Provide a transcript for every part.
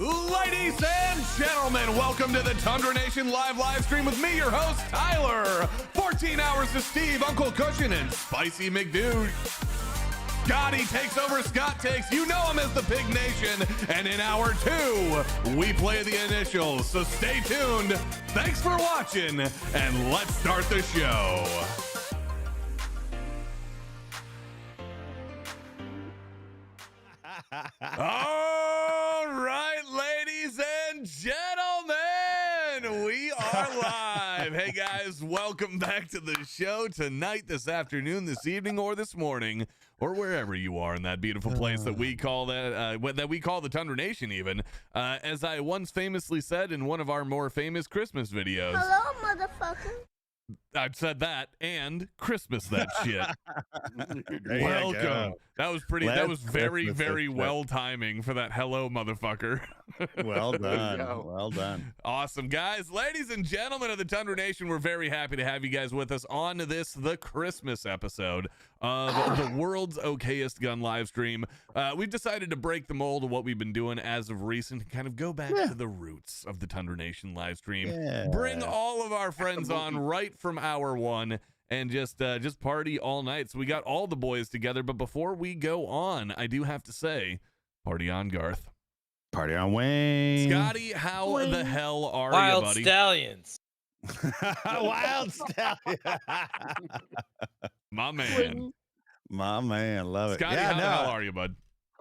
Ladies and gentlemen, welcome to the Tundra Nation live stream with me, your host, Tyler. 14 hours to Steve, Uncle Cushion, and Spicy McDude. Scotty takes over, Scott takes, you know him as the Pig Nation. And in hour 2, we play the initials. So stay tuned. Thanks for watching, and let's start the show. All right, ladies and gentlemen, we are live. Hey guys, welcome back to the show tonight, this afternoon, this evening, or this morning, or wherever you are in that beautiful place that we call the Tundra Nation. Even as I once famously said in one of our more famous Christmas videos. Hello, motherfucker. I've said that and Christmas that shit. Welcome. That was pretty. That was very well timing for that. Hello, motherfucker. Well done. Well done. Awesome, guys, ladies and gentlemen of the Tundra Nation. We're very happy to have you guys with us on the Christmas episode of the world's okayest gun live stream. We've decided to break the mold of what we've been doing as of recent, and kind of go back to the roots of the Tundra Nation live stream. Bring all of our friends on right from hour 1 and just party all night. So we got all the boys together, but before we go on, I do have to say, party on, Garth. Party on, Wayne. Scotty, how the hell are Wild you, buddy? Stallions. Wild Stallion. My man. My man, love it. Scotty, how the hell are you, bud?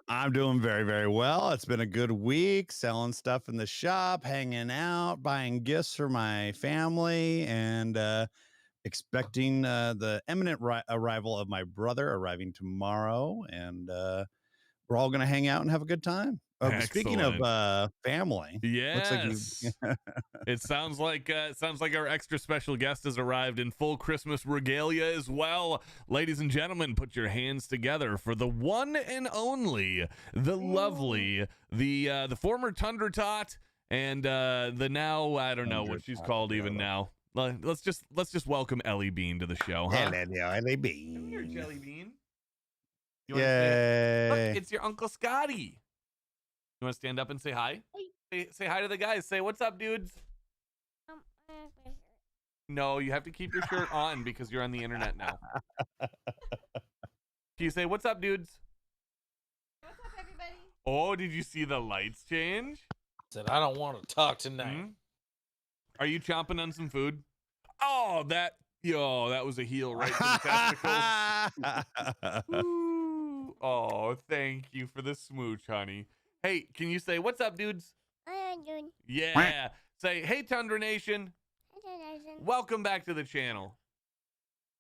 I'm doing very, very well. It's been a good week, selling stuff in the shop, hanging out, buying gifts for my family, and expecting the imminent arrival of my brother arriving tomorrow. And we're all going to hang out and have a good time. Speaking of family, yes, it sounds like our extra special guest has arrived in full Christmas regalia as well. Ladies and gentlemen, put your hands together for the one and only, the lovely, the former Tundra Tot, and the now I don't know what she's called even now. Let's just welcome Ellie Bean to the show. Huh? Hello, Ellie Bean. Come here, Jelly Bean. Yay! Look, it's your Uncle Scotty. You want to stand up and say hi? Say hi to the guys. Say, what's up, dudes? No, you have to keep your shirt on because you're on the internet now. Can you say, what's up, dudes? What's up, everybody? Oh, did you see the lights change? Said I don't want to talk tonight. Are you chomping on some food? Oh, that was a heel right to the testicles. Ooh. Oh, thank you for the smooch, honey. Hey, can you say, what's up, dudes? Dude. Yeah. Say, hey, Tundra Nation. Welcome back to the channel.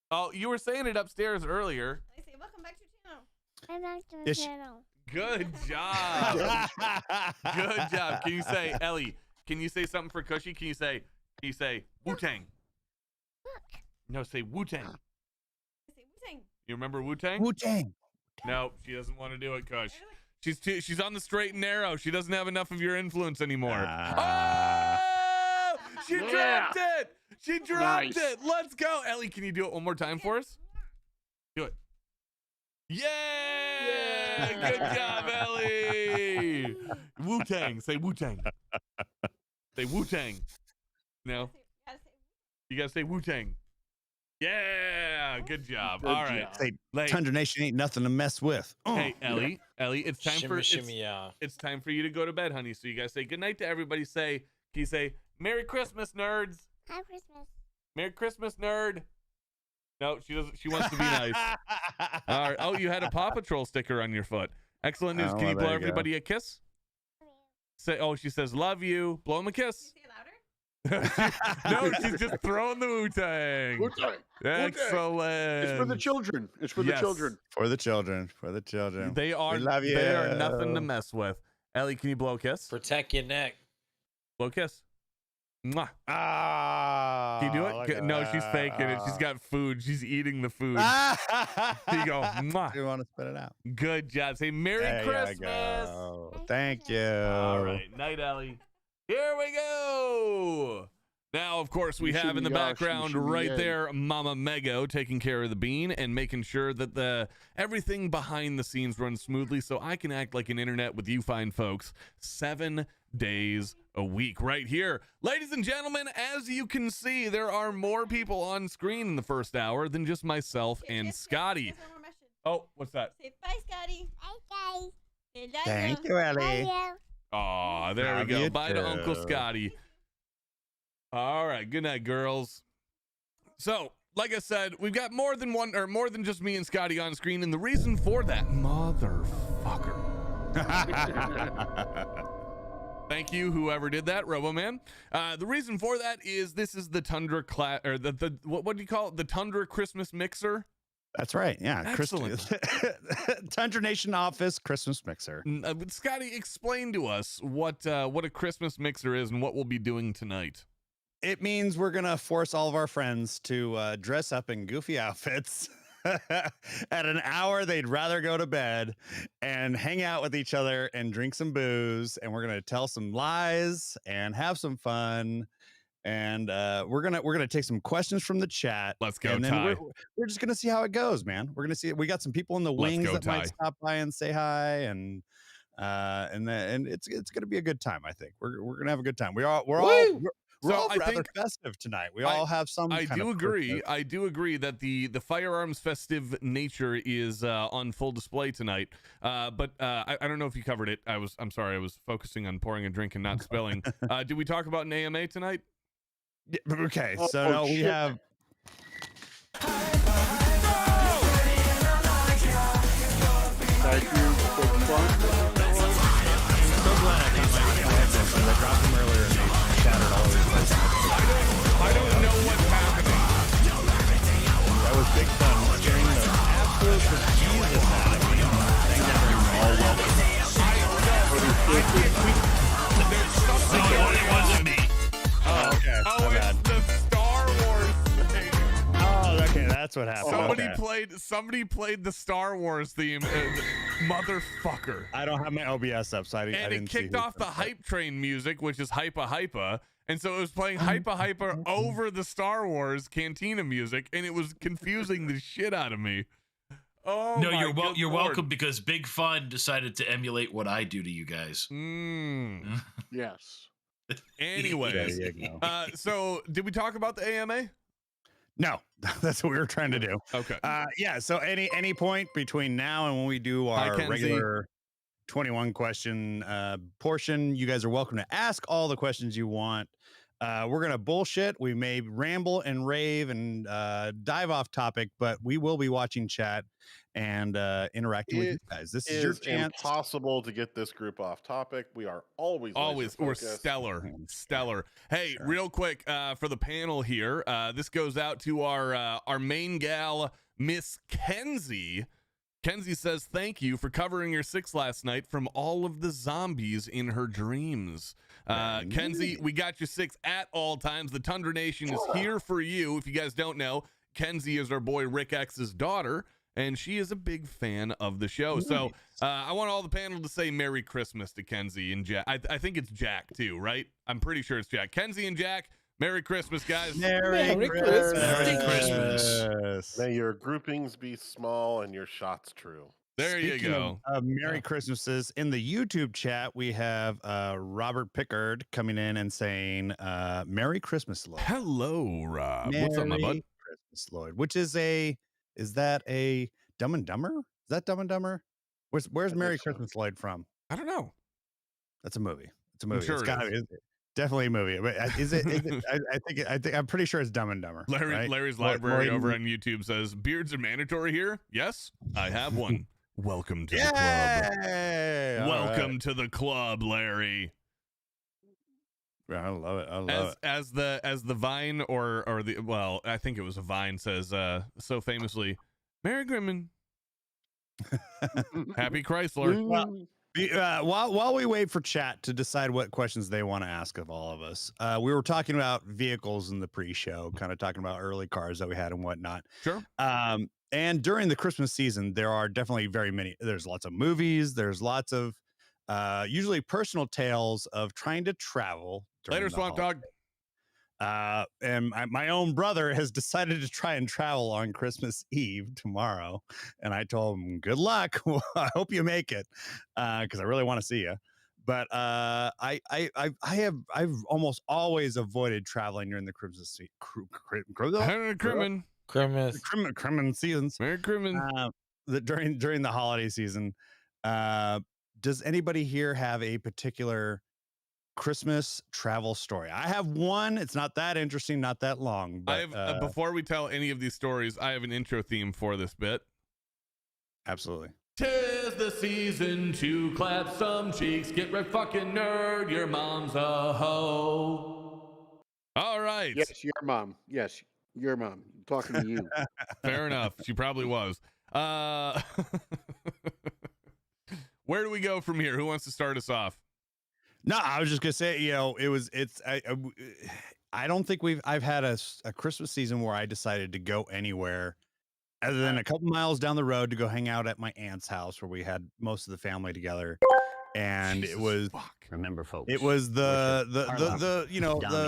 Oh, you were saying it upstairs earlier. I say, welcome back to the channel. I'm back to the channel. Good job. Good job. Can you say, Ellie, can you say something for Cushy? Can you say Wu-Tang? No, say Wu-Tang. I say Wu-Tang. You remember Wu-Tang? Wu-Tang. No, she doesn't want to do it, Cush. She's on the straight and narrow. She doesn't have enough of your influence anymore. Oh! She dropped it. She dropped it. Let's go. Ellie, can you do it one more time for us? Do it. Yeah! Good job, Ellie. Wu-Tang. Say Wu-Tang. Say Wu-Tang. No. You got to say Wu-Tang. Yeah, good job. All right. Say, Tundra Nation ain't nothing to mess with. Hey, Ellie, it's time It's time for you to go to bed, honey. So you guys say good night to everybody. Can you say Merry Christmas, nerds? Happy Christmas. Merry Christmas, nerd. No, she doesn't. She wants to be nice. All right. Oh, you had a Paw Patrol sticker on your foot. Excellent news. Can you blow everybody a kiss? Say, she says love you. Blow him a kiss. Can you say it louder? No, she's just throwing the Wu-Tang. Wu-Tang. Excellent. It's for the children. It's for the children. For the children. For the children. They are. We love you. They are nothing to mess with. Ellie, can you blow a kiss? Protect your neck. Blow a kiss. Mwah. Ah. Can you do it? No, she's faking it. She's got food. She's eating the food. Here you go. Mwah. You want to spit it out? Good job. Say Merry Christmas. Thank you. All right. Night, Ellie. Here we go. Now, of course, we have in the background right there Mama Mego taking care of the bean and making sure that everything behind the scenes runs smoothly so I can act like an internet with you fine folks 7 days a week right here. Ladies and gentlemen, as you can see, there are more people on screen in the first hour than just myself and Scotty. Oh, what's that? Say bye, Scotty. Bye, guys. Thank you, Ellie. Aw, there we go. Bye to Uncle Scotty. All right, good night, girls. So, like I said, we've got more than just me and Scotty on screen, and the reason for that, motherfucker. Thank you, whoever did that, RoboMan. The reason for that is this is the Tundra what do you call it? The Tundra Christmas mixer. That's right. Yeah. Excellent. Tundra Nation office Christmas mixer. Scotty, explain to us what a Christmas mixer is and what we'll be doing tonight. It means we're going to force all of our friends to dress up in goofy outfits at an hour they'd rather go to bed and hang out with each other and drink some booze. And we're going to tell some lies and have some fun. And we're gonna take some questions from the chat. Let's go, and then Ty. we're just gonna see how it goes, man. We're gonna see. We got some people in the wings that might stop by and say hi, and it's gonna be a good time. I think we're gonna have a good time. We're all rather festive tonight. We all have some. I do agree that the firearms festive nature is on full display tonight. But I don't know if you covered it. I'm sorry. I was focusing on pouring a drink and not spilling. Did we talk about an AMA tonight? Yeah, okay, so we have. Thank you for fun. I'm so glad I got my headphones. I dropped them earlier and they shattered all over the place. I don't know what's happening. That was big fun. Scaring the absolute bejesus out of me. Thank you for all welcome. There's something going on. Okay. Oh, it's the Star Wars thing. Oh, okay, that's what happened. Somebody played the Star Wars theme, motherfucker. I don't have my OBS up, so I didn't. And it kicked off the hype train music, which is Hypa Hypa, and so it was playing Hypa Hypa over the Star Wars Cantina music, and it was confusing the shit out of me. Oh, no, you're welcome, because Big Fun decided to emulate what I do to you guys. Yes. Anyways, so did we talk about the AMA? No, that's what we were trying to do. Okay. Yeah. So any point between now and when we do our regular 21 question portion, you guys are welcome to ask all the questions you want. We're gonna bullshit. We may ramble and rave and dive off topic, but we will be watching chat and interacting with you guys. This is your chance. Impossible to get this group off topic. We are always we're stellar. Hey, real quick for the panel here, this goes out to our main gal, Miss Kenzie. Kenzie says, thank you for covering your 6 last night from all of the zombies in her dreams. Kenzie, we got your 6 at all times. The Tundra Nation is here for you. If you guys don't know, Kenzie is our boy Rick X's daughter, and she is a big fan of the show. Nice. So I want all the panel to say Merry Christmas to Kenzie and Jack. I think it's Jack too, right? I'm pretty sure it's Jack. Kenzie and Jack, Merry Christmas, guys. Merry Christmas. Merry Christmas. May your groupings be small and your shots true. There you go. Merry Christmases. In the YouTube chat, we have Robert Pickard coming in and saying, Merry Christmas, Lloyd. Hello, Rob. What's up, my bud? Merry Christmas, Lloyd. Which is that a Dumb and Dumber? Is that Dumb and Dumber? Where's Merry Christmas, Lloyd from? I don't know. That's a movie. It's a movie. Sure it's gotta be. Definitely a movie. But is it I think I'm pretty sure it's Dumb and Dumber. Larry's library over on YouTube says beards are mandatory here. Yes, I have one. Welcome to the club. Welcome to the club, Larry. I love it. I love it. As the Vine or the, well, I think it was a Vine says so famously, Merry Grimmin. Happy Chrysler. While we wait for chat to decide what questions they want to ask of all of us, we were talking about vehicles in the pre-show, kind of talking about early cars that we had and whatnot. Sure. And during the Christmas season, there are definitely very many. There's lots of movies. There's lots of usually personal tales of trying to travel. Later, Swamp Dog. And my own brother has decided to try and travel on Christmas Eve tomorrow, and I told him, "Good luck. I hope you make it, because I really want to see you." But I've almost always avoided traveling during the Christmas Crimin. crimin seasons. Merry Crimin. During the holiday season. Does anybody here have a particular Christmas travel story? I have one. It's not that interesting, not that long. But I have before we tell any of these stories, I have an intro theme for this bit. Absolutely. 'Tis the season to clap some cheeks. Get red fucking nerd. Your mom's a hoe. All right. Yes, your mom. Yes, your mom. I'm talking to you. Fair enough. She probably was. Where do we go from here? Who wants to start us off? No, I was just gonna say, I don't think I've had a Christmas season where I decided to go anywhere other than a couple miles down the road to go hang out at my aunt's house where we had most of the family together. And Jesus it was fuck. Remember, folks. It was the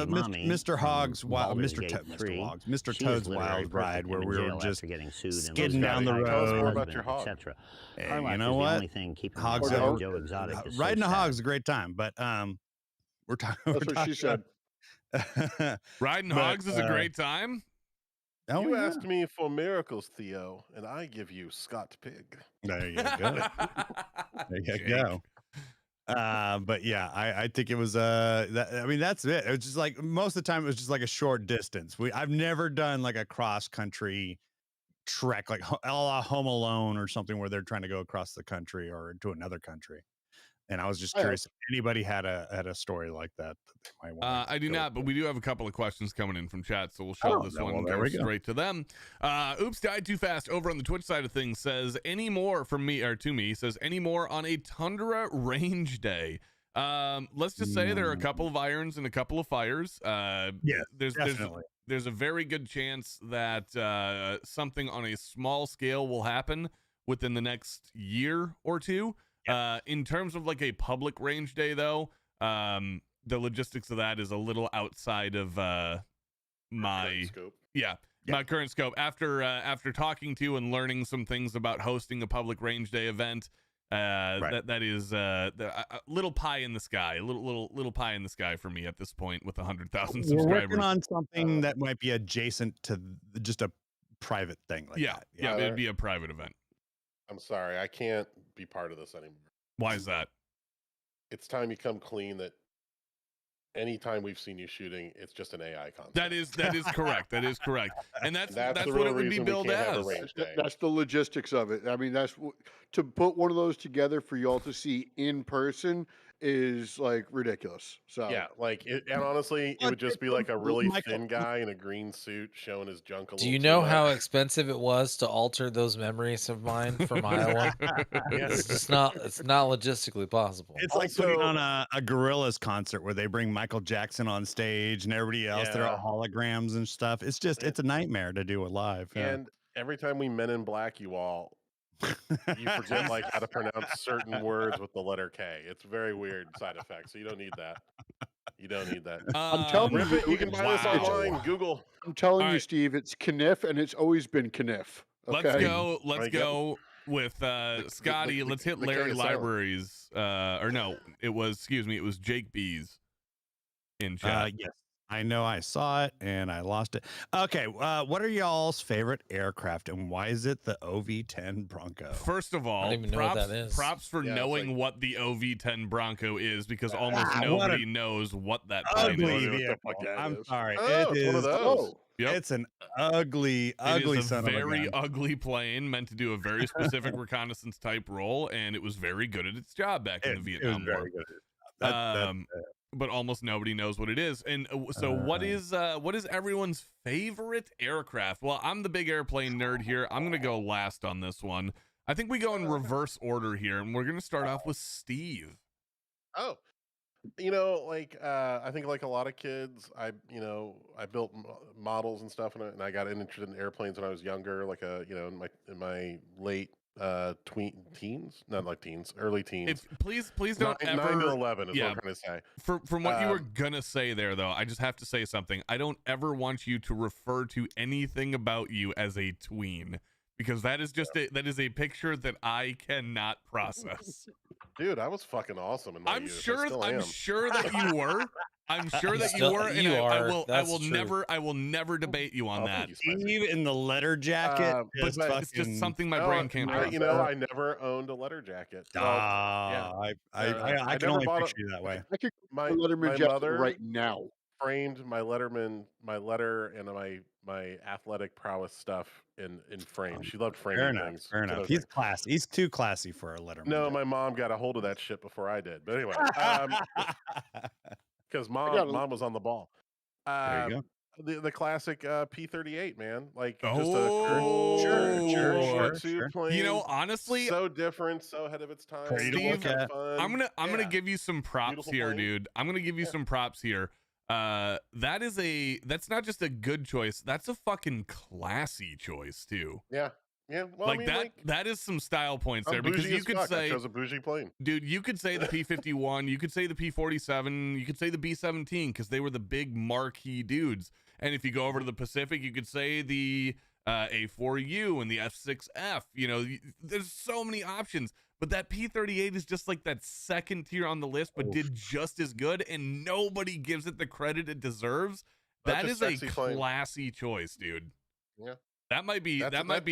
Mommy, Mr. Hogg's wild Baldur's Mr. Gate 3. Mr. She Toad's was literary wild ride perfect where and we in were jail just after getting sued and skidding down the Tell us more road. about your hog. etc. Hey, Carlife you know is the what? only thing keeping Hogs me are- from Joe Exotic. Is so Riding a sad. hog's a great time, but we're talking. That's what she said. Riding But, hogs is a great time. Oh, You yeah. asked me for miracles, Theo, and I give you Scott Pig. There you go. There you Jake. go. But yeah, I think it was that's it. It was just like most of the time it was just like a short distance. I've never done like a cross country trek like a la Home Alone or something where they're trying to go across the country or to another country. And I was just curious if anybody had a story like that they might want. I do not, but we do have a couple of questions coming in from chat, so we'll Oh, shove this well, one and there go we go. straight to them. Oops, died too fast over on the Twitch side of things says any more from me or to me says any more on a Tundra range day. Let's just say there are a couple of irons and a couple of fires. Yeah, definitely. There's a very good chance that something on a small scale will happen within the next year or two. In terms of like a public range day though, the logistics of that is a little outside of my Scope. my current scope. After talking to and learning some things about hosting a public range day event, that is a little pie in the sky, a little pie in the sky for me at this point with 100,000 We're subscribers. working on something that might be adjacent to just a private thing like that. Yeah, it'd be a private event. I'm sorry, I can't be part of this anymore. Why is that? It's time you come clean that anytime we've seen you shooting, it's just an AI concept. That is correct. That is correct. And that's the what real it would be reason we billed can't have a as. range day. That's the logistics of it. I mean, to put one of those together for y'all to see in person is like ridiculous. So Yeah, like and honestly, it would just be like a really thin guy in a green suit showing his junk a little. Do you too know much. how expensive it was to alter those memories of mine from Iowa? It's just not. It's not logistically possible. It's like putting on a Gorillaz concert where they bring Michael Jackson on stage and everybody else, they're all holograms and stuff. It's just, it's a nightmare to do it live. Yeah. And every time we Men in Black you all, you forget like how to pronounce certain words with the letter K. It's very weird side effect. So you don't need that. You don't need that. I'm telling Rip it. You can buy this wow. online. Google. I'm telling All you, right. Steve, it's Kniff, and it's always been Kniff. Okay? Let's go with Scotty. Let's hit the Larry KSL. Libraries. Or no, it was Jake B's in chat. Yes, I know I saw it and I lost it. Okay, what are y'all's favorite aircraft and why is it the OV-10 Bronco? First of all, I don't even know what that is. props for Yeah, it's knowing like- what the OV-10 Bronco is because almost what nobody knows what that plane Ugly is. What the vehicle. fuck that I'm is. sorry. Oh, it it's one of is. those. Yep. It's an ugly It is a son very of a gun. ugly plane meant to do a very specific reconnaissance type role, and it was very good at its job back in the Vietnam War. Very good. But almost nobody knows what it is. And so, what is everyone's favorite aircraft? Well, I'm the big airplane nerd here. I'm gonna go last on this one. I think we go in reverse order here, and we're gonna start off with Steve. Oh, like I think like a lot of kids, I built models and stuff, and I got interested in airplanes when I was younger, like in my late teens, not like teens, early teens. Please don't 9 ever. to 11 is what I'm trying to say. From what you were gonna say there, though, I just have to say something. I don't ever want you to refer to anything about you as a tween, because that is just that is a picture that I cannot process. Dude, I was fucking awesome in my I'm youth. I sure. still I'm am. sure that you were. I'm sure that you Still- were, and you I are. will. I That's will true. never debate you on Oh, that. thank you, Spicy. Steve in the letter jacket. But just it's just fucking- something my No, brain can't I, process. I never owned a letter jacket. Well, Ah, I I can never only bought a- picture you that way. I could my go Letterman my jacket mother right now. framed my letter and my athletic prowess stuff in frames. She loved framing Fair enough. things. Fair So enough. those He's things. classy. He's too classy for a Letterman. No, jacket. my mom got a hold of that shit before I did. But anyway, because got mom was on the ball. There you go. The classic P-38, man. Like just Oh, sure. two planes. You know, honestly, so different, so ahead of its time. Pretty to Steve, look at. fun. I'm gonna Yeah. give you some props Beautiful here, plane. dude. I'm gonna give you some props here. That's not just a good choice. That's a fucking classy choice too. Yeah. Well, Like I mean, that. That is some style points I'm there, because bougie you as could fuck. I say, chose a bougie plane. dude, you could say the P-51, you could say the P-47, you could say the B-17, because they were the big marquee dudes. And if you go over to the Pacific, you could say the A4U and the F6F. You know, there's so many options. But that P-38 is just like that second tier on the list, but did just as good, and nobody gives it the credit it deserves. That's That a is a sexy plane. classy choice, dude. Yeah. That might be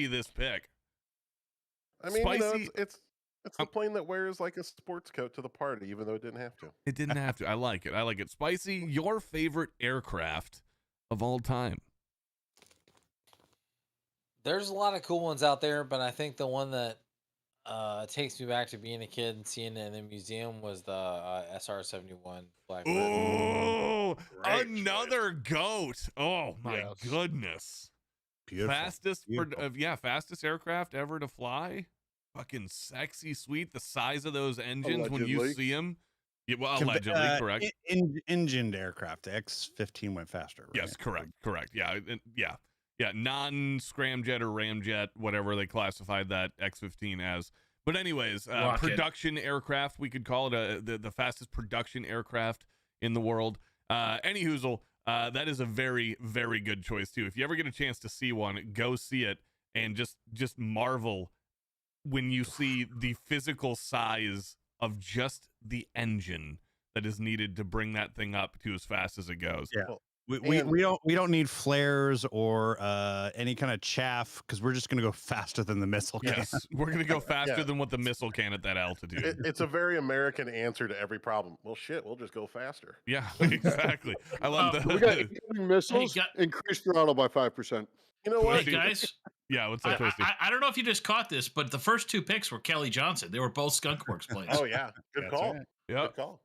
this pick. I mean, you know, Spicy- it's the plane that wears like a sports coat to the party, even though it didn't have to. It didn't have to. I like it. I like it. Spicy, your favorite aircraft of all time? There's a lot of cool ones out there, but I think the one that takes me back to being a kid and seeing it in the museum was the SR-71 Blackbird. Oh, Great another goat. Oh my Yes. goodness. Beautiful. Fastest aircraft ever to fly. Fucking sexy, sweet. The size of those engines when you Allegedly. see them. Yeah, well, allegedly, correct. Engined aircraft. The X-15 went faster. Right? Yes, correct. Yeah. Non-scramjet or ramjet, whatever they classified that X-15 as. But anyways, Rocket. production aircraft. We could call it the fastest production aircraft in the world. Any hoozle. That is a very, very good choice too. If you ever get a chance to see one, go see it and just marvel when you see the physical size of just the engine that is needed to bring that thing up to as fast as it goes. Yeah. Well, We don't need flares or any kind of chaff, because we're just gonna go faster than the missile. can. Yes, we're gonna go faster Yeah. than what the missile can at that altitude. It's a very American answer to every problem. Well, shit, we'll just go faster. Yeah, exactly. I love We got the. incoming missiles. Hey, Increase throttle by 5%. You know what? Hey guys, Yeah, what's up, Twisty? I don't know if you just caught this, but the first two picks were Kelly Johnson. They were both Skunkworks planes. Oh yeah, good That's call. right. Yep. Good call.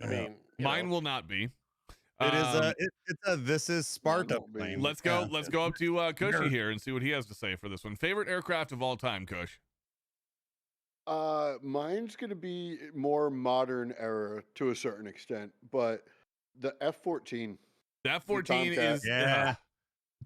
I Yeah. mean, you Mine know, will not be. It is Um, it's a this is Sparta won't be. plane. Let's go. Yeah. Let's go up to Cushy here and see what he has to say for this one. Favorite aircraft of all time, Cush. Mine's gonna be more modern era to a certain extent, but the F-14. The F-14 Tomcat. is Yeah.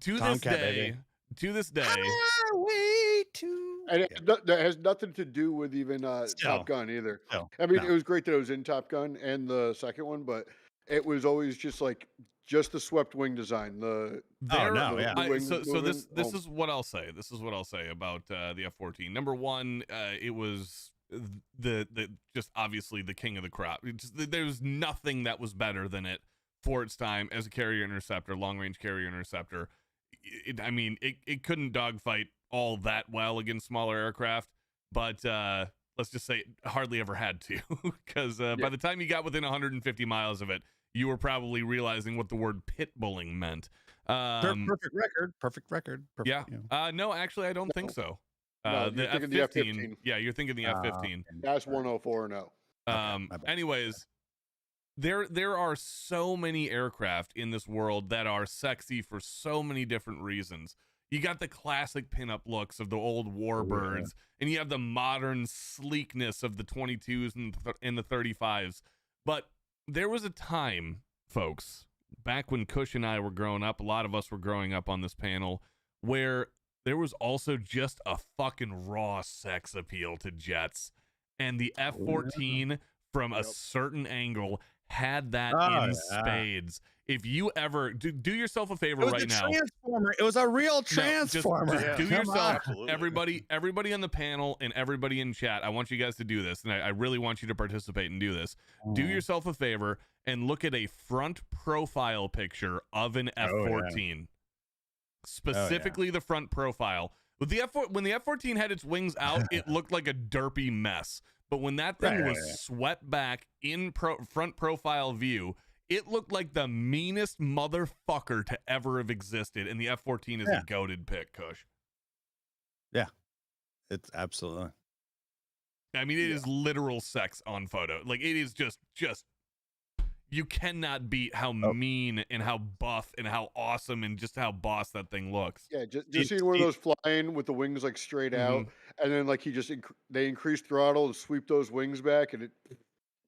to Tomcat, this day. baby. To this day, Highway to And that has nothing to do with even Still. Top Gun either. Still, I mean, no. it was great that it was in Top Gun and the second one, but it was always just the swept wing design. The there, no, yeah. wings so this moving. is what I'll say. This is what I'll say about the F-14. Number one, it was the just obviously the king of the crop. There was nothing that was better than it for its time as a carrier interceptor, long range carrier interceptor. It couldn't dogfight all that well against smaller aircraft, but let's just say it hardly ever had to, because by the time you got within 150 miles of it, you were probably realizing what the word pit bulling meant. perfect record. Perfect record. Yeah. You know. No, actually, I don't think so. No, The you're thinking the F-15. F-15. Yeah, you're thinking the F-15. That's 104 and 0. my bad. Anyways, there are so many aircraft in this world that are sexy for so many different reasons. You got the classic pinup looks of the old warbirds, and you have the modern sleekness of the 22s and the 35s. But there was a time, folks, back when Cush and I were growing up, a lot of us were growing up on this panel, where there was also just a fucking raw sex appeal to jets. And the F-14 from a certain angle had that in spades. If you ever do yourself a favor right now. Transformer. It was a real transformer. Just do Come yourself, Absolutely. everybody on the panel and everybody in chat. I want you guys to do this, and I really want you to participate and do this. Do yourself a favor and look at a front profile picture of an F-14. Specifically the front profile. With the when the F-14 had its wings out, it looked like a derpy mess. But when that thing was swept back in front profile view, it looked like the meanest motherfucker to ever have existed. And the F-14 is a goated pick, Kush. Yeah, it's absolutely. I mean, it is literal sex on photo. Like, it is just you cannot beat how mean and how buff and how awesome and just how boss that thing looks. Yeah, just seeing one of those flying with the wings like straight out, and then like they increase throttle and sweep those wings back, and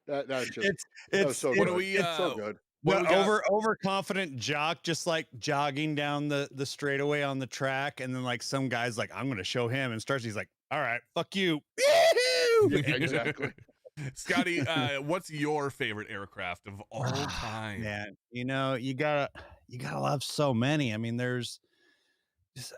that's just it's so good. It's so good. The overconfident jock just like jogging down the straightaway on the track, and then like some guy's like, I'm gonna show him, and starts. He's like, all right, fuck you. Yeah, exactly. Scotty, what's your favorite aircraft of all time? Man, you know, you gotta love so many. I mean, there's just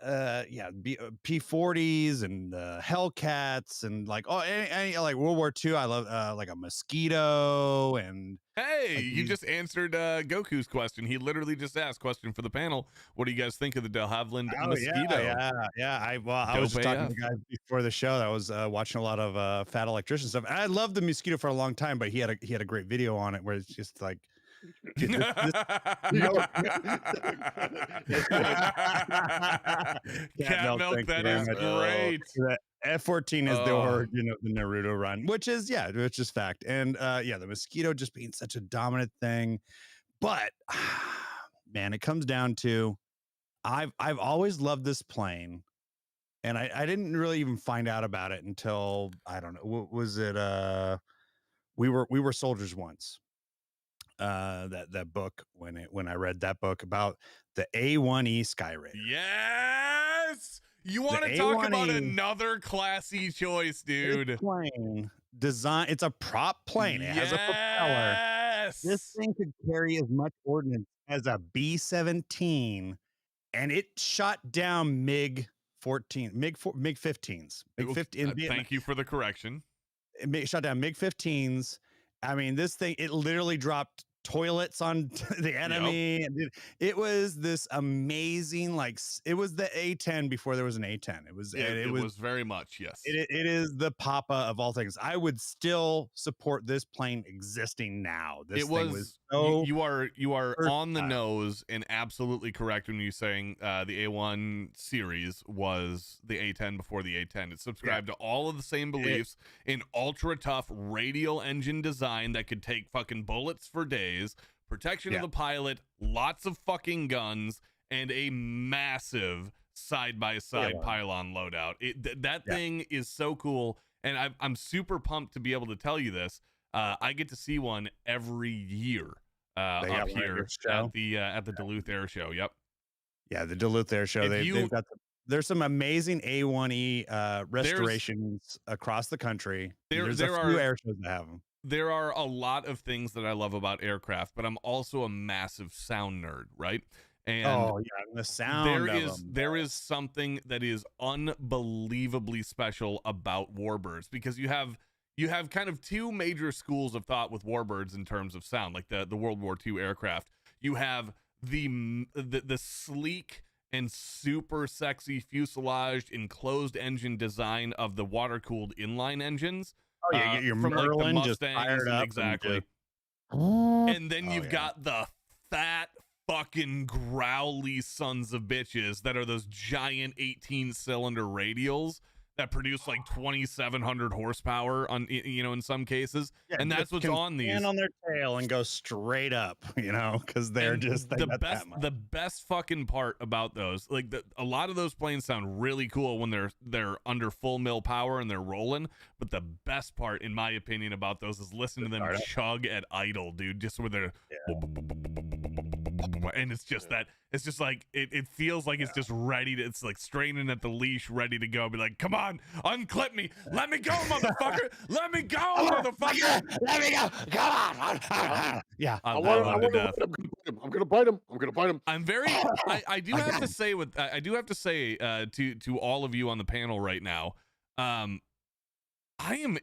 P-40s and Hellcats and like any like World War II. I love like a Mosquito and hey, you just answered Goku's question. He literally just asked question for the panel. What do you guys think of the de Havilland Mosquito? Yeah. I was just talking to the guys before the show. I was watching a lot of Fat Electrician stuff. And I loved the Mosquito for a long time, but he had a great video on it where it's just like. Dude, Cat milk, that is great. The F-14 is the origin of the Naruto run, which is fact. And the Mosquito just being such a dominant thing. But man, it comes down to I've always loved this plane. And I didn't really even find out about it until I don't know, what was it? We were soldiers once. That book when I read that book about the A1E Sky Raider. Yes, you want to talk about another classy choice, dude? This plane design. It's a prop plane. It has a propeller. This thing could carry as much ordnance as a B-17, and it shot down MiG-15s. Thank you for the correction. It shot down MiG-15s. I mean, this thing, it literally dropped toilets on the enemy. Yep. It was this amazing, like, it was the A-10 before there was an A-10. It was very much, yes. It is the papa of all things. I would still support this plane existing now. This thing was so you are on the nose and absolutely correct when you're saying the A1 series was the A-10 before the A-10. It subscribed to all of the same beliefs in ultra tough radial engine design that could take fucking bullets for days, protection of the pilot, lots of fucking guns, and a massive side-by-side pylon loadout. That thing is so cool, and I'm super pumped to be able to tell you this. I get to see one every year up here at the Duluth Air Show. Yep. Yeah, the Duluth Air Show. They've got there's some amazing A1E restorations across the country. There's a few air shows that have them. There are a lot of things that I love about aircraft, but I'm also a massive sound nerd, right? And the sound. There is something that is unbelievably special about warbirds, because you have kind of two major schools of thought with warbirds in terms of sound, like the World War II aircraft. You have the sleek and super sexy fuselaged enclosed engine design of the water-cooled inline engines. Oh yeah, your Merlin like just fired up. Exactly. And then you've got the fat fucking growly sons of bitches that are those giant 18-cylinder radials that produce like 2,700 horsepower on, in some cases. Yeah, and that's what's on these. Stand on their tail and go straight up, because they're just the best fucking part about those. Like a lot of those planes sound really cool when they're under full mil power and they're rolling. But the best part, in my opinion, about those is listening to them chug at idle, dude. Just where they're and it's just that it's just like it feels like it's just ready to, it's like straining at the leash, ready to go. Be like, come on, unclip me, let me go, motherfucker, let me go, motherfucker, let me go, come on. Yeah, I love him to death. I'm gonna bite him. I'm gonna bite him. I'm very. I do have to say to all of you on the panel right now, I am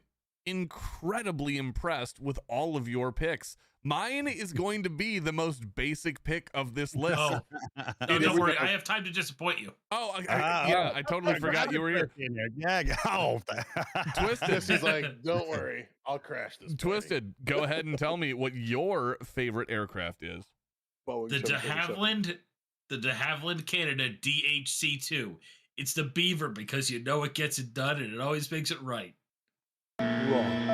incredibly impressed with all of your picks. Mine is going to be the most basic pick of this list. No, don't worry. I have time to disappoint you. Oh, I totally forgot you were here. Yeah, oh, Twisted. This is like, don't worry, I'll crash this. Twisted, go ahead and tell me what your favorite aircraft is. Boeing The 747. De Havilland Canada DHC-2. It's the Beaver because you know it gets it done and it always makes it right. Wrong.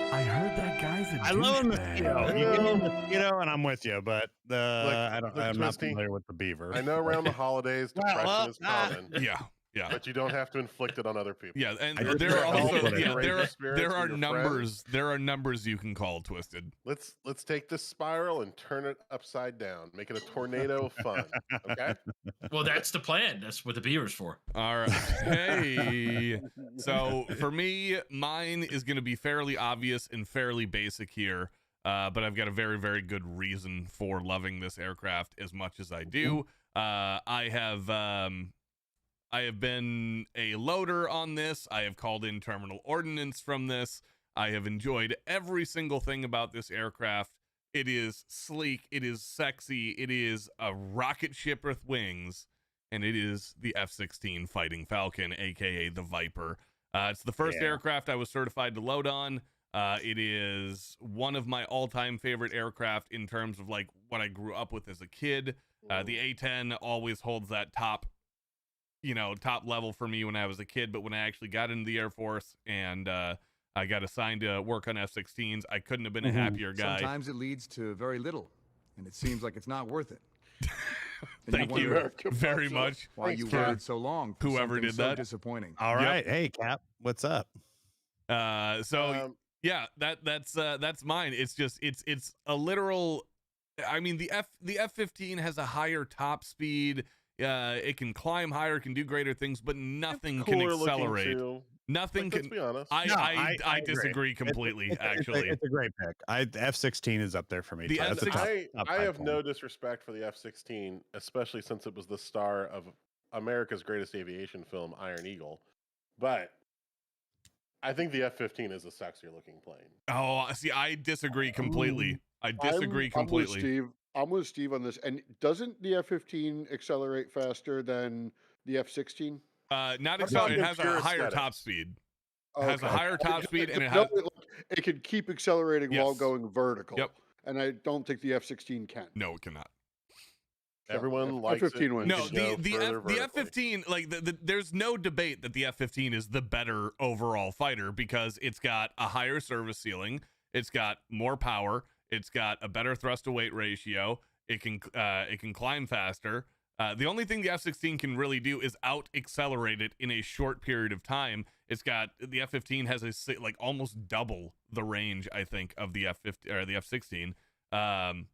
I heard that guy's a I love a douchebag. mosquito. You give me a mosquito, and I'm with you. But I'm not Twisty, familiar with the beaver. I know around the holidays depression is common, Yeah. but you don't have to inflict it on other people. Yeah, and I did there are try to also help with it. there are numbers you can call, Twisted. Let's take this spiral and turn it upside down, make it a tornado of fun. Okay. Well, that's the plan. That's what the Beaver's for. All right. Hey. So for me, mine is going to be fairly obvious and fairly basic here, but I've got a very, very good reason for loving this aircraft as much as I do. I have been a loader on this. I have called in terminal ordnance from this. I have enjoyed every single thing about this aircraft. It is sleek. It is sexy. It is a rocket ship with wings. And it is the F-16 Fighting Falcon, a.k.a. the Viper. It's the first aircraft I was certified to load on. It is one of my all-time favorite aircraft in terms of like what I grew up with as a kid. The A-10 always holds that top level for me when I was a kid, but when I actually got into the Air Force and I got assigned to work on F-16s, I couldn't have been a happier guy. Sometimes it leads to very little, and it seems like it's not worth it. Thank you very much. Why you waited so long? For whoever did so that. Disappointing. All right, hey Cap, what's up? Yeah, that's mine. It's just it's a literal. I mean, the F-15 has a higher top speed. It can climb higher, can do greater things, but nothing can accelerate. Nothing can. Let's be honest. I disagree completely. Actually, it's a great pick. F-16 is up there for me. The That's a F-16 top I five have for no me. disrespect for the F-16, especially since it was the star of America's greatest aviation film, Iron Eagle. But I think the F-15 is a sexier looking plane. Oh, see, I disagree completely. I disagree completely. I'm with Steve on this. And doesn't the F-15 accelerate faster than the F-16? Not accelerate. It has a higher top speed. It has a higher top speed, and it can keep accelerating while Yes. going vertical. Yep. And I don't think the F-16 can. No, it cannot. Everyone likes F-15 it. wins. No, Go the further F-15, like there's no debate that the F-15 is the better overall fighter because it's got a higher service ceiling, it's got more power, it's got a better thrust to weight ratio, it can climb faster. The only thing the F-16 can really do is out accelerate it in a short period of time. The F-15 has almost double the range, I think, of the F-15 or the F-16.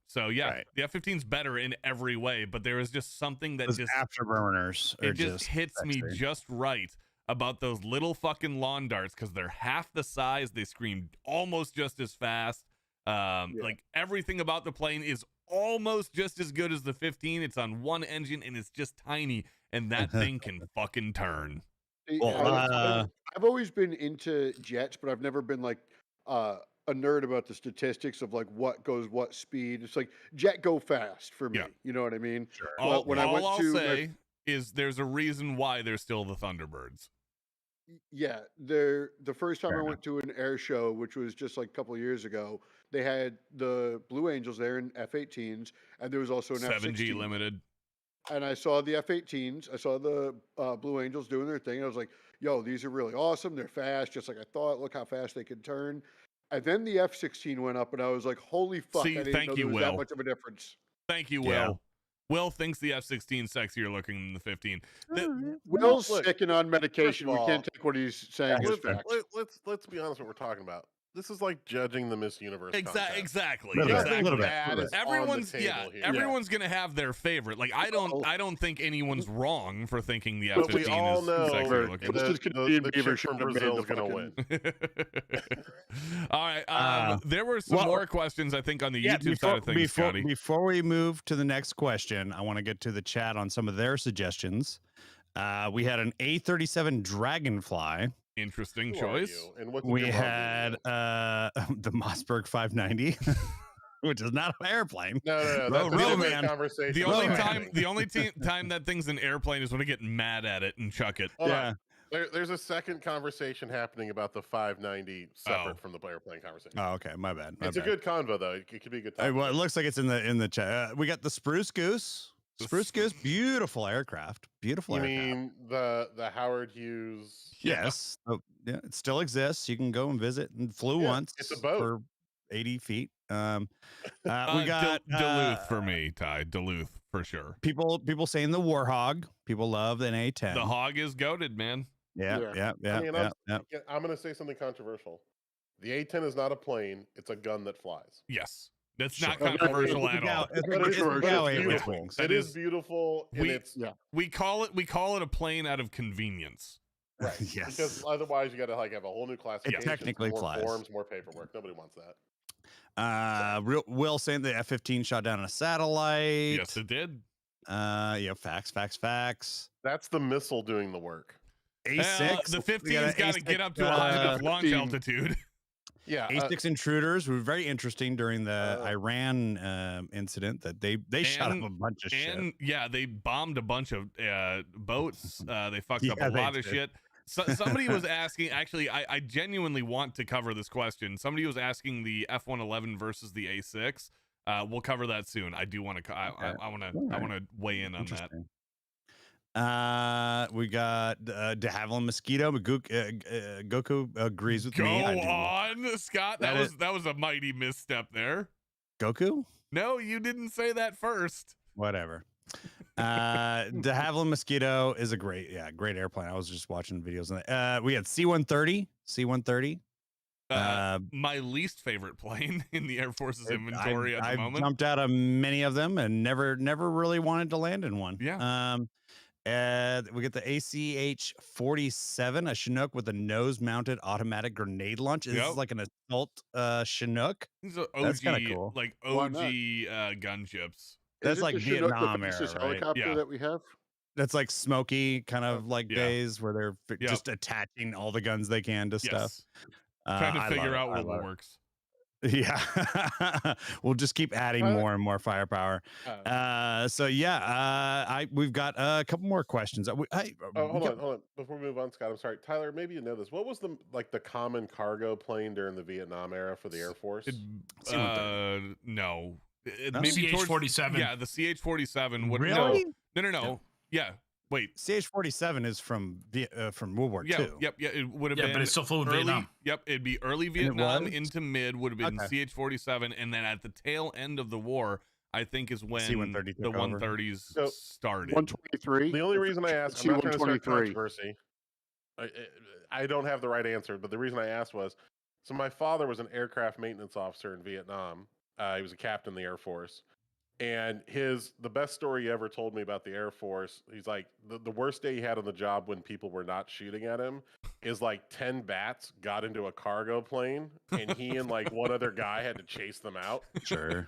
So yeah, Right. the F-15's better in every way, but there is just something that Those just afterburners are it just hits me sexy. just right about those little fucking lawn darts because they're half the size. They scream almost just as fast. Like everything about the plane is almost just as good as the 15. It's on one engine and it's just tiny, and that thing can fucking turn. Well, I've always been into jets, but I've never been like a nerd about the statistics of like what goes what speed. It's like jet go fast for me. Yeah. You know what I mean? Sure. All, when I all went I'll to say is there's a reason why they're still the Thunderbirds. Yeah, the first time Fair I went to an air show, which was just like a couple of years ago, they had the Blue Angels there in F-18s, and there was also an 7G F-16. limited. And I saw the F-18s, I saw the Blue Angels doing their thing. I was like, yo, these are really awesome. They're fast, just like I thought. Look how fast they can turn. And then the F-16 went up, and I was like, holy fuck, See, I didn't thank know you, there was Will. that much of a difference. Thank you, Yeah. Will. Will thinks the F-16 sexier looking than the 15. Will's look, sick and on medication. of We all, can't take what he's saying as fact. Let's be honest what we're talking about. This is like judging the Miss Universe contest. Exactly. Little bit, Exactly. little bit. Bad is on the Everyone's table here. everyone's gonna have their favorite. Like I don't think anyone's wrong for thinking the But F-15 we all is know sexier looking. the chick from Brazil is going to win. All right. There were some more questions, I think, on the YouTube side of things, Scotty. Before we move to the next question, I want to get to the chat on some of their suggestions. We had an A37 Dragonfly. Interesting choice. And what's We had the Mossberg 590. Which is not an airplane. No. Roman. Conversation. The only time that thing's an airplane is when I get mad at it and chuck it. Hold on. There's a second conversation happening about the 590 separate from the airplane conversation. Oh, okay. My bad. It's a good convo though. It could be a good time. Well, it looks like it's in the chat. We got the Spruce Goose. Spruce Goose, beautiful aircraft. Beautiful aircraft. You mean the Howard Hughes? Yes. Oh, yeah, it still exists. You can go and visit and flew once. It's a boat. For 80 feet. We got Duluth for me, Ty. Duluth for sure. People saying the Warhog. People love an A10. The Hog is goated, man. Yeah. I mean, I'm going to say something controversial. The A10 is not a plane; it's a gun that flies. Yes, that's not controversial at all. It is beautiful. We call it a plane out of convenience. Right. Yes. Because otherwise, you got to have a whole new classification. It technically more flies. Forms, more paperwork. Nobody wants that. Will saying the F-15 shot down a satellite. Yes, it did. Facts. That's the missile doing the work. A6. The 15's got to get up to a high enough launch altitude. Yeah, A6 intruders were very interesting during the Iran incident that they shot up a bunch of shit. Yeah, they bombed a bunch of boats. They fucked up a lot of shit. So, somebody was asking, actually, I genuinely want to cover this question. Somebody was asking the F-111 versus the A6. We'll cover that soon. I do want to. I want to weigh in on that. We got de Havilland Mosquito. Goku agrees with me. Go on, Scott. That was a mighty misstep there. Goku? No, you didn't say that first. Whatever. De Havilland Mosquito is a great airplane. I was just watching videos on that. We had C-130. My least favorite plane in the Air Force's inventory at the moment. I jumped out of many of them and never really wanted to land in one. Yeah. We get the ACH-47, a Chinook with a nose-mounted automatic grenade launch. This is like an assault Chinook. These are OG, that's kind of cool. Like OG gunships. That's like Vietnam era, right? Helicopter that we have. That's like smoky kind of like days where they're just attaching all the guns they can to stuff. Trying to figure out what works. Yeah, we'll just keep adding more and more firepower. We've got a couple more questions. Hold on. Before we move on, Scott, I'm sorry, Tyler. Maybe you know this. What was the common cargo plane during the Vietnam era for the Air Force? No, maybe CH-47. Yeah, the CH-47 would. Really? No. Yeah. Wait, CH-47 is from World War II. Yep. It would have been. Yeah, but it's still flew in Vietnam. Yep, it'd be early Vietnam into mid would have been CH-47, and then at the tail end of the war, I think is when C-130 the 130s started. 123. The only reason I asked, I'm not trying to start controversy. I don't have the right answer, but the reason I asked was, so my father was an aircraft maintenance officer in Vietnam. He was a captain in the Air Force. And the best story he ever told me about the Air Force, he's like, the worst day he had on the job when people were not shooting at him is like 10 bats got into a cargo plane and he and like one other guy had to chase them out. Sure.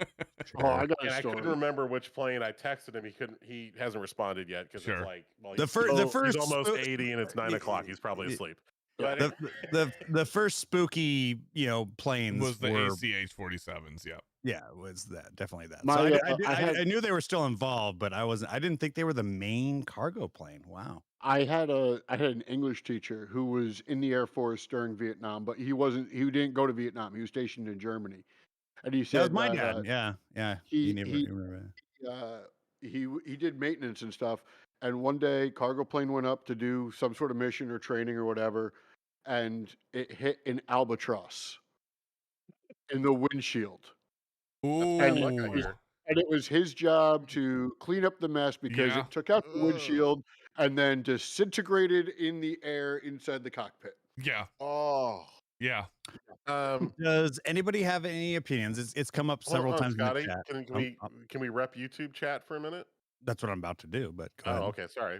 Oh, I got a I story. couldn't remember which plane. I texted him. He hasn't responded yet because it's like, well, the first he's almost 80 and it's 9 o'clock. He's probably asleep. But the first spooky planes was the ACH-47s. Yeah, it was definitely that. I knew they were still involved, but I didn't think they were the main cargo plane. Wow. I had an English teacher who was in the Air Force during Vietnam, but he didn't go to Vietnam. He was stationed in Germany, and he said that was my dad. Yeah. He did maintenance and stuff. And one day, cargo plane went up to do some sort of mission or training or whatever, and it hit an albatross in the windshield. Ooh. And it was his job to clean up the mess because it took out the windshield and then disintegrated in the air inside the cockpit. Yeah. Oh. Yeah. Does anybody have any opinions? It's come up several hold on, times Scotty. in the chat. Can we rep YouTube chat for a minute? That's what I'm about to do, but go ahead. Okay. Sorry.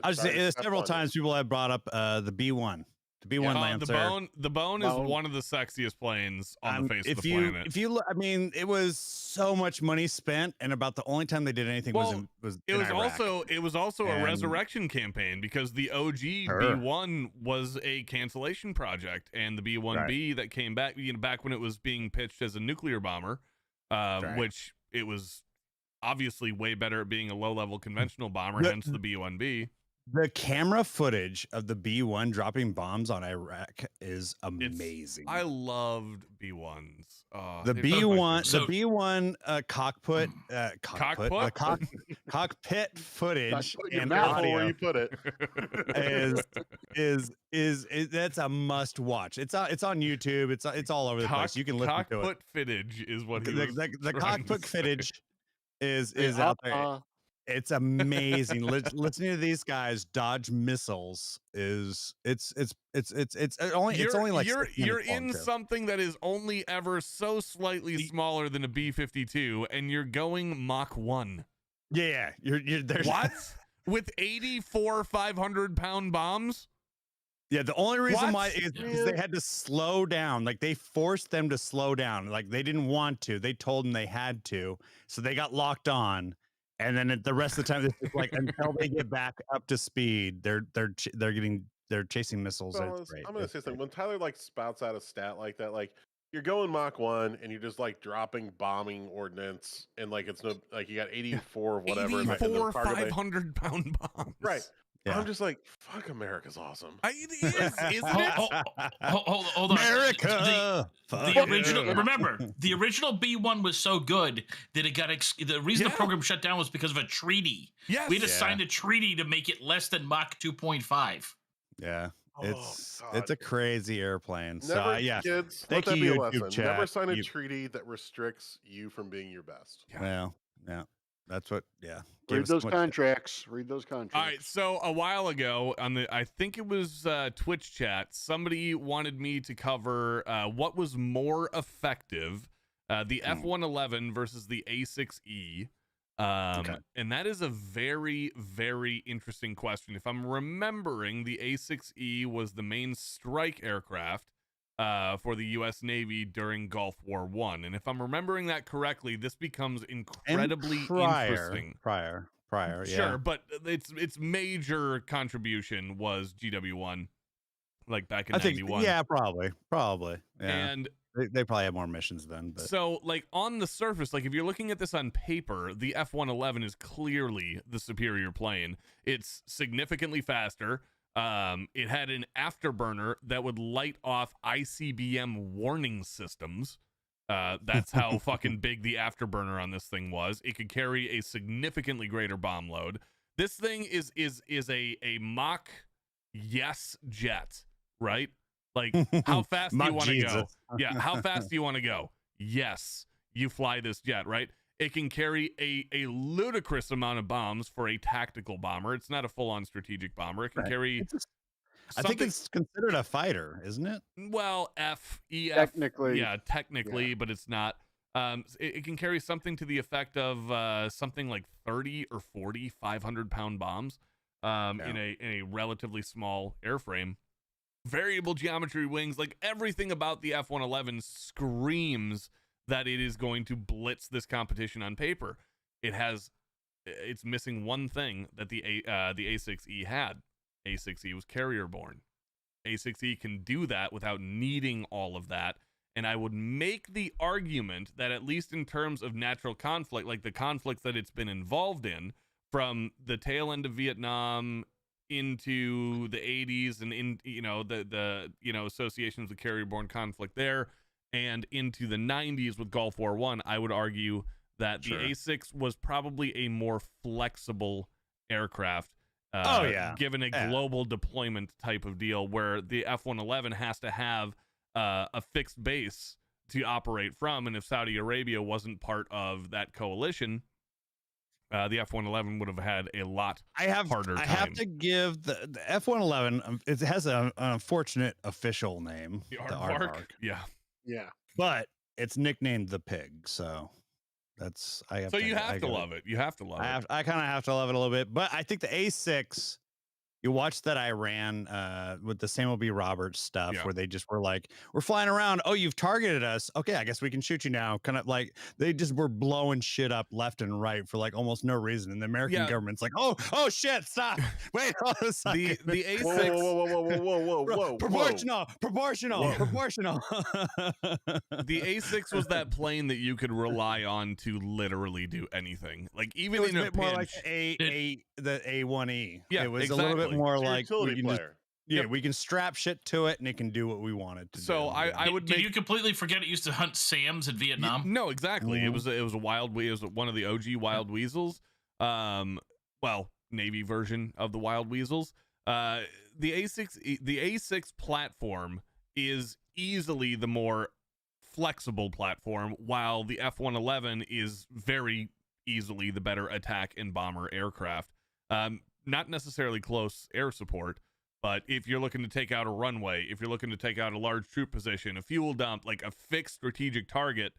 I was saying several times people have brought up the B1. The B1 Lancer. The bone is one of the sexiest planes on the face of the planet. If you look, I mean, it was so much money spent, and about the only time they did anything was in Iraq. It was also a resurrection campaign, because the OG B1 was a cancellation project, and the B1B that came back, back when it was being pitched as a nuclear bomber, which it was obviously way better at being a low-level conventional bomber, hence the B1B. The camera footage of the B1 dropping bombs on Iraq is amazing. I loved B1s. The B1 cockpit footage and audio where you put it is that's a must watch. It's on YouTube. It's all over the place. You can listen to it. Cockpit footage is what the cockpit footage is out there. It's amazing. Listening to these guys dodge missiles it's only like you're in something that is only ever so slightly smaller than a B-52, and you're going Mach 1. Yeah, you're there. What? With 84 500-pound bombs? Yeah, the only reason why is because they had to slow down. Like, they forced them to slow down. Like, they didn't want to. They told them they had to, so they got locked on. And then the rest of the time, it's just like until they get back up to speed, they're chasing missiles. I'm gonna say something. When Tyler spouts out a stat like that, you're going Mach 1 and you're just dropping bombing ordnance, and it's no you got 84 whatever. 84 500-pound bombs. Right. Yeah. I'm just fuck, America's awesome. Isn't it? Hold on. America. The original. Remember, the original B1 was so good that it got. The reason the program shut down was because of a treaty. Yes. We had to sign a treaty to make it less than Mach 2.5. Yeah. It's a crazy airplane. Never, so kids, thank let that you, be a lesson. chat. Never sign a treaty that restricts you from being your best. Yeah. Well, yeah. That's what, Read those contracts. Read those contracts. All right. So a while ago I think it was Twitch chat, somebody wanted me to cover what was more effective, the F-111 versus the A6E. And that is a very, very interesting question. If I'm remembering, the A6E was the main strike aircraft for the U.S. Navy during Gulf War I. And if I'm remembering that correctly, this becomes incredibly interesting. Prior, yeah. Sure, but its major contribution was GW1, back in 91. Yeah, probably. Yeah. And they probably have more missions then. But. So, on the surface, if you're looking at this on paper, the F-111 is clearly the superior plane. It's significantly faster. It had an afterburner that would light off ICBM warning systems. That's how fucking big the afterburner on this thing was. It could carry a significantly greater bomb load. This thing is a Mach yes jet, right? How fast do you want to go? Yeah, how fast do you want to go? Yes, you fly this jet, right? It can carry a ludicrous amount of bombs for a tactical bomber. It's not a full-on strategic bomber. It can carry... I think it's considered a fighter, isn't it? Well, EF. Technically. Yeah, technically, but it's not. It can carry something to the effect of something like 30 or 40 500-pound bombs in a relatively small airframe. Variable geometry wings, everything about the F-111 screams that it is going to blitz this competition on paper. It's missing one thing that the A6E had. A6E was carrier borne. A6E can do that without needing all of that. And I would make the argument that, at least in terms of natural conflict, the conflicts that it's been involved in, from the tail end of Vietnam into the 80s and in the associations with carrier-borne conflict there, and into the 90s with Gulf War I, I would argue that the A6 was probably a more flexible aircraft. Given a global deployment type of deal, where the F-111 has to have a fixed base to operate from, and if Saudi Arabia wasn't part of that coalition, The F-111 would have had a lot harder time. I have to give the F-111. It has an unfortunate official name, The the Aardvark. Aardvark, Yeah. but it's nicknamed the Pig. So that's So you have to love it. You have to love it. I kind of have to love it a little bit, but I think the A6. You watched that I ran with the Samuel B. Roberts stuff where they just were like, we're flying around. Oh, you've targeted us. Okay, I guess we can shoot you now. Kind of like they just were blowing shit up left and right for like almost no reason. And the American government's like, oh shit, stop. Wait, hold a second. The A6. Whoa. Proportional. The A6 was that plane that you could rely on to literally do anything. Like even in a bit more like pinch. the A1E. Yeah, it was exactly. a little bit more like utility player. we can strap shit to it and it can do what we want it to do. So I would. Did you completely forget it used to hunt SAMs in Vietnam? No, exactly. It was a wild. It was one of the OG wild weasels. Well, Navy version of the wild weasels. The A6 platform is easily the more flexible platform, while the F-111 is very easily the better attack and bomber aircraft. Not necessarily close air support, but if you're looking to take out a runway, if you're looking to take out a large troop position, a fuel dump, like a fixed strategic target,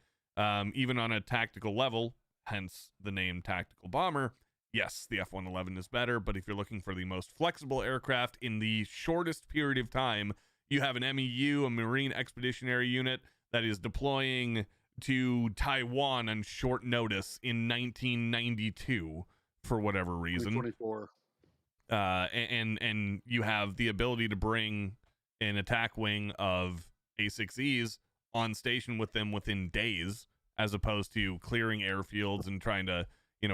even on a tactical level, hence the name tactical bomber, yes, the F-111 is better. But if you're looking for the most flexible aircraft in the shortest period of time, you have an MEU, a Marine Expeditionary Unit, that is deploying to Taiwan on short notice in 1992 for whatever reason. 24. And you have the ability to bring an attack wing of A6Es on station with them within days, as opposed to clearing airfields and trying to,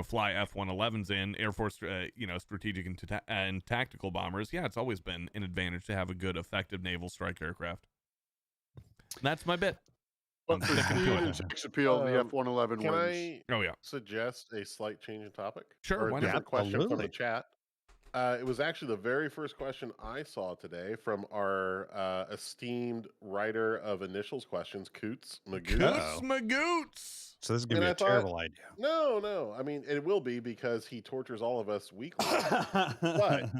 fly F-111s in. Air Force, strategic and tactical bombers. Yeah, it's always been an advantage to have a good, effective naval strike aircraft. That's my bit. But for speed and sex appeal, the F-111 Can wins. I suggest a slight change in topic? Sure, Or why a not? different question from the chat. It was actually the very first question I saw today from our esteemed writer of initials questions, Coots Magoots. So this is going to be a terrible idea. No. I mean, it will be because he tortures all of us weekly. But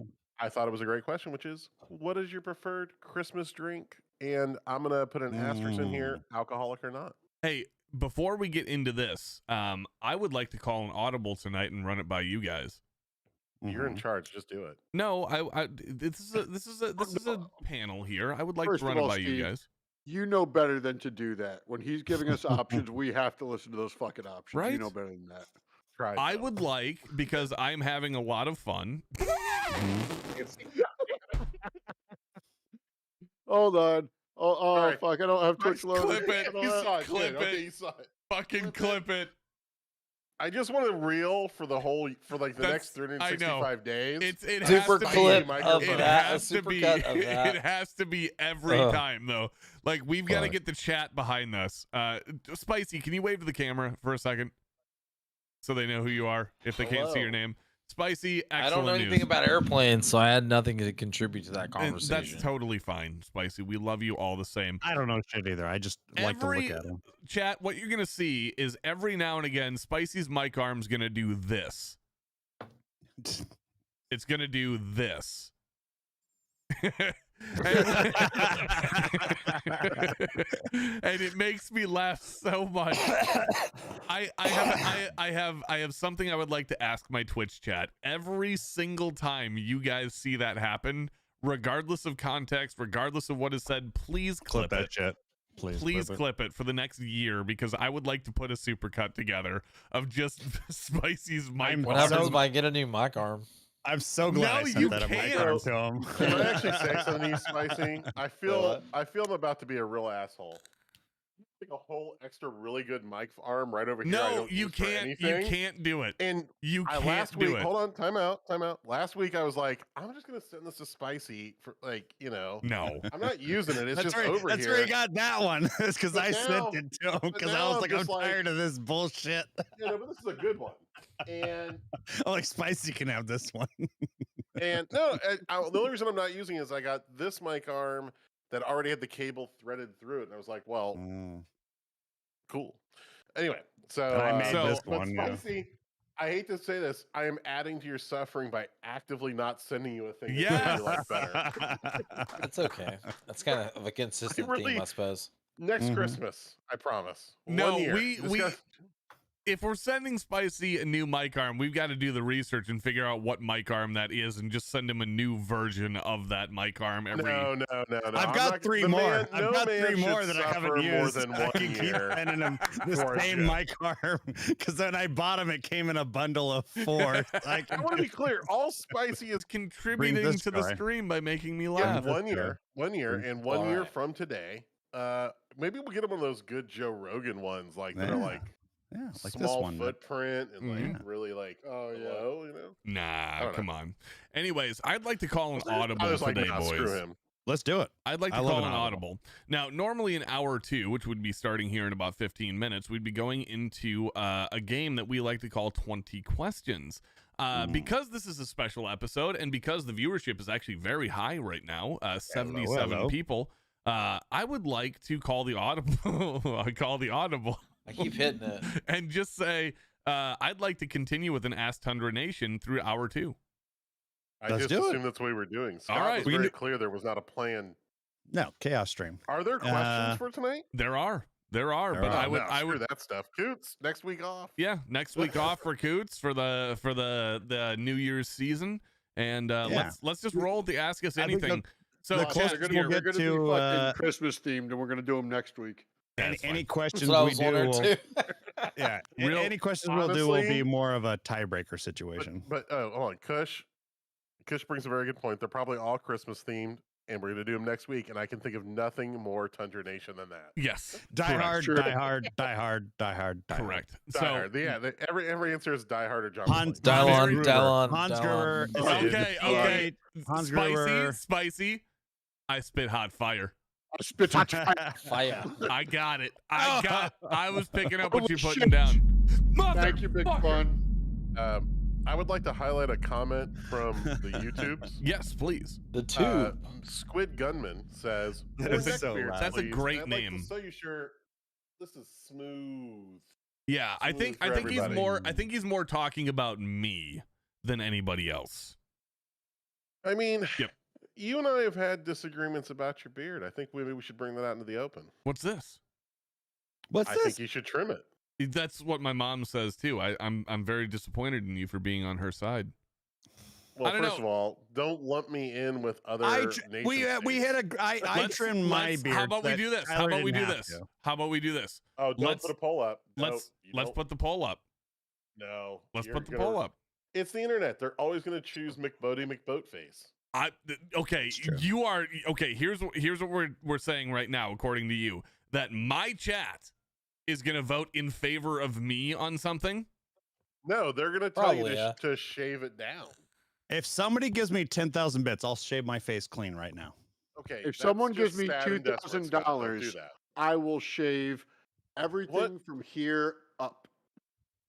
I thought it was a great question, which is, what is your preferred Christmas drink? And I'm going to put an asterisk in here, alcoholic or not. Hey, before we get into this, I would like to call an audible tonight and run it by you guys. You're in charge. Just do it. No, this is a panel here. I would like to run it by you guys. You know better than to do that. When he's giving us options, we have to listen to those fucking options. Right? You know better than that. I would like, because I'm having a lot of fun. Hold on. Oh right. fuck! I don't have Twitch loaded. Clip it. You saw it. Clip Okay, it. you saw it. Fucking clip it. I just want to reel for the next 365 days. It Super has to clip be, of it that. has to be, Supercut of that. It has to be every time though. Like we've got to get the chat behind this. Spicy, can you wave to the camera for a second, so they know who you are if they can't see your name? Spicy, excellent I don't know anything news. about airplanes, so I had nothing to contribute to that conversation. That's totally fine, Spicy. We love you all the same. I don't know shit either. I just like to look at them. Chat, what you're gonna see is every now and again, Spicy's mic arm's gonna do this. It's gonna do this. And it makes me laugh so much. I have something I would like to ask my Twitch chat. Every single time you guys see that happen, regardless of context, regardless of what is said, please clip that it. shit. Please clip it for the next year, because I would like to put a supercut together of just Spicy's mic. What happens if I get a new mic arm? I'm so glad I sent that mic arm to him. Can I actually say something to you, Spicy? I feel I'm about to be a real asshole. Like a whole extra really good mic arm right over here. No, you can't. You can't do it. And you can't last do week, it. hold on, time out. Last week I was like, I'm just gonna send this to Spicy for No, I'm not using it. It's That's just right. over That's here. where he got that one. It's because I sent now- it to him because I now was I'm like, I'm just like- tired of this bullshit. But this is a good one. And I'm like, Spicy can have this one. the only reason I'm not using it is I got this mic arm that already had the cable threaded through it, and I was like, well, cool. Anyway, so I made this but one. Spicy, I hate to say this. I am adding to your suffering by actively not sending you a thing that Yes. you like better. That's okay. That's kind of a consistent really- theme, I suppose. Next Mhm. Christmas, I promise. No, 1 year. we- Just we- gotta- If we're sending Spicy a new mic arm, we've got to do the research and figure out what mic arm that is and just send him a new version of that mic arm every. No. I've I'm got not- 3 the more. man- I've no got man 3 more should that I suffer haven't more used. than I 1 can keep year sending them the for a same joke. mic arm because when I bought them, it came in a bundle of 4. I want to be clear. All Spicy is Contributing this to the guy. stream by making me in laugh. 1 year. 1 year, and 1 year Alright. from today. Maybe we'll get him one of those good Joe Rogan ones, like that are Yeah. like Yeah, like this small one. footprint and like Mhm. really like low, you know. Nah, don't know. come on. Anyways, I'd like to call an I audible was like, today, nah, boys. screw him. Let's do it. I'd like I to love call an an audible. audible. Now, normally in hour 2, which would be starting here in about 15 minutes, we'd be going into a game that we like to call 20 questions. Because this is a special episode and because the viewership is actually very high right now, 77 hello. people, I would like to call the audible. I keep hitting it. And just say, I'd like to continue with an Ask Tundra Nation through hour 2. I Let's just do it. assumed that's what we were doing. Scott right, was we very can clear there was not a plan. No, Chaos Stream. Are there questions for tonight? There are, There but are. I would, No, I screw would, that stuff. Coots, next week off. yeah, next week off for Coots for the New Year's season, and let's just roll with the Ask Us I think Anything. So the chat closest here, we'll We're get going to, to be fucking Christmas themed, and we're going to do them next week. That's any fine. questions That's what I we was do, wondering will, too. yeah, Real- any questions we'll do will be honestly- more of a tiebreaker situation. But hold on, Kush brings a very good point. They're probably all Christmas themed, and we're going to do them next week. And I can think of nothing more Tundra Nation than that. Yes, Die correct. hard, Sure. die hard, die hard, die hard, die hard. Correct. Die So Hard. Every answer is Die Hard or John. Hans, Mulaney. Dial on, Gruber. dial on, Hans dial Gruber. on. is okay, a okay. Hans Spicy, Gruber. spicy. I spit hot fire. Spit hot Fire. I got it. I was picking up what Holy you're putting shit. down. Thank you, Big Motherfucker. Fun. I would like to highlight a comment from the YouTubes. Yes, please. The tube. Squid Gunman says, That "More is neck so beards, loud. That's a please. great I'd like to name. show you sure this is smooth." Yeah, I think Smooth for he's everybody. more. I think he's more talking about me than anybody else. I mean, Yep. you and I have had disagreements about your beard. I think maybe we should bring that out into the open. What's this? What's I this? think you should trim it. That's what my mom says too. I'm very disappointed in you for being on her side. Well, don't first know. of all, don't lump me in with other we nation had states. I trimmed my beard. How about we that do this? How Tyler about we do didn't have this? to. How about we do this? Oh, don't let's- put a poll up. Let's No, put the poll up. No. Let's you're put the gonna- poll up. It's the internet. They're always going to choose McBoatface. Okay, true. you are okay. Here's what we're saying right now, according to you, that my chat is gonna vote in favor of me on something. No, they're going to tell you Probably, yeah. to shave it down. If somebody gives me 10,000 bits, I'll shave my face clean right now. Okay. If that's someone gives just me sad and desperate, Scott. Don't do $2,000, that. I will shave everything from here up.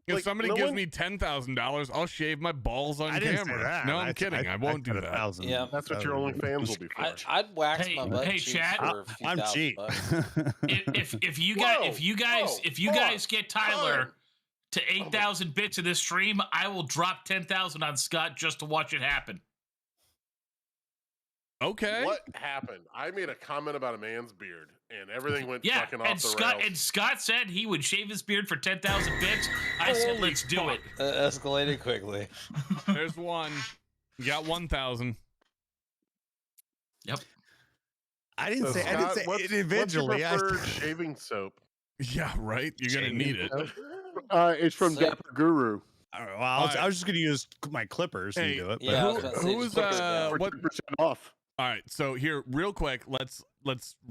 If Like, somebody no gives one- me $10,000, I'll shave my balls on I didn't say camera. that. No, I'm kidding. I won't do said that. 1,000. Yeah. That's what your OnlyFans will be for. I'd wax Hey, my butt hey, cheeks chat. for a few I'm thousand cheap. bucks. If you Whoa, guys hold on. get Tyler Hold on. to 8,000 bits in this stream, I will drop 10,000 on Scott just to watch it happen. Okay. What happened? I made a comment about a man's beard, and everything went Yeah, fucking off and the Scott rails. and Scott said he would shave his beard for 10,000 bits. I said, Holy let's do fuck. it. Escalated quickly. There's one. You got 1,000. Yep. I didn't So, say. I didn't Scott, say what's individually. your I preferred shaving soap? Yeah, right. You're gonna need it. It's from Sick. Dapper Guru. Well, I was just gonna use my clippers Hey, and do it. But Yeah, I was Who- gonna say, who's just clip it down. what? 40% off. All right, so here, real quick, let's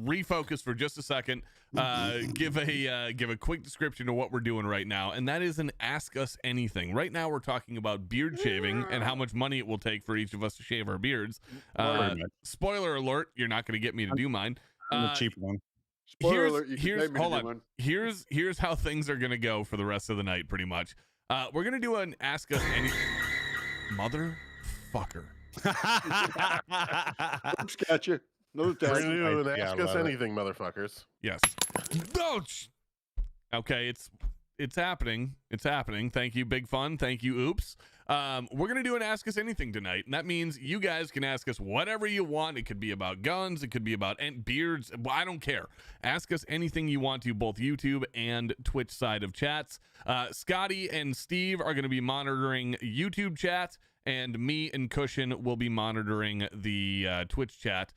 refocus for just a second. Give a quick description of what we're doing right now, and that is an Ask Us Anything. Right now, we're talking about beard shaving and how much money it will take for each of us to shave our beards. Spoiler alert: you're not going to get me to do mine. I'm the cheap one. Spoiler alert, you can here's pay me to hold do on. one. Here's how things are going to go for the rest of the night, pretty much. We're gonna do an Ask Us Any motherfucker. Oops, gotcha. No We're doubt. gonna do an Yeah, ask I us love it. anything, motherfuckers. Yes. Okay, it's it's happening. It's happening. Thank you, Big Fun. Thank you, Oops. We're going to do an Ask Us Anything tonight, and that means you guys can ask us whatever you want. It could be about guns. It could be about beards. I don't care. Ask us anything you want to, both YouTube and Twitch side of chats. Scotty and Steve are going to be monitoring YouTube chat, and me and Cushion will be monitoring the Twitch chat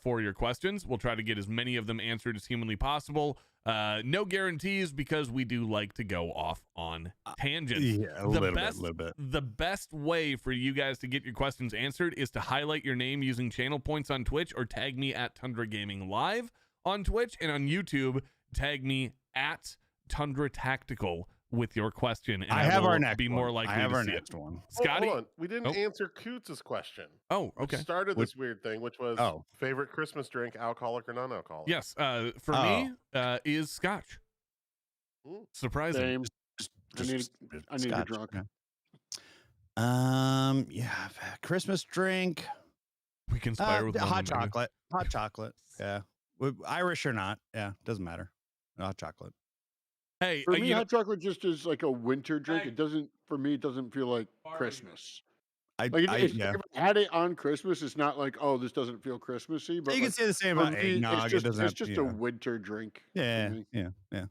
for your questions. We'll try to get as many of them answered as humanly possible. No guarantees, because we do like to go off on tangents. Yeah, a little bit. The best way for you guys to get your questions answered is to highlight your name using channel points on Twitch, or tag me at Tundra Gaming Live on Twitch, and on YouTube, tag me at Tundra Tactical with your question. And I have will our next be more likely I have to our see next it. one. Scotty, Hold on. We didn't answer Coots' question. Oh, okay. Which started this weird thing, which was favorite Christmas drink, alcoholic or non-alcoholic. Yes, for me, is Scotch. Surprising. I need a drunk. Yeah, Christmas drink. We conspire with hot chocolate. Hot chocolate. Yeah, Irish or not. Yeah, doesn't matter. Hot chocolate. Hey, for me, hot chocolate just is like a winter drink. It doesn't, for me, it doesn't feel like Christmas. If I had it on Christmas, it's not like, oh, this doesn't feel Christmassy. But you can say the same about eggnog. It's just a winter drink. Yeah. All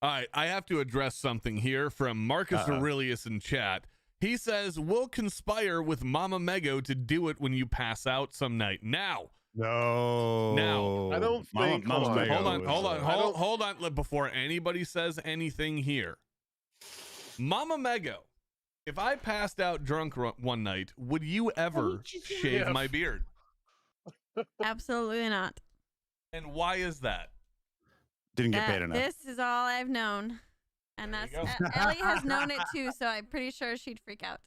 right, I have to address something here from Marcus Aurelius in chat. He says, we'll conspire with Mama Mego to do it when you pass out some night. Now. I don't think. Hold on. Before anybody says anything here. Mama Mego, if I passed out drunk one night, would you ever shave my beard? Absolutely not. And why is that? Didn't get paid enough. This is all I've known. And that's Ellie has known it too, so I'm pretty sure she'd freak out.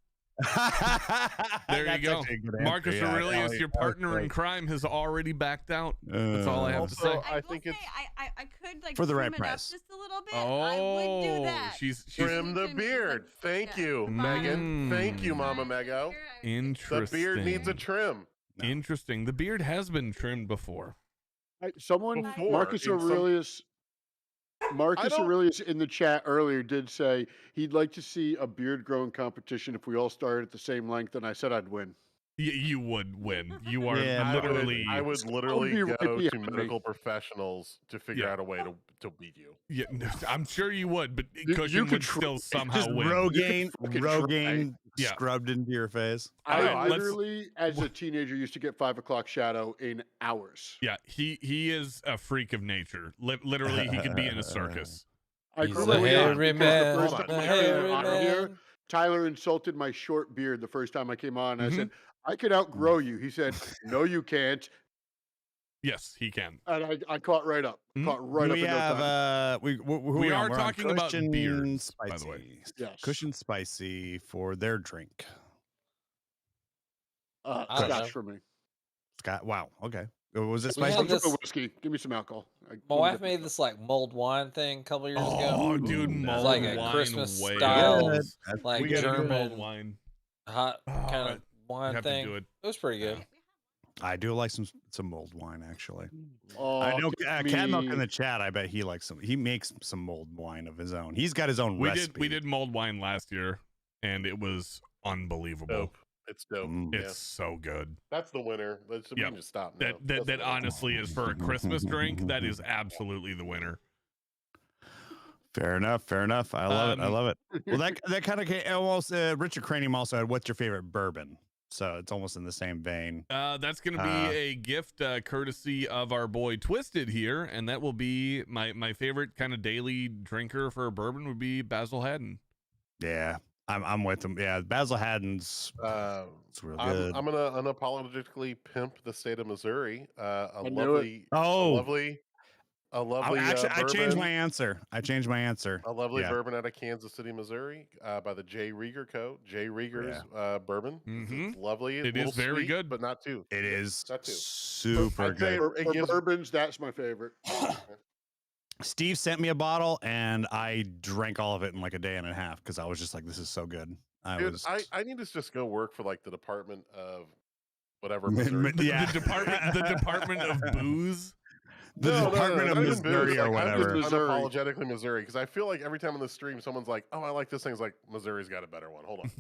There you go. Marcus Aurelius, your partner in crime, has already backed out. That's all I have to say. I think I could like for the right trim it up price. just a little bit. I would do that. She's trim the beard. Thank you, Megan. Thank you, Mama Mego. Interesting. The beard needs a trim. Interesting. The beard has been trimmed before. Marcus Aurelius in the chat earlier did say he'd like to see a beard growing competition if we all started at the same length, and I said I'd win. You would win. You are literally. I would literally go to medical professionals to figure out a way to beat you. Yeah, I'm sure you would, but Cushion would still somehow win. Rogaine scrubbed into your face. I literally, as a teenager, used to get 5 o'clock shadow in hours. Yeah, he is a freak of nature. Literally, he could be in a circus. I grew my hairy man. Tyler insulted my short beard the first time I came on. I said, I could outgrow you. He said, no, you can't. Yes, he can. And I caught right up. We are talking about beards, by the way. Yes. Cushion Spicy for their drink. Scotch for me. Scott. Wow. Okay. Was it Spicy? spicy? Whiskey. Give me some alcohol. My wife made this like mulled wine thing a couple years ago. Oh, dude, mulled like wine, a Christmas style, like we German mulled wine, hot kind of wine thing. It was pretty good. I do like some mulled wine, actually. Oh, I know Cat Milk in the chat. I bet he likes some. He makes some mulled wine of his own. He's got his own recipe. We did mulled wine last year, and it was unbelievable. Dope. It's dope. It's so good. That's the winner. We can just stop now. That honestly is for a Christmas drink. That is absolutely the winner. Fair enough. I love it. Well, that kind of almost Richard Cranium also had what's your favorite bourbon? So it's almost in the same vein. That's going to be a gift courtesy of our boy Twisted here, and that will be my favorite kind of daily drinker for a bourbon would be Basil Haddon. Yeah. I'm with him. Yeah, Basil Haddon's it's real good. I'm gonna unapologetically pimp the state of Missouri. A lovely. Actually, I changed my answer. A lovely bourbon out of Kansas City, Missouri, by the J. Rieger Co. J. Rieger's bourbon. It's lovely. It is very sweet, good, but not too. It is not too. Super good. For bourbons, that's my favorite. Steve sent me a bottle, and I drank all of it in like a day and a half because I was just like, "This is so good." I need to just go work for like the Department of whatever. Missouri. The department of booze. the Department of not even Missouri booze, or like, I'm whatever. just unapologetically Missouri, because I feel like every time on the stream, someone's like, "Oh, I like this thing." It's like Missouri's got a better one. Hold on.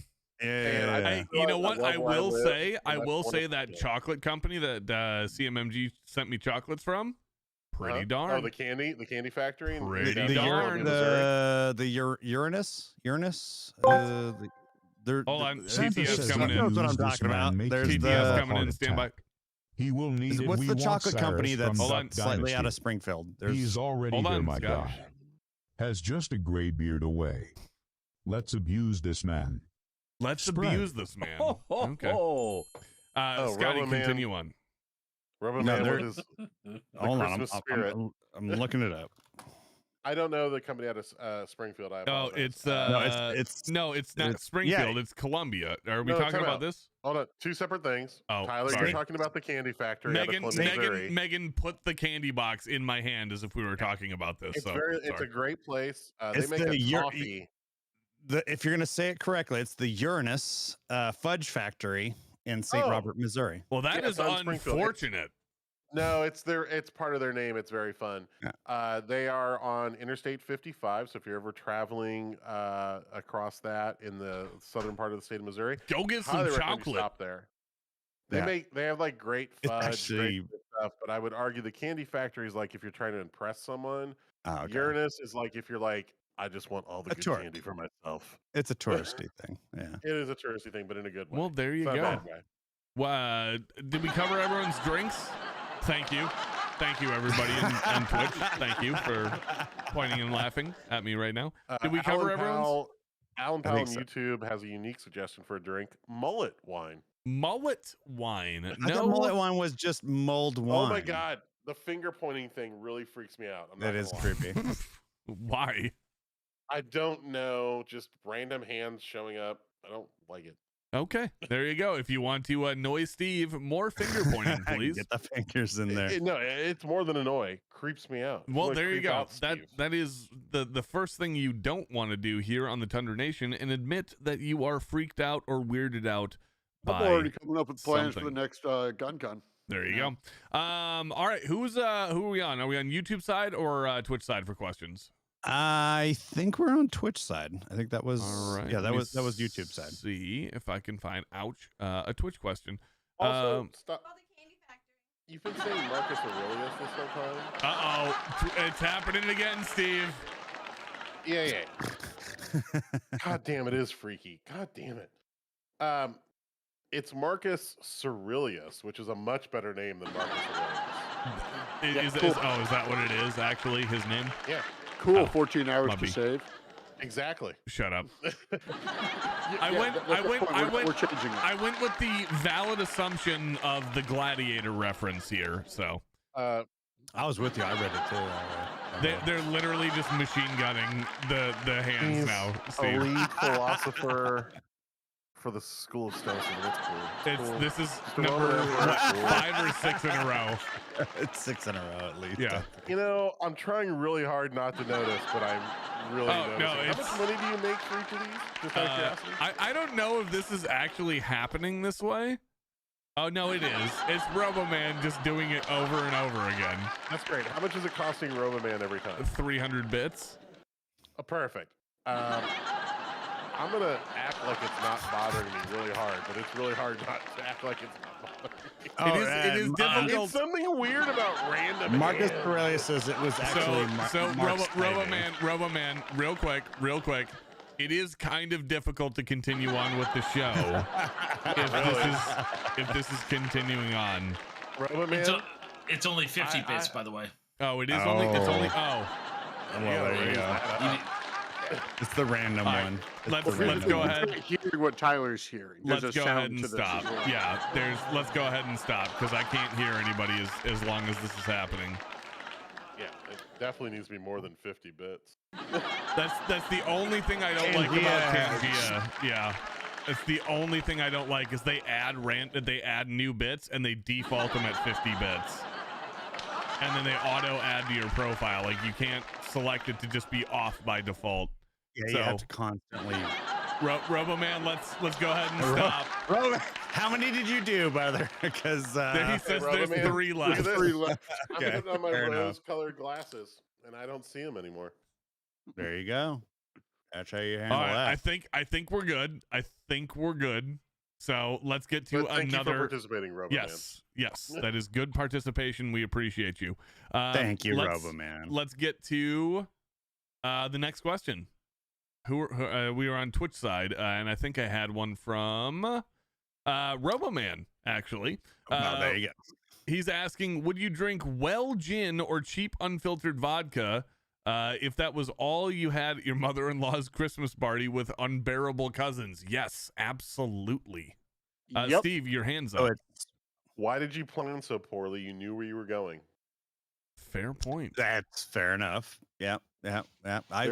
Yeah. You know what? I will say wonderful. that chocolate company that CMMG sent me chocolates from, pretty darn. Oh, the candy factory. Pretty the darn. Uranus. Hold on, Santa TTS says coming he in. Knows what I'm used this talking about. man There's making TTS a coming in. heart Stand by. attack. He will need it. What's We the want chocolate company Cyrus that's from Hold on. Duck slightly out of Dynasty. Springfield? He's already Hold here, on, my Scott. guy. Has just a gray beard away. Let's abuse this man. Let's Spread. abuse this man. Okay. Oh, Scotty, Robo Man. continue on. Rubber No, Man they're- with his Hold on, Christmas spirit. I'm looking it up. I don't know the company out of Springfield. I Oh, apologize. it's not it's- Springfield. It's Columbia. Are we No, talking time about out. this? Hold on, two separate things. Oh, Tyler, sorry. you're talking about the candy factory out of Columbia, Missouri. Megan put the candy box in my hand as if we were talking about this. It's so it's a sorry. great place. They It's make the a coffee. If you're gonna say it correctly, it's the Uranus Fudge Factory in St. Oh. Robert, Missouri. Well, that Yeah, is it's on Springfield. unfortunate. No, it's part of their name. It's very fun. Yeah. They are on Interstate 55. So if you're ever traveling across that in the southern part of the state of Missouri, Go get some highly recommend you chocolate. stop there. They Yeah. have like great It's fudge, actually- great stuff. But I would argue the candy factory is like if you're trying to impress someone. Oh, okay. Uranus is like if you're like, I just want all the A good tour. candy for myself. It's a touristy thing. Yeah. It is a touristy thing, but in a good way. Well, there you It's not a go. bad way. Did we cover everyone's drinks? Thank you, everybody on Twitch. Thank you for pointing and laughing at me right now. Did we cover everyone's? Alan I Powell on think so. YouTube has a unique suggestion for a drink: mullet wine. Mullet wine. I thought mullet wine was just mulled wine. Oh my god, the finger pointing thing really freaks me out. I'm not That is gonna lie. creepy. Why? I don't know. Just random hands showing up. I don't like it. Okay, there you go. If you want to annoy Steve, more finger pointing, please. Get the fingers in there. No, it's more than annoy. Creeps me out. Well, Really there you creep go. out, Steve. That is the first thing you don't want to do here on the Tundra Nation, and admit that you are freaked out or weirded out I'm by already coming up with plans for the something. next gun con. There you go. All right, who are we on? Are we on YouTube side or Twitch side for questions? I think we're on Twitch side. I think that was All right. yeah, let me that was YouTube side. See if I can find a Twitch question. Also, stop. You've been saying Marcus Aurelius this whole time. It's happening again, Steve. Yeah. God damn, it is freaky. God damn it. It's Marcus Aurelius, which is a much better name than Marcus Aurelius. Is that what it is? Actually, his name? Yeah. Cool. Oh, 14 hours Lubby. to save. Exactly. Shut up. We're changing it. I went with the valid assumption of the Gladiator reference here. So I was with you. I read it too. they're literally just machine gunning the hands He's now. a Steve. lead philosopher for the School of Stoicism. That's cool. Cool. This is the number Roman Emperor. 5 or 6 in a row. It's 6 in a row at least. Yeah. You know, I'm trying really hard not to notice, but I'm really noticing. no, How much money do you make for each of these? Just out of curiosity. I don't know if this is actually happening this way. Oh, no, it is. It's Roboman just doing it over and over again. That's great. How much is it costing Roboman every time? 300 bits. Oh, perfect. I'm going to act like it's not bothering me really hard, but it's really hard not to act like it's not bothering me. It is difficult. It's something weird about random Marcus hands. Aurelius says it was actually Mark's timing. Roboman, real quick. It is kind of difficult to continue on with the show if this is continuing on. Roboman? It's only 50 bits, by the way. Oh, it is Oh. only. It's only. Well, there you go. It's the random one. Let's go ahead. Hearing what Tyler's hearing. There's Let's a go sound ahead and to this stop. as well. Yeah, let's go ahead and stop because I can't hear anybody as long as this is happening. Yeah, it definitely needs to be more than 50 bits. That's the only thing I don't like about Tangia. Yeah. It's the only thing I don't like is they add new bits and they default them at 50 bits. And then they auto add to your profile. Like you can't select it to just be off by default. Yeah, So, you have to constantly. Roboman, let's go ahead and stop. How many did you do, brother? Because he says Rubber there's Man, 3 look at left. this. 3 left. I'm Okay, putting on my fair enough. rose-colored glasses, and I don't see them anymore. There you go. That's how you All handle right, that. I think we're good. I think we're good. So let's get to But thank you for another. participating, Rubber Man. Yes, that is good participation. We appreciate you. Thank you, let's- Roboman. Let's get to the next question. We were on Twitch side, and I think I had one from Roboman, actually. Oh, there you go. He's asking, would you drink well gin or cheap unfiltered vodka if that was all you had at your mother-in-law's Christmas party with unbearable cousins? Yes, absolutely. Yep. Steve, your hands Oh, up. Why did you plan so poorly? You knew where you were going. Fair point. That's fair enough. Yep. There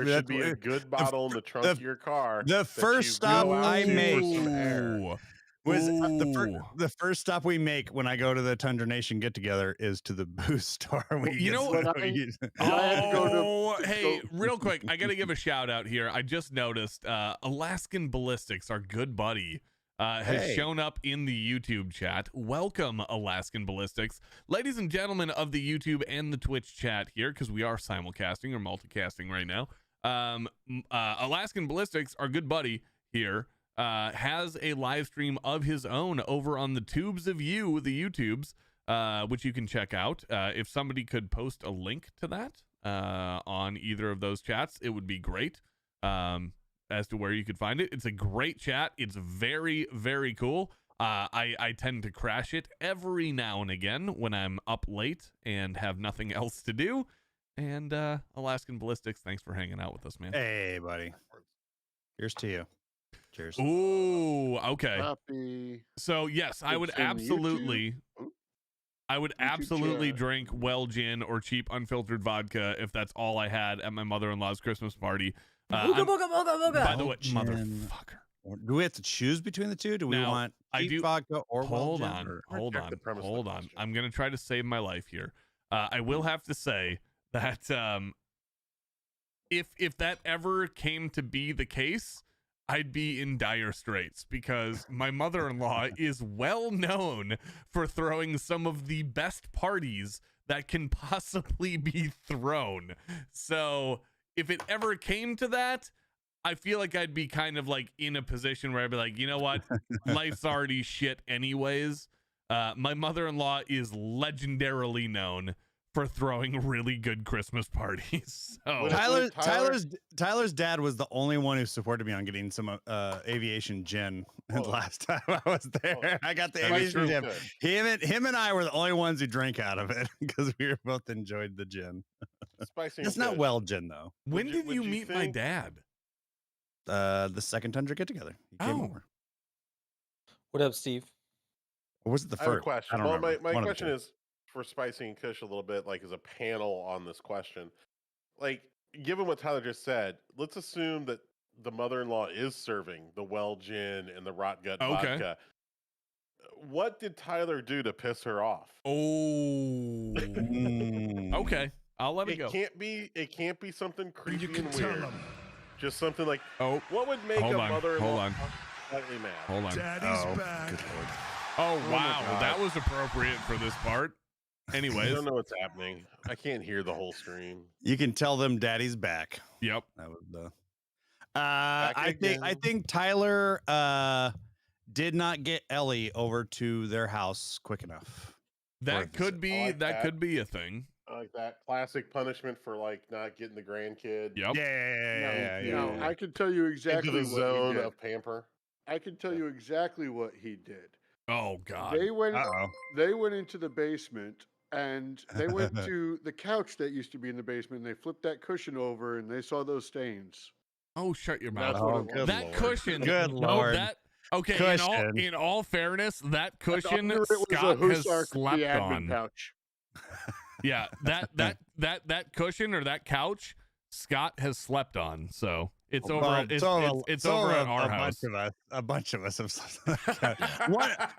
should be a good bottle in the trunk of your car. The that first you stop go out I to for make some air. was Ooh. the first stop we make when I go to the Tundra Nation get together is to the booze store. You know what? I had to go to Hey, go- real quick, I got to give a shout out here. I just noticed Alaskan Ballistics, our good buddy, has Hey. shown up in the YouTube chat. Welcome, Alaskan Ballistics. Ladies and gentlemen of the YouTube and the Twitch chat here, because we are simulcasting or multicasting right now. Alaskan Ballistics, our good buddy here, has a live stream of his own over on the Tubes of You, the YouTubes, which you can check out. If somebody could post a link to that on either of those chats, it would be great. As to where you could find it. It's a great chat. It's very, very cool. I tend to crash it every now and again when I'm up late and have nothing else to do. And Alaskan Ballistics, thanks for hanging out with us, man. Hey, buddy. Here's to you. Cheers. Ooh, okay. Happy. So yes, I would It's in absolutely, YouTube. I would YouTube absolutely chat. drink well gin or cheap unfiltered vodka if that's all I had at my mother-in-law's Christmas party. Booga, booga, booga, booga. By the way, Gin. motherfucker. Do we have to choose between the two? Do we Now, want I cheap do- vodka or Hold well on, gin, or- hold Check on, the premise of the hold on. question. I'm gonna try to save my life here. I will have to say that if that ever came to be the case, I'd be in dire straits because my mother-in-law is well known for throwing some of the best parties that can possibly be thrown. So if it ever came to that, I feel like I'd be kind of like in a position where I'd be like, you know what? Life's already shit anyways. My mother-in-law is legendarily known for throwing really good Christmas parties. So Tyler's dad was the only one who supported me on getting some aviation gin last time I was there. I got the That is aviation true. gin. Him and I were the only ones who drank out of it because we were both enjoyed the gin. Spicy. It's not well gin though. when Would did would you meet my think- dad? The second Tundra get together. He came Oh. over. What up, Steve? Or was it the I have a first? question. I don't Well, remember. my One of the question two. is for Spicy and Kush a little bit, like as a panel on this question. Like, given what Tyler just said, let's assume that the mother-in-law is serving the well gin and the rot gut Okay. vodka. What did Tyler do to piss her off? Oh. Okay. I'll let it go. It can't be something creepy You can and tell weird. him. Just something like, Oh, what would make Hold a on, mother-in-law hold on. slightly mad? hold on. Daddy's back. Good lord. Oh, my wow. God. That was appropriate for this part. I Anyways. don't know what's happening. I can't hear the whole stream. You can tell them daddy's back. Yep. That was the. I again. think Tyler did not get Ellie over to their house quick enough. That could be like that that. could be a thing. I like that classic punishment for like not getting the grandkid Yep. Yeah. No, I can tell you exactly into the what zone he did. of pamper. I can tell you exactly what he did. Oh God. They went. Uh-oh. They went into the basement and they went to the couch that used to be in the basement. And they flipped that cushion over and they saw those stains. Oh, shut your mouth. That's what it was. good That lord. cushion. Good no, lord. that okay. Cushion. In all fairness, that cushion Under it was a Scott has Hussar, the slept admin on. pouch. Yeah, that cushion or that couch, Scott has slept on. So it's over. Well, It's over at our house. A bunch of us have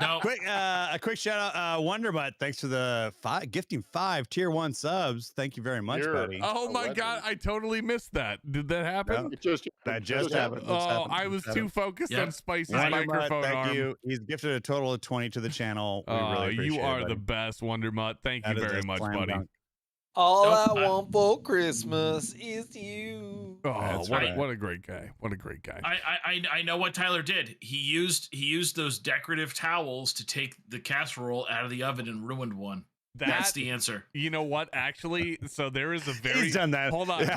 a quick shout out, Wonderbutt. Thanks for the gifting 5 tier 1 subs. Thank you very much, buddy. Oh my God, I totally missed that. Did that happen? Yeah. That just happened. I was too focused on Spicy's microphone thank arm. you. He's gifted a total of 20 to the channel. We really appreciate you are it, the best, Wondermutt. Thank you very much, buddy. All I want for Christmas is you. Oh, what a great guy! What a great guy! I know what Tyler did. He used those decorative towels to take the casserole out of the oven and ruined one. That's the answer. You know what? Actually, so there is a very. He's done that. Hold on.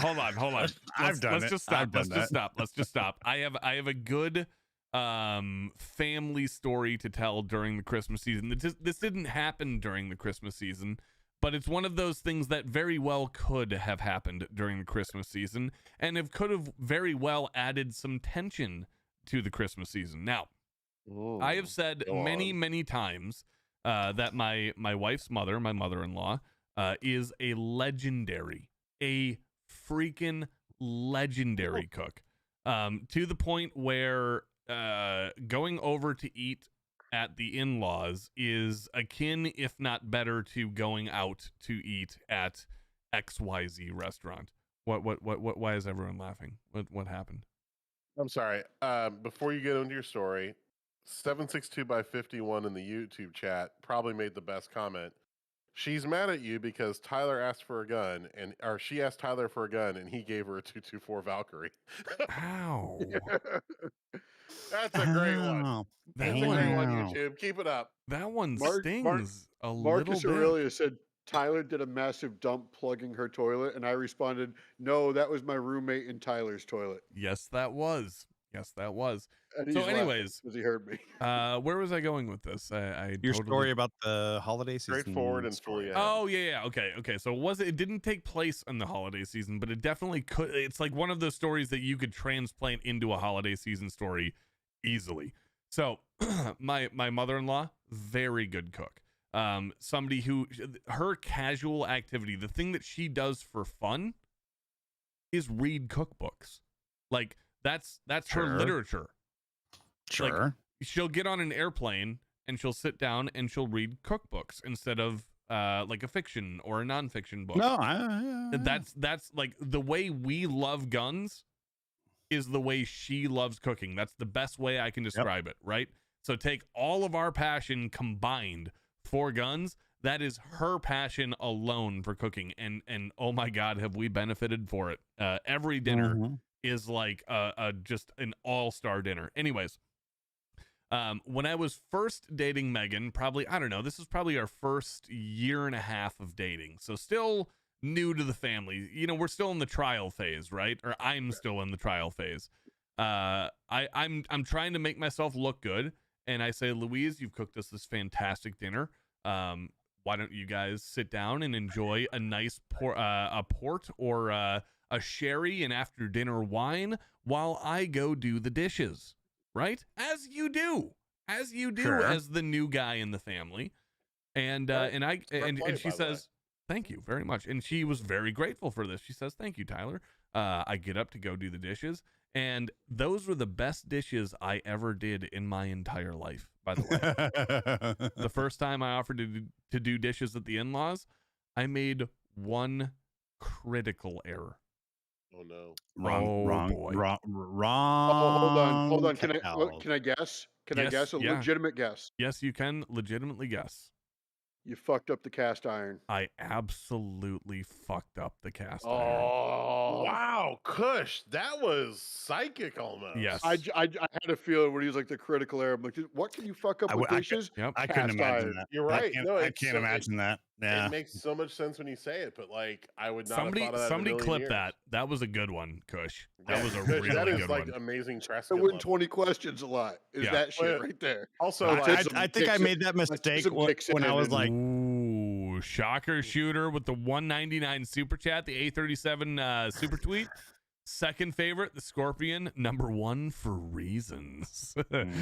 I've done it. Let's just stop. I have a good family story to tell during the Christmas season. This didn't happen during the Christmas season, but it's one of those things that very well could have happened during the Christmas season, and it could have very well added some tension to the Christmas season. Now, I have said many times that my wife's mother, my mother-in-law, is a freaking legendary cook, to the point where going over to eat at the in-laws is akin, if not better, to going out to eat at XYZ restaurant. Why is everyone laughing? What happened? I'm sorry. Before you get into your story, 762/51 in the YouTube chat probably made the best comment. She's mad at you because Tyler asked for a gun, or she asked Tyler for a gun, and he gave her a 224 Valkyrie. Ow. That's a great one. That's a great one, YouTube. Keep it up. That one stings a little Marcus bit. Aurelius said Tyler did a massive dump plugging her toilet, and I responded, "No, that was my roommate in Tyler's toilet." Yes, that was. And So, anyways, because he heard me. Where was I going with this? Your story about the holiday season. Straightforward and fully. Oh yeah. Okay. So it didn't take place in the holiday season, but it definitely could. It's like one of those stories that you could transplant into a holiday season story easily. So my mother-in-law, very good cook. Somebody who, her casual activity, the thing that she does for fun is read cookbooks. Like that's her literature. Sure. Like, she'll get on an airplane and she'll sit down and she'll read cookbooks instead of like a fiction or a nonfiction book. No, that's like the way we love guns is the way she loves cooking. That's the best way I can describe it, right? So take all of our passion combined for guns. That is her passion alone for cooking, and oh my God, have we benefited for it? Every dinner is like just an all-star dinner. Anyways, when I was first dating Megan, probably, I don't know, this is probably our first year and a half of dating, so still new to the family. You know, we're still in the trial phase, right? Or I'm still in the trial phase. I'm trying to make myself look good, and I say, Louise, you've cooked us this fantastic dinner. Why don't you guys sit down and enjoy a nice a port or a sherry and after dinner wine while I go do the dishes, right? As you do sure. As the new guy in the family. And she says, thank you very much. And she was very grateful for this. She says, thank you, Tyler. I get up to go do the dishes. And those were the best dishes I ever did in my entire life, by the way. The first time I offered to do dishes at the in-laws, I made one critical error. Oh, no. Wrong. Oh, hold on. Can I guess? Can I guess? Legitimate guess. Yes, you can legitimately guess. You fucked up the cast iron. I absolutely fucked up the cast iron. Oh, wow, Kush, that was psychic almost. Yes. I had a feeling when he was like the critical error. I'm like, what can you fuck up with dishes? I couldn't imagine that. You're right. I can't imagine that. Yeah. It makes so much sense when you say it, but like I would not have thought of that. Somebody clip years. that. That was a good one, Kush. That was a Kush, really that is good like one. amazing press. I win 20 questions a lot. Is that shit right there? Also, I think I made that mistake when I was like, ooh, shocker shooter with the 199 super chat, the A37 super tweet. Second favorite, the Scorpion. Number 1 for reasons.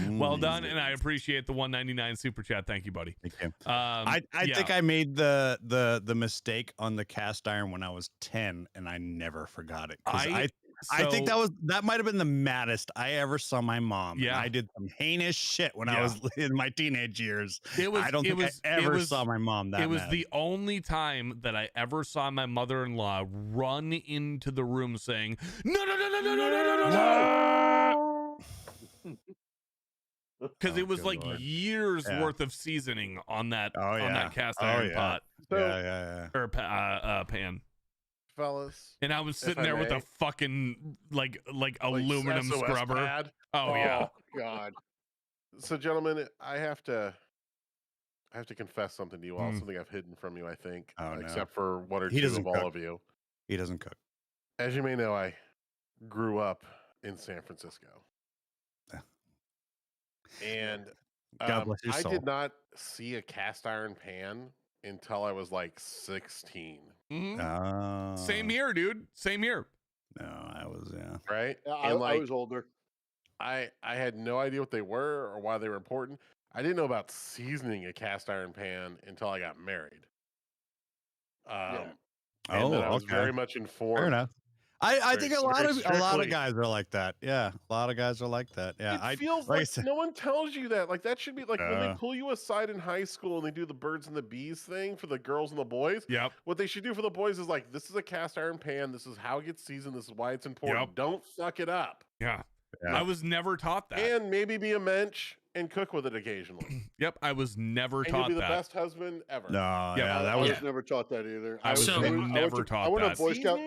Well done, and I appreciate the $1.99 super chat. Thank you, buddy. Thank you. I think I made the mistake on the cast iron when I was 10, and I never forgot it. I think that might have been the maddest I ever saw my mom. Yeah, I did some heinous shit when I was in my teenage years. I don't think I ever saw my mom that. It was mad. the only time that I ever saw my mother-in-law run into the room saying, "No, no, no, no, no, no, no, no, no." Because it was like Lord. years worth of seasoning on that on that cast iron pot. So, or pan. Fellas, and I was sitting there with a fucking like aluminum SOS scrubber. pad. Oh yeah, God. So, gentlemen, I have to confess something to you all. Something I've hidden from you, I think, except for one or two of all of you. He doesn't cook. As you may know, I grew up in San Francisco, and God bless your I soul. did not see a cast iron pan until I was like 16. Same here, dude. Same here. No, I was right. Yeah, And I was older. I had no idea what they were or why they were important. I didn't know about seasoning a cast iron pan until I got married. And then I was very much informed. Fair enough. I think a lot of guys are like that. Yeah, a lot of guys are like that. Yeah, It feels like no one tells you that. Like that should be like when they pull you aside in high school and they do the birds and the bees thing for the girls and the boys. Yep. What they should do for the boys is like, this is a cast iron pan. This is how it gets seasoned. This is why it's important. Yep. Don't fuck it up. Yeah. I was never taught that. And maybe be a mensch and cook with it occasionally. Yep, I was never and taught you'll be that. the best husband ever. No, I was never taught that either. I was never taught I went that. on Boy Scout.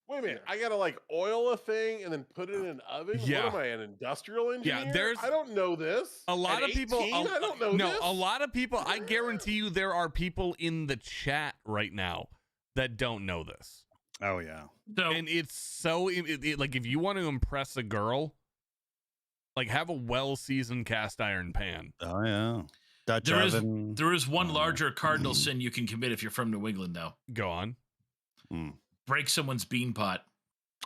Wait a minute, I gotta like oil a thing and then put it in an oven? Yeah. What am I, an industrial engineer? there's I don't know this. A lot At of people 18, I don't know this. a lot of people, I guarantee you there are people in the chat right now that don't know this. Oh yeah. And it's so like if you want to impress a girl, like have a well-seasoned cast iron pan. Oh yeah. Dutch oven. There is one larger cardinal sin you can commit if you're from New England, though. Go on. Break someone's bean pot.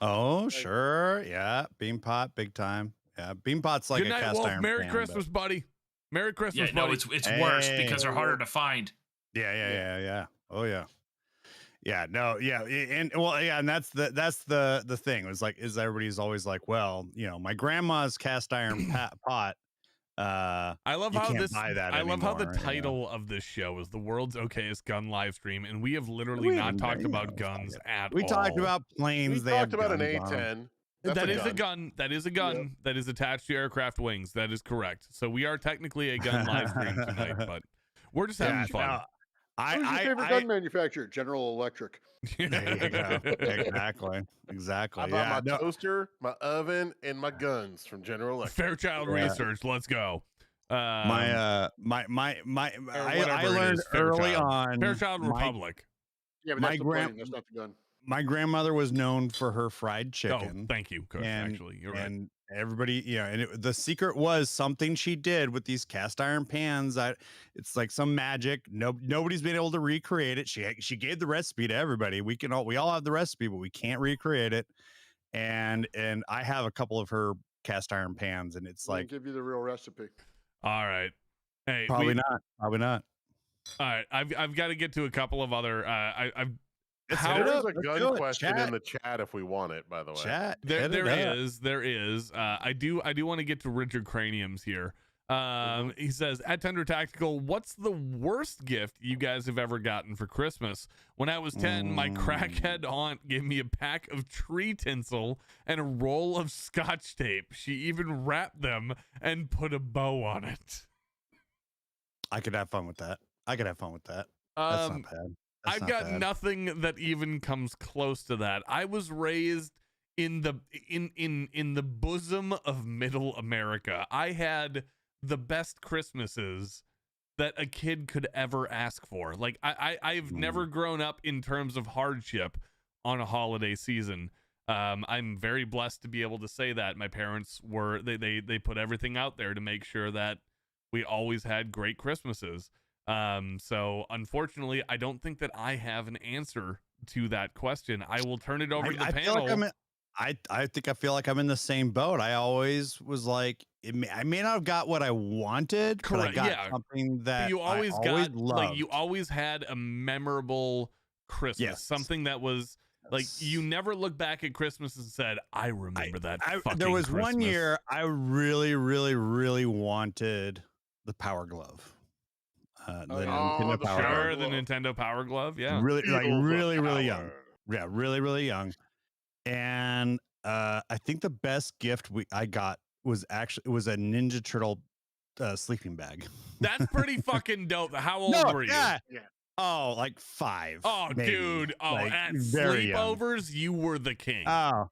Oh sure, yeah, bean pot, big time. Yeah, bean pot's like Good night, a cast Wolf. iron. Merry pan, Christmas, buddy. Merry Christmas, buddy. No, it's worse because they're harder to find. Yeah. Oh yeah. Yeah, no, yeah, and well, yeah, and that's the thing. It was like, is everybody's always like, well, you know, my grandma's cast iron pot. I love you how can't this. buy that I love how the anymore, title of this show is the world's okayest gun live stream, and we have literally not talked about guns at all. We talked about planes. We talked about an A-10. That is a gun. That is a gun that is attached to aircraft wings. That is correct. So we are technically a gun live stream tonight, but we're just having fun. Who's your favorite gun manufacturer? General Electric. There you go. Exactly. I bought my toaster, my oven, and my guns from General Electric. Fairchild Research. Let's go. I learned early on. Fairchild Republic. Yeah, but that's the plane. That's not the gun. My grandmother was known for her fried chicken. Oh, thank you, Coach. Actually, you're right. And everybody, and the secret was something she did with these cast iron pans. It's like some magic. Nobody's been able to recreate it. She gave the recipe to everybody. We all have the recipe, but we can't recreate it. And I have a couple of her cast iron pans, and it's like, give you the real recipe. All right. Hey, probably not. All right. I've got to get to a couple of other. There's a gun question in the chat if we want it, by the way. Chat. There is. I do want to get to Richard Craniums here. He says, at Tender Tactical, what's the worst gift you guys have ever gotten for Christmas? When I was 10, my crackhead aunt gave me a pack of tree tinsel and a roll of Scotch tape. She even wrapped them and put a bow on it. I could have fun with that. That's not bad. I've got nothing that even comes close to that. I was raised in the bosom of middle America. I had the best Christmases that a kid could ever ask for. Like I've never grown up in terms of hardship on a holiday season. I'm very blessed to be able to say that. My parents were they put everything out there to make sure that we always had great Christmases. So unfortunately, I don't think that I have an answer to that question. I will turn it over to the panel. I think I feel like I'm in the same boat. I always was like, I may not have got what I wanted, but I Correct, got yeah. something that you always I always got loved. like you always had a memorable Christmas, Yes. something that was like you never look back at Christmas and said, "I remember that." There was Christmas. one year I really wanted the Power Glove. Nintendo Power Sure, Glove. the Nintendo Power Glove. Yeah, really young. Yeah, really young. And I think the best gift I got was a Ninja Turtle sleeping bag. That's pretty fucking dope. How old were you? Yeah. Oh, like 5. Oh, maybe. dude. Oh, Like, at very young. sleepovers, you were the king. Oh,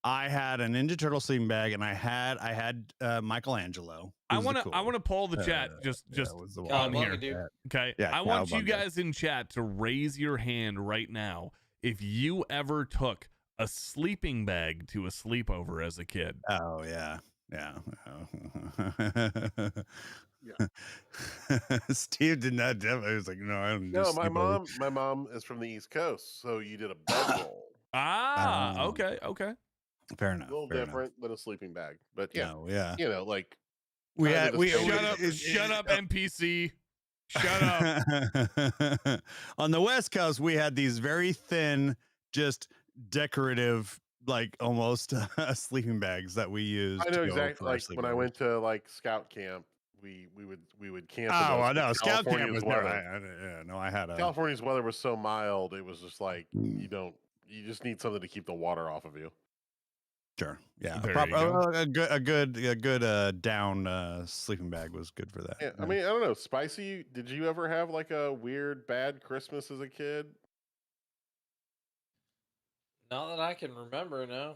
I had a Ninja Turtle sleeping bag, and I had Michelangelo. I want to poll the chat just on here. Okay. Yeah, I want you guys in chat to raise your hand right now if you ever took a sleeping bag to a sleepover as a kid. Oh yeah. Steve did not definitely. He was like, no, I don't. No, my mom is from the East Coast, so you did a bedroll. Okay. Fair enough. A little different than a sleeping bag, but yeah, yeah. You know, like shut up, NPC. Shut up. On the West Coast, we had these very thin, just decorative, like almost sleeping bags that we used. I know exactly. Like when I went to like scout camp, we would camp. Oh, I know. Scout camp was never. I had California's weather was so mild. It was just like you just need something to keep the water off of you. Sure. Yeah. A good down sleeping bag was good for that. Yeah. I mean, I don't know. Spicy, did you ever have like a weird bad Christmas as a kid? Not that I can remember, no.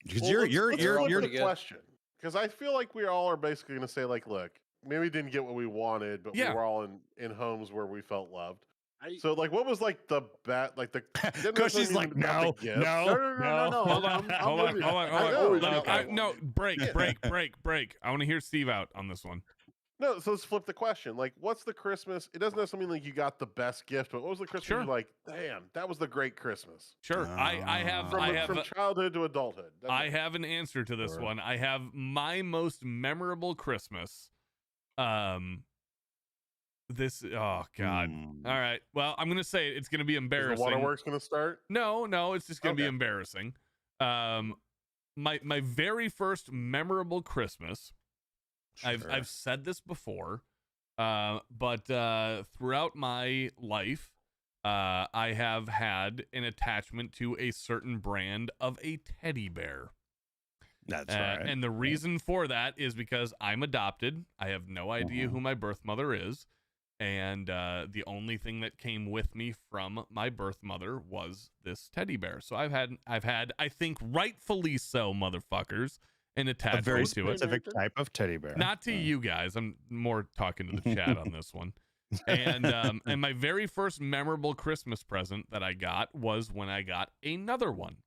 Because you're the question. Because I feel like we all are basically going to say, like, look, maybe we didn't get what we wanted, but we were all in homes where we felt loved. So, like, what was like the bat? Like the because she's like, no. Hold on. No, break. I want to hear Steve out on this one. No, so let's flip the question. Like, what's the Christmas? It doesn't necessarily mean like you got the best gift, but what was the Christmas you're like, damn, that was the great Christmas? Sure. I have from childhood to adulthood. I have an answer to this one. I have my most memorable Christmas. Oh God. All right. Well, I'm gonna say it's gonna be embarrassing. Is the waterworks gonna start? No, it's just gonna be embarrassing. My very first memorable Christmas. Sure. I've said this before, but throughout my life, I have had an attachment to a certain brand of a teddy bear. That's right. And the reason for that is because I'm adopted. I have no idea who my birth mother is. And the only thing that came with me from my birth mother was this teddy bear. So I've had, I think rightfully so, motherfuckers, an attachment to it. A very specific type of teddy bear. Not to you guys. I'm more talking to the chat on this one. And my very first memorable Christmas present that I got was when I got another one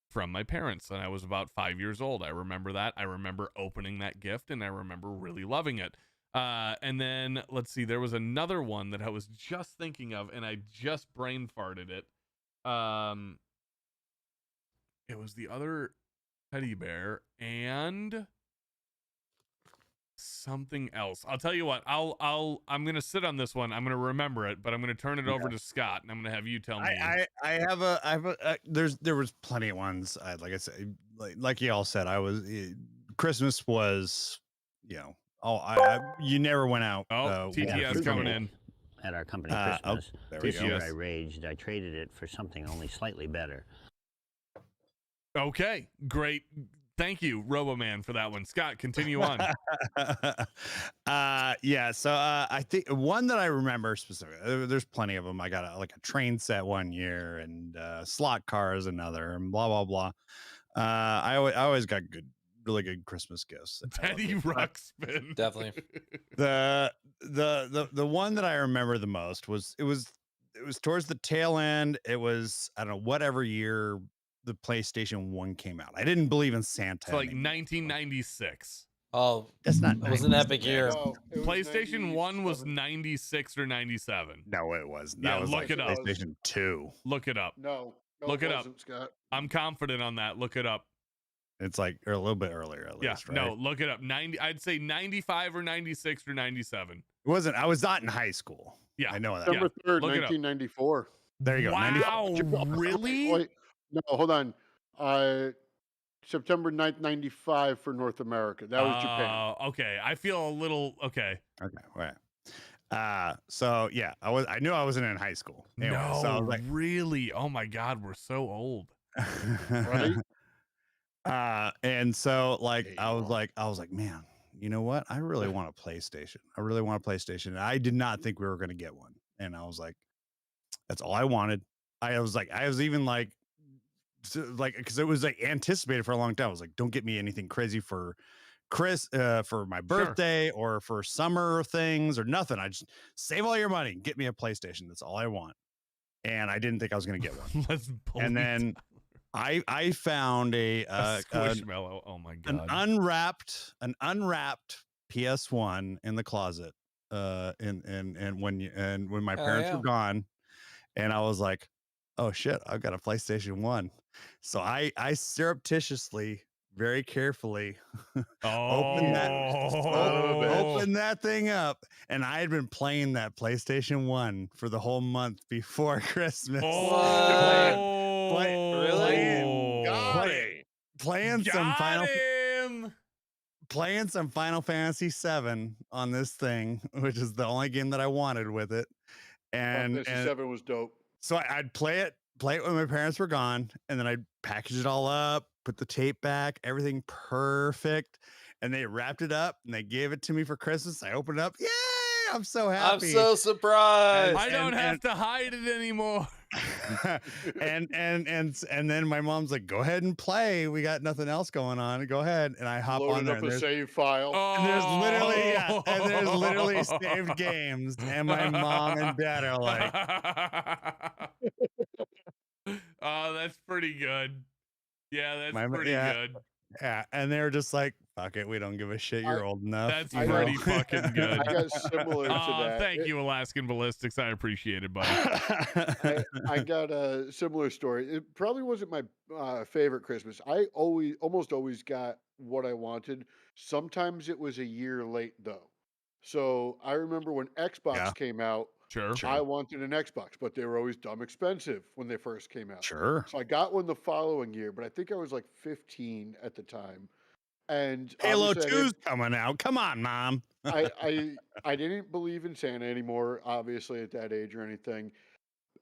from my parents, and I was about 5 years old. I remember that. I remember opening that gift, and I remember really loving it. And then let's see, there was another one that I was just thinking of, and I just brain farted it. It was the other teddy bear and something else. I'll tell you what, I'm gonna sit on this one. I'm gonna remember it, but I'm gonna turn it over to Scott, and I'm gonna have you tell me. There was plenty of ones. Like I said, like y'all said, Christmas was, you never went out. TTS coming in at our company Christmas. This year I raged. I traded it for something only slightly better. Okay, great. Thank you, Roboman, for that one. Scott, continue on. So I think one that I remember specifically, there's plenty of them. I got a train set one year, and slot cars another, and blah blah blah. I always got really good Christmas gifts. Teddy Ruxpin. Definitely. The one that I remember the most was towards the tail end. It was, I don't know, whatever year the PlayStation 1 came out. I didn't believe in Santa. So like 1996. Oh, that's not. It was an epic year. No, PlayStation 1 was 96 or 97. No, it was. Yeah, look it up. PlayStation 2. Look it up. No, look it up. Scott. I'm confident on that. Look it up. It's like or a little bit earlier at least, right? No, look it up. 90. I'd say 95 or 96 or 97. It wasn't. I was not in high school. Yeah, I know that. September 3rd, Look it up. 1994. There you go. Wow, really? Wait, no, hold on. September 9th, 95 for North America. That was Japan. Okay. I feel a little okay. Okay, right. So yeah, I knew I wasn't in high school. Anyway, No, so I was like, really? Oh my God, we're so old. Right? And so like I was like, man, you know what? I really want a PlayStation. I really want a PlayStation. And I did not think we were gonna get one. And I was like, that's all I wanted. I was even like, because it was like anticipated for a long time. I was like, don't get me anything crazy for for my birthday or for summer things or nothing. I just save all your money, get me a PlayStation. That's all I want. And I didn't think I was gonna get one. And then I found a Squishmallow. Oh my God. An unwrapped PS1 in the closet. And when my parents were gone, and I was like, oh shit, I've got a PlayStation 1. So I surreptitiously, very carefully opened that thing up, and I had been playing that PlayStation 1 for the whole month before Christmas. Playing some Final Fantasy 7 on this thing, which is the only game that I wanted with it. And Final Fantasy 7 was dope. So I'd play it when my parents were gone, and then I'd package it all up, put the tape back, everything perfect, and they wrapped it up and they gave it to me for Christmas. I opened it up, yay! I'm so happy. I'm so surprised. I don't have to hide it anymore. and then my mom's like, go ahead and play. We got nothing else going on. Go ahead. And I hop on there. Up a save file. And there's literally saved games. And my mom and dad are like, oh, that's pretty good. Yeah, that's pretty good. Yeah, and they were just like, fuck it, we don't give a shit. You're old enough. That's pretty fucking good. I got similar to that. Thank you, Alaskan Ballistics. I appreciate it, buddy. I got a similar story. It probably wasn't my favorite Christmas. I almost always got what I wanted. Sometimes it was a year late though. So I remember when Xbox came out. Sure. I wanted an Xbox, but they were always dumb expensive when they first came out. Sure. So I got one the following year, but I think I was like 15 at the time. And Halo 2's coming out. Come on, Mom. I didn't believe in Santa anymore, obviously, at that age or anything.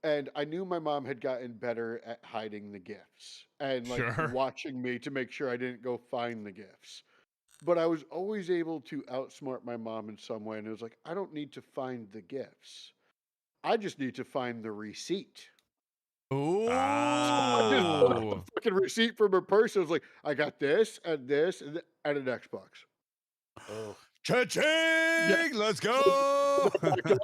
And I knew my mom had gotten better at hiding the gifts and like watching me to make sure I didn't go find the gifts. But I was always able to outsmart my mom in some way. And it was like, I don't need to find the gifts. I just need to find the receipt. Ooh. So I just pulled out the fucking receipt from her purse. I was like, I got this and this and an Xbox. Oh. Cha-ching! Let's go.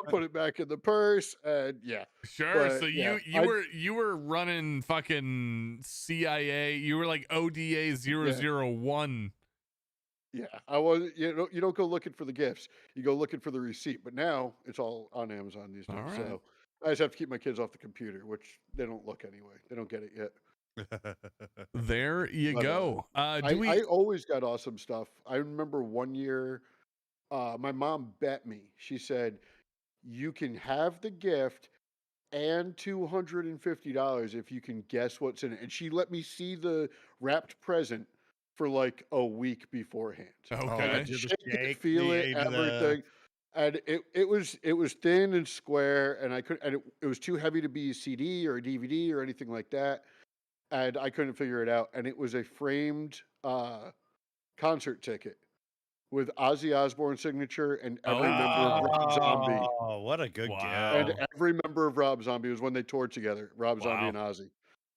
Put it back in the purse, and Sure. But, so you were running fucking CIA. You were like ODA 001. Yeah, I was. You don't go looking for the gifts. You go looking for the receipt. But now it's all on Amazon these days. Right. So I just have to keep my kids off the computer, which they don't look anyway. They don't get it yet. There you go. I always got awesome stuff. I remember one year, my mom bet me. She said, "You can have the gift and $250 if you can guess what's in it." And she let me see the wrapped present for like a week beforehand. Okay. Shake it, feel it, everything. And it was thin and square, and it was too heavy to be a CD or a DVD or anything like that. And I couldn't figure it out. And it was a framed concert ticket with Ozzy Osbourne's signature and every member of Rob Zombie. Oh, what a good gift. And every member of Rob Zombie was when they toured together, Rob Zombie and Ozzy.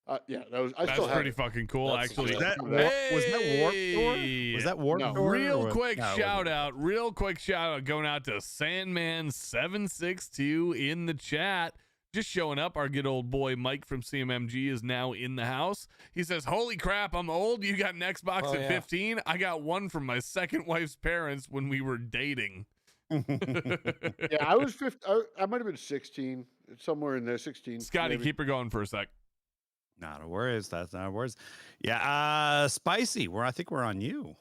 That's pretty fucking cool, actually. Was that Warped Tour? Was that Warped Tour? Real quick shout out going out to Sandman762 in the chat. Just showing up. Our good old boy Mike from CMMG is now in the house. He says, holy crap, I'm old. You got an Xbox at 15? I got one from my second wife's parents when we were dating. I was 15. I might have been 16, somewhere in there, 16. Scotty, keep her going for a sec. Not a worries. That's not a worries. Yeah. Spicy. I think we're on you.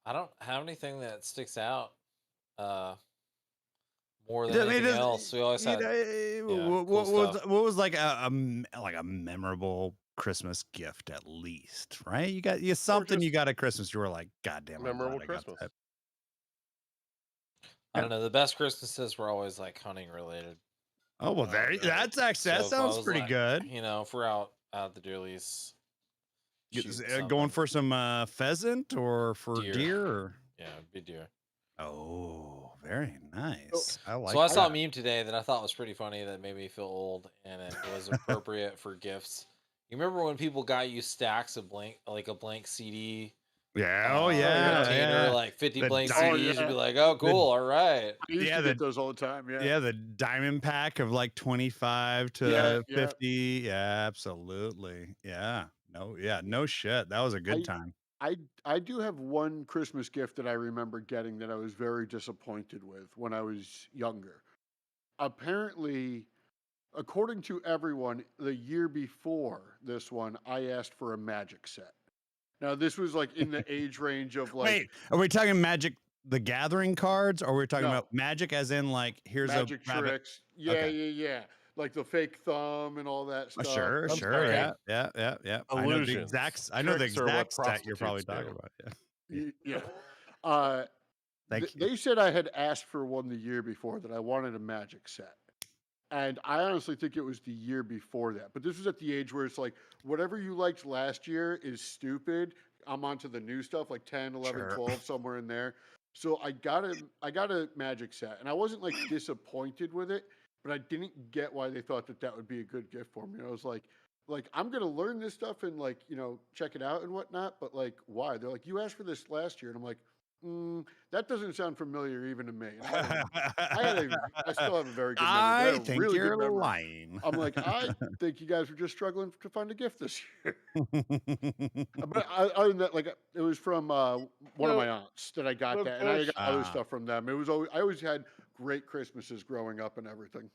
I don't have anything that sticks out more than anything else. We always had. What was like a memorable Christmas gift at least, right? You got something you got at Christmas. You were like, God damn, memorable Christmas. I don't know. The best Christmases were always like hunting related. Oh well, that's actually that sounds pretty good. You know, if we're out at the deer lease, going for some pheasant or for deer or... Yeah, be deer. Oh, very nice. So I saw a meme today that I thought was pretty funny that made me feel old, and it was appropriate for gifts. You remember when people got you stacks of a blank CD? Yeah. Container, like 50 blank CDs. You'd be like, oh, cool. All right. I used to get those all the time. Yeah. Yeah. The diamond pack of like 25 to 50. Yeah, absolutely. Yeah. No shit. That was a good time. I do have one Christmas gift that I remember getting that I was very disappointed with when I was younger. Apparently, according to everyone, the year before this one, I asked for a Magic set. Now, this was like in the age range of like... Wait, are we talking Magic the Gathering cards, or are we talking about Magic as in like, here's Magic tricks? Yeah. Like the fake thumb and all that stuff. Sure. Yeah. Illusions. I know the exact set you're probably talking about. Yeah. They said I had asked for one the year before, that I wanted a Magic set. And I honestly think it was the year before that. But this was at the age where it's like, whatever you liked last year is stupid. I'm onto the new stuff, like 10, 11, 12, somewhere in there. So I got a Magic set, and I wasn't like disappointed with it, but I didn't get why they thought that would be a good gift for me. I was like I'm gonna learn this stuff and like, you know, check it out and whatnot, but like, why? They're like, you asked for this last year, and I'm like, that doesn't sound familiar even to me. I still have a very good memory. I think really you're lying. I'm like, I think you guys were just struggling to find a gift this year. But other than that, like, it was from one of my aunts that I got that, and I got other stuff from them. It was I always had great Christmases growing up and everything.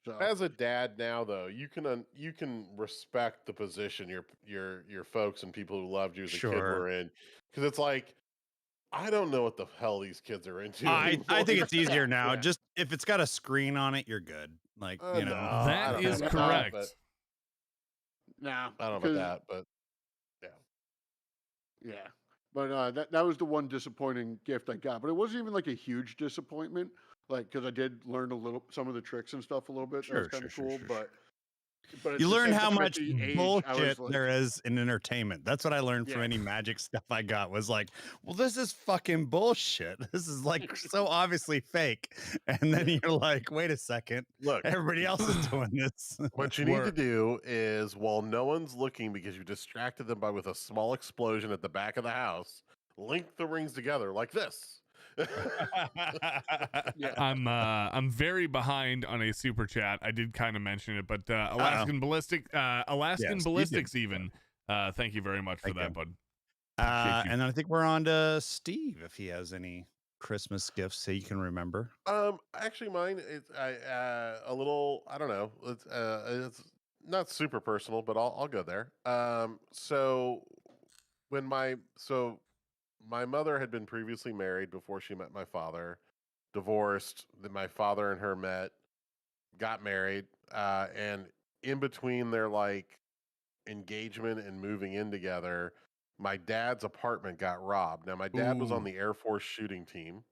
So as a dad now, though, you can respect the position your folks and people who loved you as a kid were in, because it's like, I don't know what the hell these kids are into. I think it's easier now. Yeah. Just if it's got a screen on it, you're good. Like, you know, that is correct. No, I don't know about that, but yeah. But that was the one disappointing gift I got. But it wasn't even like a huge disappointment, like, because I did learn some of the tricks and stuff a little bit. That was kind of cool, but you learn how much bullshit there is in entertainment. That's what I learned from any Magic stuff I got, was like, well, this is fucking bullshit. This is like so obviously fake. And then you're like, wait a second. Look, everybody else is doing this. What you need to do is, while no one's looking because you distracted them with a small explosion at the back of the house, link the rings together like this. I'm very behind on a super chat. I did kind of mention it, but Alaskan Ballistics even. Thank you very much for that, bud. And then I think we're on to Steve, if he has any Christmas gifts that you can remember. Actually, mine is a little. I don't know. It's not super personal, but I'll go there. So when my mother had been previously married before she met my father, divorced. Then my father and her met, got married, and in between their like engagement and moving in together, my dad's apartment got robbed. Now my dad was on the Air Force shooting team.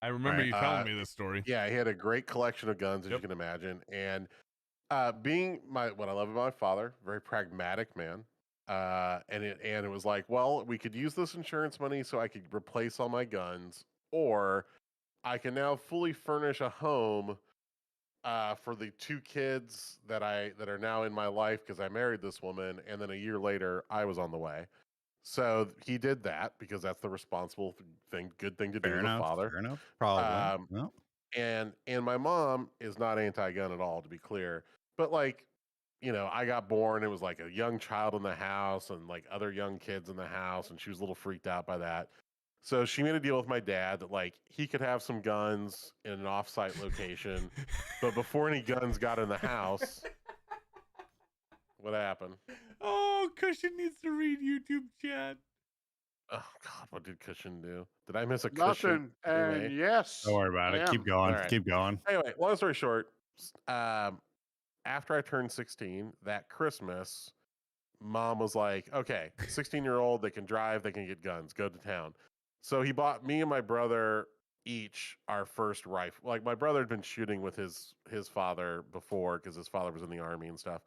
I remember you telling me this story. Yeah, he had a great collection of guns, as you can imagine, and being what I love about my father, very pragmatic man. And it was like, well, we could use this insurance money so I could replace all my guns, or I can now fully furnish a home for the two kids that are now in my life because I married this woman, and then a year later I was on the way. So he did that because that's the responsible good thing to do as a father. Fair enough. Probably. And my mom is not anti-gun at all, to be clear, but like, you know, I got born, it was like a young child in the house and like other young kids in the house, and she was a little freaked out by that. So she made a deal with my dad that like he could have some guns in an off-site location, but before any guns got in the house, What happened? Oh, Cushion needs to read YouTube chat. Oh God, what did Cushion do? Did I miss a Nothing. Cushion? And yes. Don't worry about I it. Keep am. going. All right. Keep going. Anyway, long story short, after I turned 16, that Christmas, Mom was like, "Okay, 16-year-old, they can drive, they can get guns, go to town." So he bought me and my brother each our first rifle. Like my brother had been shooting with his father before because his father was in the army and stuff.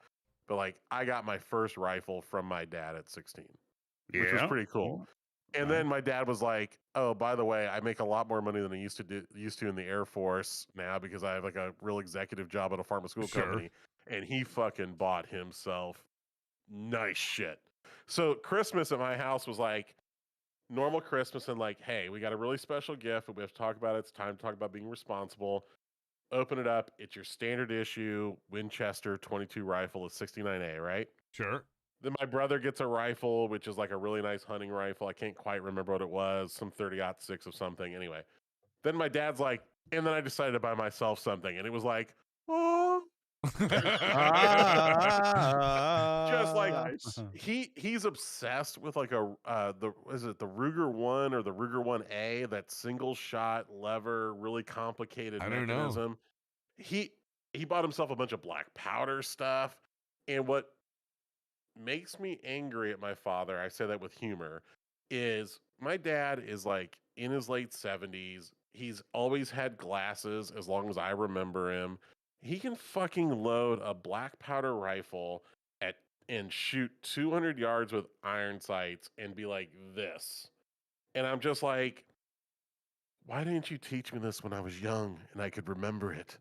But like I got my first rifle from my dad at 16, which was pretty cool. And then my dad was like, "Oh, by the way, I make a lot more money than I used to in the Air Force now because I have like a real executive job at a pharmaceutical company." And he fucking bought himself nice shit. So Christmas at my house was like normal Christmas and like, hey, we got a really special gift, and we have to talk about it. It's time to talk about being responsible. Open it up. It's your standard issue Winchester 22 rifle, a 69A, right? Sure. Then my brother gets a rifle, which is like a really nice hunting rifle. I can't quite remember what it was, some 30-06 of something. Anyway, then my dad's like, and then I decided to buy myself something, and it was like, oh, just like he's obsessed with like the Ruger 1 or the Ruger 1A, that single shot lever, really complicated mechanism. He bought himself a bunch of black powder stuff, and what makes me angry at my father, I say that with humor, is my dad is like in his late 70s. He's always had glasses as long as I remember him. He can fucking load a black powder rifle and shoot 200 yards with iron sights and be like this. And I'm just like, why didn't you teach me this when I was young and I could remember it?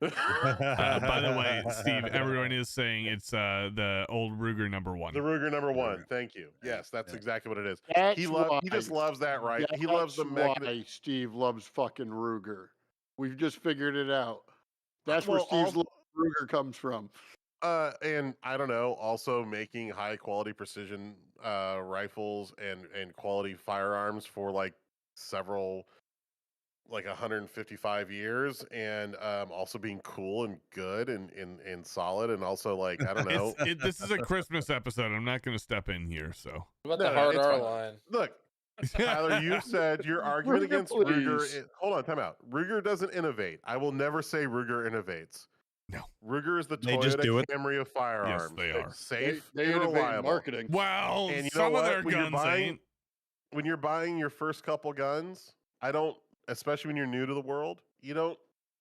By the way, Steve, everyone is saying it's the old Ruger number 1. The Ruger number 1. Thank you. Yes, that's exactly what it is. He just loves that, right? He loves the why Steve loves fucking Ruger. We've just figured it out. That's where Steve's love for Ruger comes from. And I don't know, also making high quality precision rifles and quality firearms for like several, like 155 years, and also being cool and good and solid, and also like I don't know. This is a Christmas episode. I'm not going to step in here. So what about the hard R line? Look, Tyler, you said your argument against Ruger. Hold on, time out. Ruger doesn't innovate. I will never say Ruger innovates. No, Ruger is the Toyota Camry of firearms. Yes, they are safe. They innovate in marketing. Well, and you some know of what? their guns ain't. When you're buying your first couple guns, especially when you're new to the world,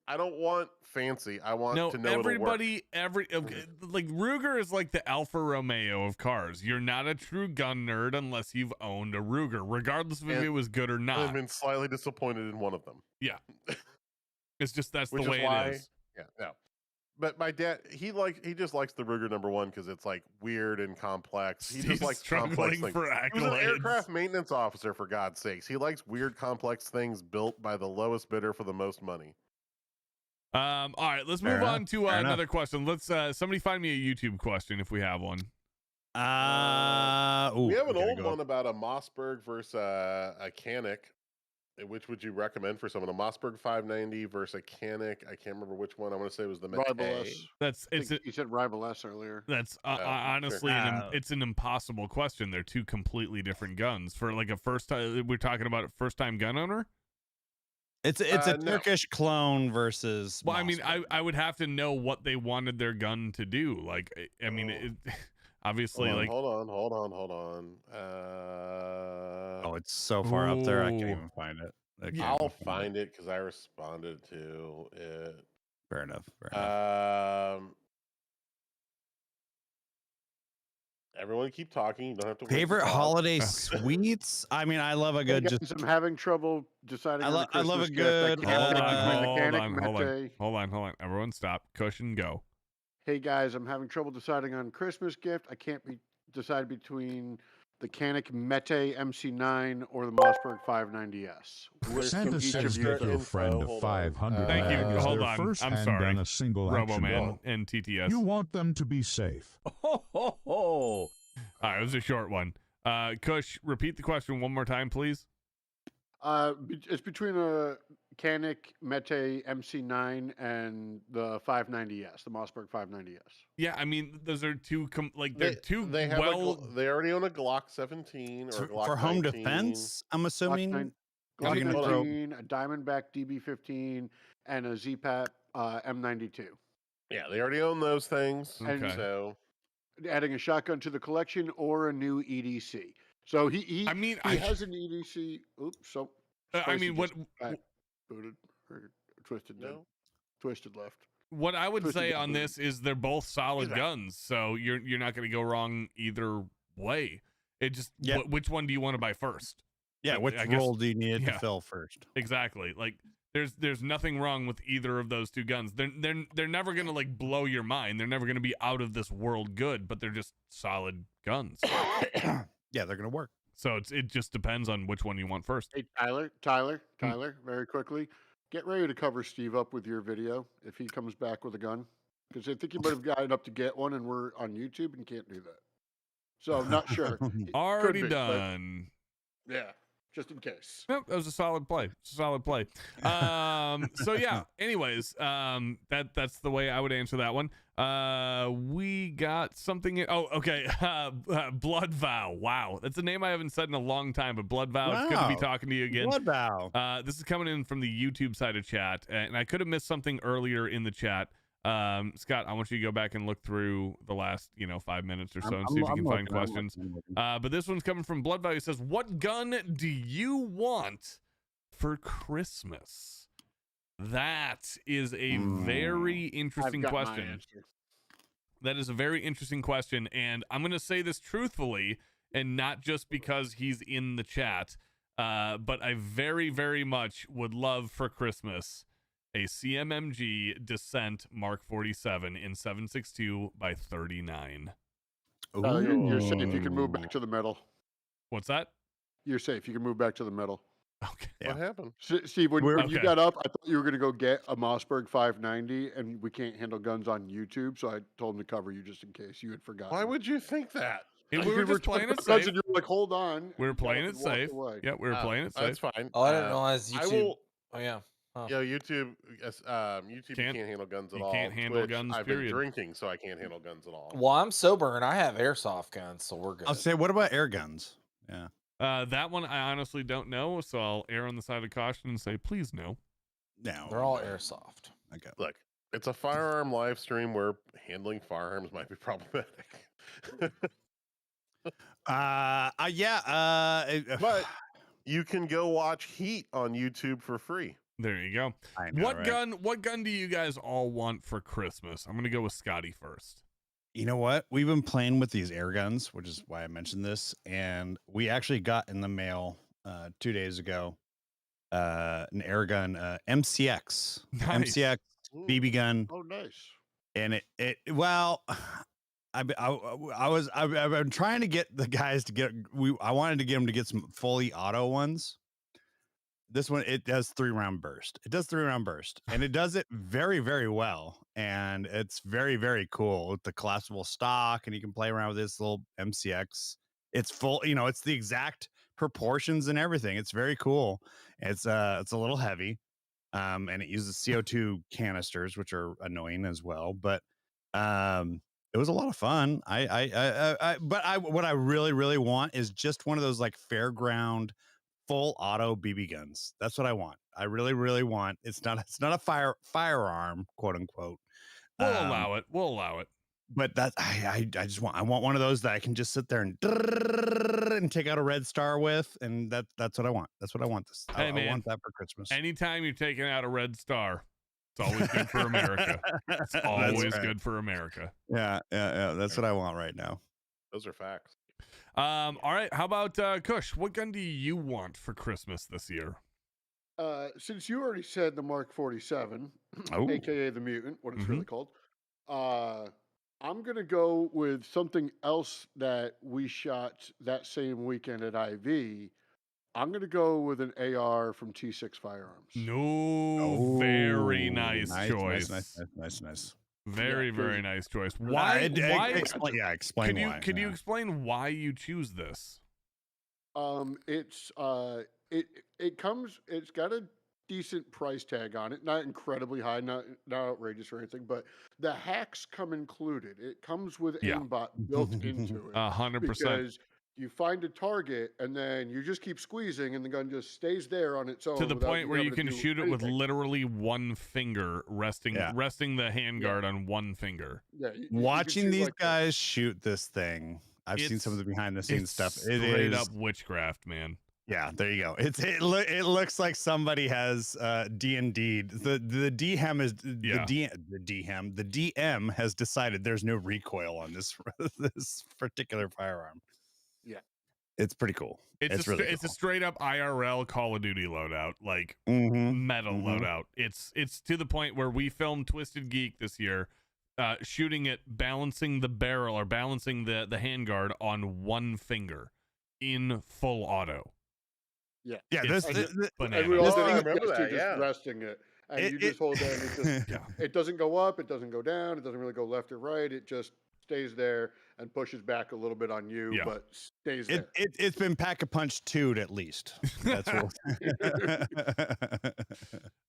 I don't want fancy. I want to know everybody. Like Ruger is like the Alfa Romeo of cars. You're not a true gun nerd unless you've owned a Ruger, regardless of if it was good or not. I've been slightly disappointed in one of them. Yeah, it's just that's the Which way is why, it is. Yeah, no. But my dad, he just likes the Ruger number 1 because it's like weird and complex. He just likes complex things. He was an aircraft maintenance officer, for God's sakes. He likes weird, complex things built by the lowest bidder for the most money. All right, let's move on to another question. Let's somebody find me a YouTube question if we have one. We have an old one about a Mossberg versus a Canik. Which would you recommend for someone? A Mossberg 590 versus a Canik? I can't remember which one. I want to say it was the Rival S. You said Rival S earlier. That's honestly it's an impossible question. They're two completely different guns. For like a first time, we're talking about a first time gun owner. It's a Turkish clone versus. Well, I mean, I would have to know what they wanted their gun to do. Like, I mean, obviously, hold on. Oh, it's so far up there. I can't even find it. I'll find it because I responded to it. Fair enough. Everyone keep talking. You don't have to. Favorite holiday sweets? I mean, I love a good. I'm having trouble deciding. I love a good. Hold on. Everyone stop. Cushion, go. Hey guys, I'm having trouble deciding on Christmas gift. I can't decide between the Canik Mete MC9 or the Mossberg 590S. Santa says give your friend a 500. Thank you. Hold on. I'm sorry. A single RoboMan and TTS. You want them to be safe. All right, it was a short one. Kush, repeat the question one more time, please. It's between a Canik Mete MC9 and the 590S, the Mossberg 590S. Yeah, I mean, those are two they're two They have they already own a Glock 17 or a Glock for home 19. defense, I'm assuming. Glock You're gonna 19, a Diamondback DB15, and a ZPAP M92. Yeah, they already own those things. Okay. So adding a shotgun to the collection or a new EDC. So he has an EDC. Oops. So I mean, what booted or twisted? No. Twisted left. What I would say on this is they're both solid guns, so you're not going to go wrong either way. It just which one do you want to buy first? Yeah, which role do you need to fill first? Exactly. Like there's nothing wrong with either of those two guns. They're never going to like blow your mind. They're never going to be out of this world good, but they're just solid guns. Yeah, they're going to work. So it just depends on which one you want first. Hey, Tyler, very quickly, get ready to cover Steve up with your video if he comes back with a gun. Because I think he might have gotten up to get one and we're on YouTube and can't do that. So I'm not sure. Already done. Yeah, just in case. Nope, that was a solid play. So yeah, anyways, that's the way I would answer that one. We got something. Oh, okay. Blood Vow. Wow. That's a name I haven't said in a long time, but Blood Vow, it's good to be talking to you again. Blood Vow. This is coming in from the YouTube side of chat, and I could have missed something earlier in the chat. Scott, I want you to go back and look through the last, 5 minutes or so and see if you can find questions. But this one's coming from Blood Vow. He says, what gun do you want for Christmas? That is a very interesting question. That is a very interesting question, and I'm going to say this truthfully, and not just because he's in the chat, but I very, very much would love for Christmas a CMMG Descent Mark 47 in 7.62 by 39. You're safe. You can move back to the metal. What's that? You're safe. You can move back to the metal. Okay. What happened? Steve, when you got up, I thought you were going to go get a Mossberg 590, and we can't handle guns on YouTube, so I told him to cover you just in case you had forgotten. Why would you think that? We were just playing it safe. And you were like, hold on. We were playing it safe. Yeah, we were playing it safe. That's fine. Oh, I didn't realize YouTube. Oh, yeah. Huh. Yeah, YouTube can't handle guns at all. You can't handle Twitch, guns, I've period. been drinking, so I can't handle guns at all. Well, I'm sober, and I have airsoft guns, so we're good. I'll say, what about air guns? Yeah. That one I honestly don't know, so I'll err on the side of caution and say, please no. No. They're all airsoft. Okay. Look, it's a firearm live stream where handling firearms might be problematic. But you can go watch Heat on YouTube for free. There you go. I know, What gun do you guys all want for Christmas? I'm gonna go with Scotty first. You know what? We've been playing with these air guns, which is why I mentioned this. And we actually got in the mail 2 days ago an air gun, MCX. Nice. MCX BB gun. Oh, nice. And I've been trying to get the guys to I wanted to get them to get some fully auto ones. This one, it does 3-round burst. And it does it very, very well. And it's very, very cool with the collapsible stock, and you can play around with this little MCX. It's full, it's the exact proportions and everything. It's very cool. It's a little heavy. And it uses CO2 canisters, which are annoying as well. But it was a lot of fun. What I really, really want is just one of those like fairground full auto BB guns. That's what I want. I really, really want. It's not a firearm, quote unquote. We'll allow it. But that's I want one of those that I can just sit there and take out a red star with, and that's what I want. That's what I want. I want that for Christmas. Anytime you're taking out a red star, it's always good for America. It's always good for America. Yeah. That's what I want right now. Those are facts. All right. How about Kush? What gun do you want for Christmas this year? Since you already said the Mark 47, aka the Mutant, what it's really called, I'm gonna go with something else that we shot that same weekend at IV. I'm gonna go with an AR from T6 Firearms. No, very nice choice. Nice. Very nice choice. Why? Explain why. Could you explain why you choose this? It's got a decent price tag on it, not incredibly high, not outrageous or anything, but the hacks come included. It comes with aimbot built into it. 100%. Because you find a target and then you just keep squeezing and the gun just stays there on its own. To the without point where you having can to do shoot it with anything. literally one finger resting the handguard on one finger. Yeah, Watching these guys shoot this thing, I've seen some of the behind the scenes stuff. It straight is up witchcraft, man. Yeah, there you go. It looks like somebody has D&D. The DM is the DM has decided there's no recoil on this this particular firearm. Yeah, it's pretty cool. It's really it's a straight up IRL Call of Duty loadout, like Mm-hmm. metal loadout. It's to the point where we filmed Twisted Geek this year, shooting it, balancing the barrel or balancing the handguard on one finger in full auto. Yeah, yeah. And we all did it just resting it, and you just hold that. And it just it doesn't go up, it doesn't go down, it doesn't really go left or right. It just stays there and pushes back a little bit on you, but stays there. It's been Pack-a-Punch 2'd at least. That's what.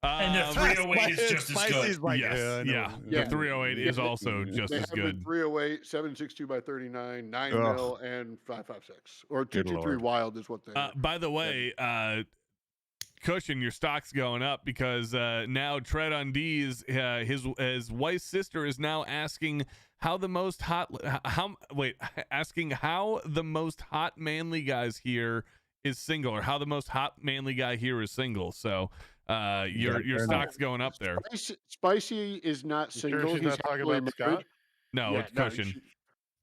And the 308 is just as good. Like, The 308 is also just as good. 308, 7.62 by 39, 9 Ugh. mil, and 5.56 or 223 wild is what they. By the way, Cushion, your stock's going up because now Tread on D's his wife's sister is now asking how the most hot manly guys here is single, or how the most hot manly guy here is single. So your stock's going up there. Spicy is not single. Sure she's He's not talking happily about married. Scott? No, it's Cushion.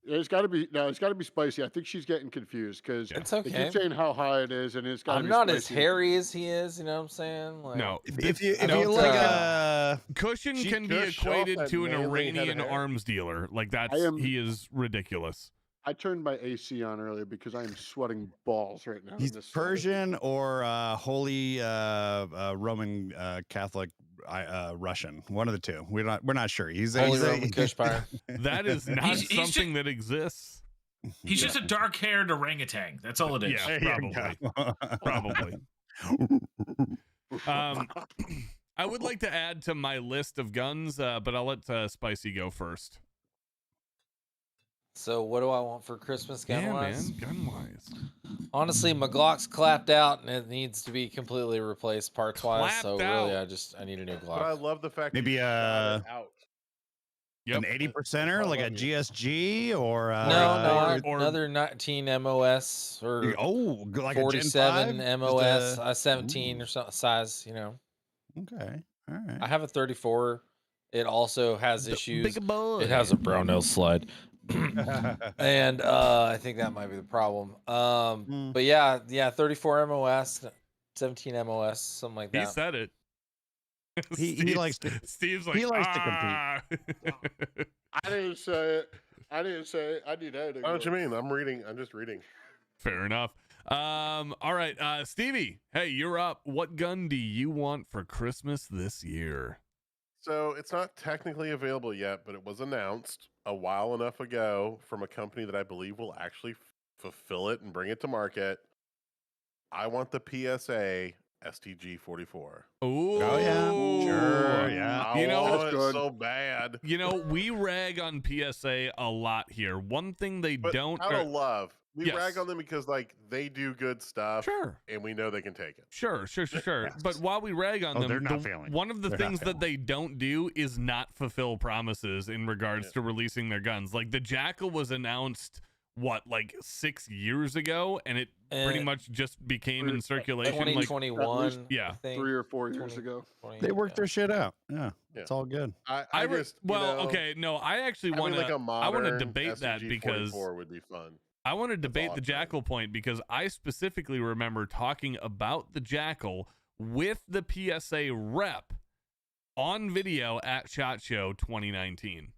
It's got to be it's got to be Spicy. I think she's getting confused because It's they okay. keep saying how high it is, and it's got. I'm not as hairy as he is. You know what I'm saying? Like, No, if you look, Cushion can be equated to an Iranian arms dealer. Like he is ridiculous. I turned my AC on earlier because I am sweating balls right now. he's Persian or holy Roman Catholic Russian. One of the two. We're not sure. He's Holy Roman Kushpire. That is not something that exists. He's just a dark-haired orangutan. That's all it is. Yeah, probably. I would like to add to my list of guns, but I'll let Spicy go first. So what do I want for Christmas gun-wise? Man, gun-wise. Honestly, my Glock's clapped out and it needs to be completely replaced parts-wise. So Clapped really, out. I need a new Glock. But I love the fact maybe that out. an 80%er, like a GSG or another 19 MOS or like 47 a Gen 5? MOS, 17 or something size. You know. Okay, all right. I have a 34. It also has issues. Big boy. It has a Brownell slide. And I think that might be the problem. But yeah, 34 MOS, 17 MOS, something like that. He said it. He likes to. Steve's like, he likes to compete. I didn't say it. I need editing. What do you mean? I'm just reading. Fair enough. All right, Stevie. Hey, you're up. What gun do you want for Christmas this year? So it's not technically available yet, but it was announced a while enough ago from a company that I believe will actually fulfill it and bring it to market. I want the PSA STG-44. Oh yeah, sure, yeah. I want it so bad. You know, we rag on PSA a lot here. One thing they don't out of love. We Yes. rag on them because like they do good stuff, Sure. and we know they can take it. Sure. But while we rag on them, they're not failing. one of the They're things not that they don't do is not fulfill promises in regards to releasing their guns. Like the Jackal was announced, like 6 years ago, and it pretty much just became in circulation. 2021, yeah, I think. 3 or 4 years ago. They worked their shit out. Yeah, it's all good. I actually want to. like a I want to modern debate that because STG-44 would be fun. I want to debate the Jackal point because I specifically remember talking about the Jackal with the PSA rep on video at SHOT Show 2019.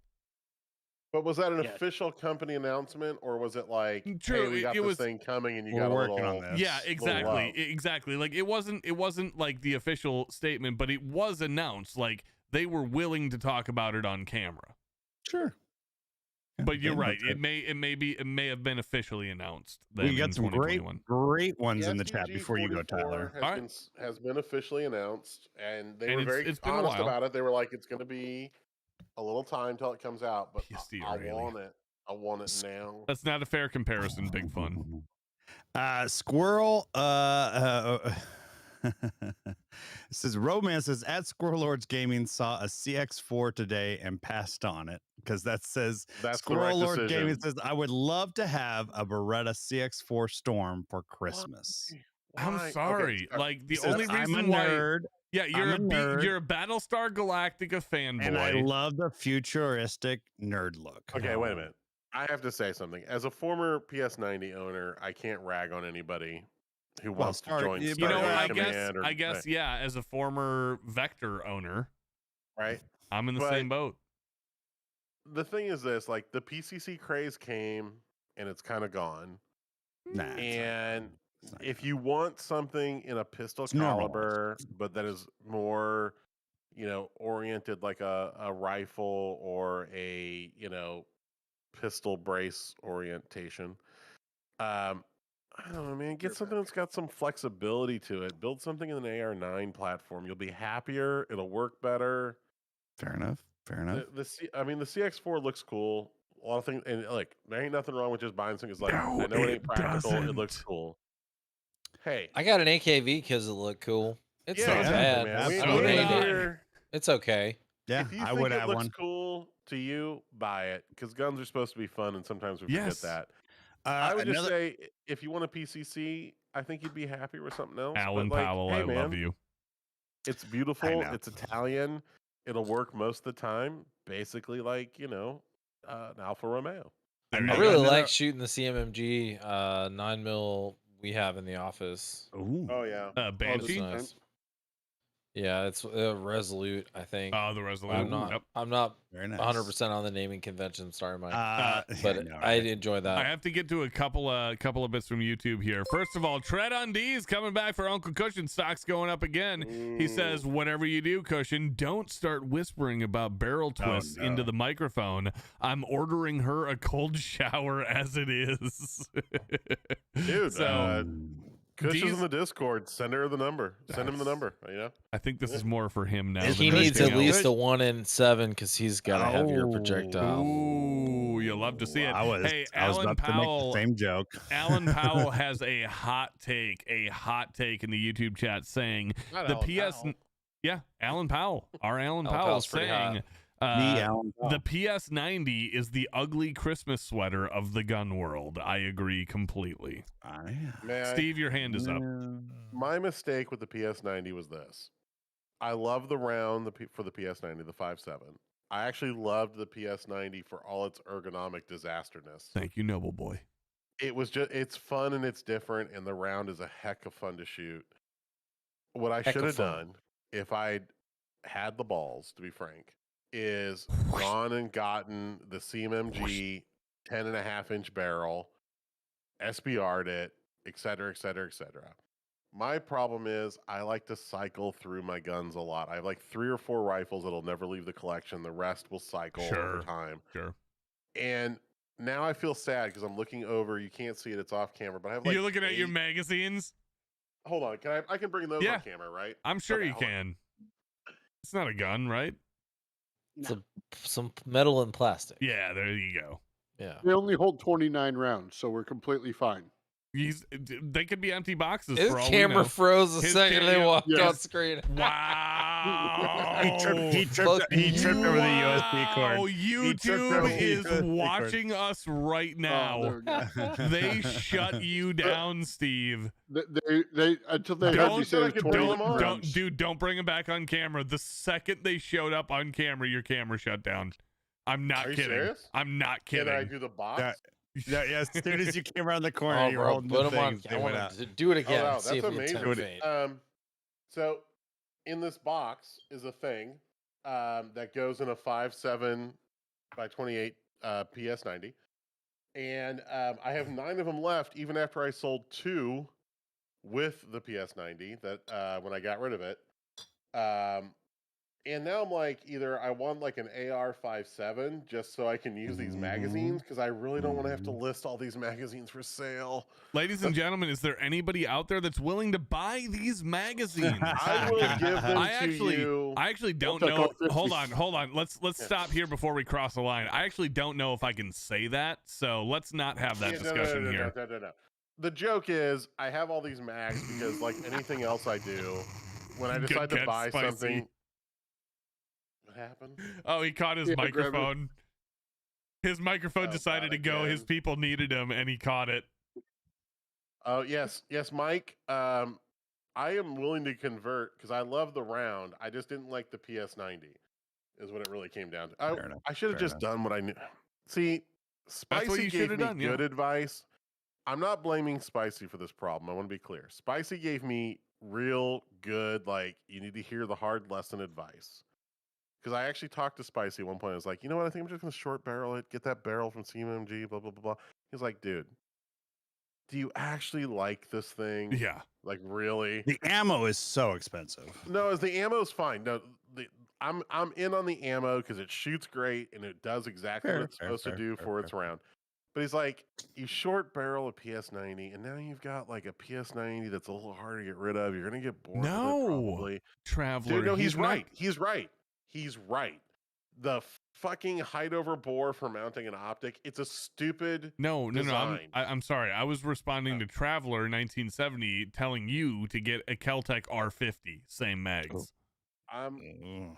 But was that an official company announcement, or was it like, True, hey, we got this thing coming and you got working a on little... this. Yeah, exactly. Like it wasn't like the official statement, but it was announced. Like they were willing to talk about it on camera. Sure. But you're right. It may have been officially announced. We got some great ones in the chat before you go, Tyler. Has been officially announced, and they were it's very been a honest while. about it. They were like, "It's going to be a little time till it comes out, but I really. want it. I want it now." That's not a fair comparison, Big Fun. Squirrel it says Romance says at Squirrel Lords Gaming saw a CX4 today and passed on it because that says That's Squirrel the right Lord decision. Gaming says I would love to have a Beretta CX4 Storm for Christmas. I'm sorry. Okay, like the says, only reason I'm a why nerd. Yeah, you're I'm a nerd. you're a Battlestar Galactica fanboy. And I love the futuristic nerd look. Okay, wait a minute. I have to say something. As a former PS90 owner, I can't rag on anybody who wants to join I Command. guess, yeah, as a former Vector owner, right? I'm in the same boat. The thing is this, like the PCC craze came and it's kind of gone. And if you want something in a pistol caliber, but that is more, oriented like a rifle or a, pistol brace orientation, I don't know, man. Get something that's got some flexibility to it. Build something in an AR9 platform. You'll be happier. It'll work better. Fair enough. Fair enough. The CX4 looks cool. A lot of things, and like there ain't nothing wrong with just buying something. It's like I know it ain't practical. It looks cool. Hey, I got an AKV because it looked cool. It's not bad. Man. It's okay. Yeah, if you think it looks cool to you, buy it because guns are supposed to be fun, and sometimes we forget that. I would just say, if you want a PCC, I think you'd be happier with something else. Alan Powell, hey, I love you. It's beautiful. It's Italian. It'll work most of the time. Basically, like an Alfa Romeo. I really like shooting the CMMG 9mm we have in the office. Ooh. Oh yeah, Banshee. Nice. Yeah, it's Resolute, I think. Oh, the Resolute. I'm not very nice. 100% on the naming convention. Sorry, Mike. But no, I enjoy that. I have to get to a couple of bits from YouTube here. First of all, Tread on D's coming back for Uncle Cushion. Stock's going up again. He says, whatever you do, Cushion, don't start whispering about barrel twists into the microphone. I'm ordering her a cold shower as it is. Dude, so Kush is in the Discord. Send her the number. Send him the number. I think this is more for him now. He needs at least a 1 in 7 because he's got a heavier projectile. Ooh, you'll love to see it. Hey, Alan Powell. To make the same joke. Alan Powell has a hot take in the YouTube chat saying Alan Powell, our Alan Powell saying the PS90 is the ugly Christmas sweater of the gun world. I agree completely. Steve, your hand is up. My mistake with the PS90 was this. I love the round for the PS90, the 5.7. I actually loved the PS90 for all its ergonomic disasterness. Thank you, Noble Boy. It's fun and it's different, and the round is a heck of fun to shoot. What I should have done, if I'd had the balls, to be frank, is gone and gotten the CMMG 10.5-inch barrel, SBR'd it, et cetera, et cetera, et cetera. My problem is I like to cycle through my guns a lot. I have like 3 or 4 rifles that'll never leave the collection. The rest will cycle over time. Sure. And now I feel sad because I'm looking over. You can't see it; it's off camera. But I have like you're looking at your magazines. Hold on, I can bring those on camera, right? I'm sure you can. It's not a gun, right? It's some metal and plastic. Yeah, there you go. Yeah. They only hold 29 rounds, so we're completely fine. They could be empty boxes. His for all camera we know. froze the second they walked on screen. Wow. he tripped over the USB cord. YouTube is watching us right now. They shut you down, Steve. They until they had you say don't bring them back on camera. The second they showed up on camera, your camera shut down. I'm not kidding. Serious? I'm not kidding. Can I do the box? Yeah, as soon as you came around the corner, you were holding put the them on. things. I want to do it again. Oh, wow, see that's if amazing. So in this box is a thing that goes in a 5.7 by 28 PS90, and I have 9 of them left. Even after I sold 2 with the PS90, that when I got rid of it, And now I'm like, either I want like an AR-57 just so I can use these magazines, because I really don't want to have to list all these magazines for sale. Ladies and gentlemen, is there anybody out there that's willing to buy these magazines? I will give them you. I actually don't know. Hold on. Let's stop here before we cross the line. I actually don't know if I can say that, so let's not have that discussion here. No. The joke is, I have all these mags because, like anything else I do, when I decide to buy something. What happened? Oh, he caught his microphone. His microphone decided to go. His people needed him, and he caught it. Oh, yes, Mike. I am willing to convert because I love the round. I just didn't like the PS90, is what it really came down to. I should have just done what I knew. See, Spicy gave me good advice. I'm not blaming Spicy for this problem. I want to be clear. Spicy gave me real good, like, you need to hear the hard lesson advice. Because I actually talked to Spicy at one point. I was like, you know what? I think I'm just going to short barrel it, get that barrel from CMMG, blah, blah, blah, blah. He was like, dude, do you actually like this thing? Yeah. Like, really? The ammo is so expensive. No, the ammo's fine. No, I'm in on the ammo because it shoots great and it does exactly what it's supposed to do for its round. But he's like, you short barrel a PS90, and now you've got like a PS90 that's a little harder to get rid of. You're going to get bored with it probably. Traveler. Dude, no, he's right. He's right. The fucking height over bore for mounting an optic, it's a stupid design. I'm sorry. I was responding to Traveler 1970 telling you to get a Keltec R50, same mags. Okay,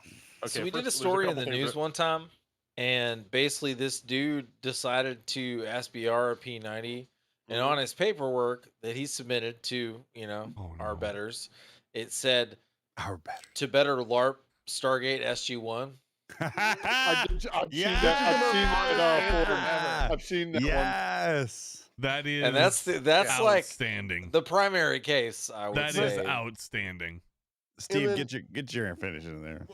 so we did a story in the news one time, and basically this dude decided to SBR a P90, and on his paperwork that he submitted to, our betters, it said to better LARP Stargate SG-1. I've seen that one. Yes. That is, and that's outstanding. Like the primary case, I would say. That is outstanding. Steve, get your finish in there.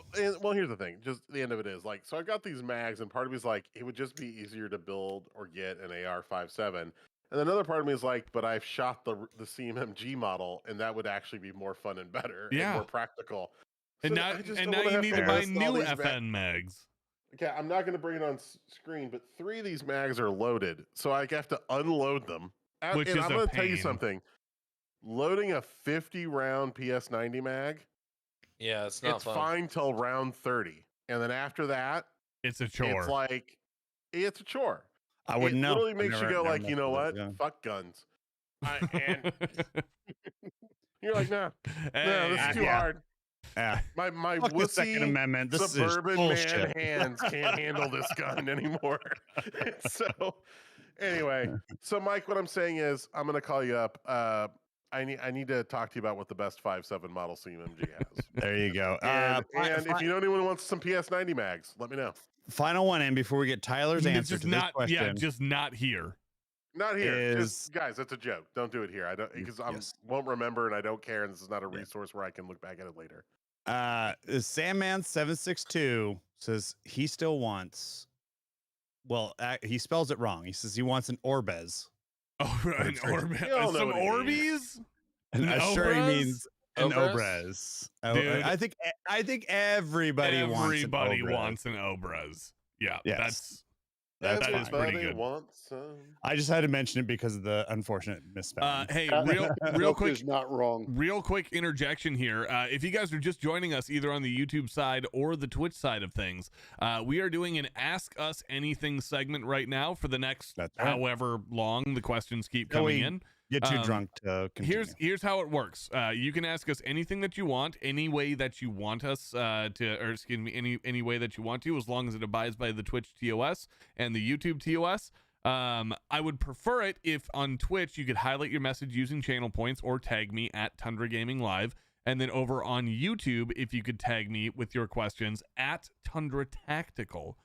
Well, here's the thing. Just the end of it is like, so I got these mags, and part of me is like, it would just be easier to build or get an AR-57. And another part of me is like, but I've shot the CMMG model, and that would actually be more fun and better and more practical. And now you need to buy new FN mags. Okay, I'm not going to bring it on screen, but 3 of these mags are loaded, so I have to unload them. Which is I'm going to tell you something. Loading a 50-round PS90 mag, it's not fun. Fine till round 30, and then after that, it's a chore. It's like it's a chore. I wouldn't know. It literally makes you go like, you know what? Fuck guns. And you're like, no, this is too hard. My wussy Second Amendment. This suburban man hands can't handle this gun anymore. So anyway, Mike, what I'm saying is I'm going to call you up. I need to talk to you about what the best 5.7 model CMMG has. There you go. And if you know anyone who wants some PS90 mags, let me know. Final one in before we get Tyler's answer to this question. Yeah, just not here. Not here. Just, guys, that's a joke. Don't do it here. I don't, because I won't remember and I don't care, and this is not a resource where I can look back at it later. Sandman762 says he still wants. Well, he spells it wrong. He says he wants an Orbez. Oh, an Orbez. Some Orbeez? And I'm sure he means an Obrez. Dude, I think everybody wants an Obrez. Yeah, that's pretty good. I just had to mention it because of the unfortunate misspelling. Hey, real quick, is not wrong. Real quick interjection here. If you guys are just joining us either on the YouTube side or the Twitch side of things, we are doing an Ask Us Anything segment right now for the next however long the questions keep coming in. Get too drunk to continue. Here's how it works. You can ask us anything that you want, any way that you want us any way that you want to, as long as it abides by the Twitch TOS and the YouTube TOS. I would prefer it if on Twitch you could highlight your message using channel points or tag me at Tundra Gaming Live, and then over on YouTube if you could tag me with your questions at Tundra Tactical,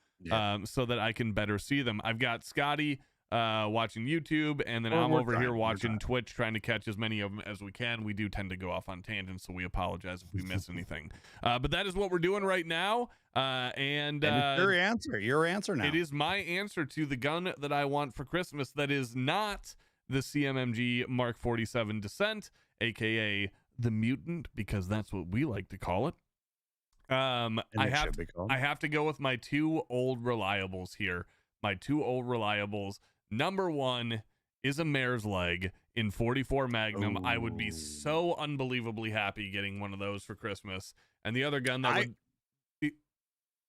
so that I can better see them. I've got Scotty watching YouTube, and then I'm over here watching Twitch, trying to catch as many of them as we can. We do tend to go off on tangents, so we apologize if we miss anything. But that is what we're doing right now. And it's your answer now. It is my answer to the gun that I want for Christmas. That is not the CMMG Mark 47 Descent, aka the Mutant, because that's what we like to call it. I have to go with my two old reliables here. My two old reliables. Number one is a mare's leg in 44 Magnum. Ooh. I would be so unbelievably happy getting one of those for Christmas. And the other gun that would be...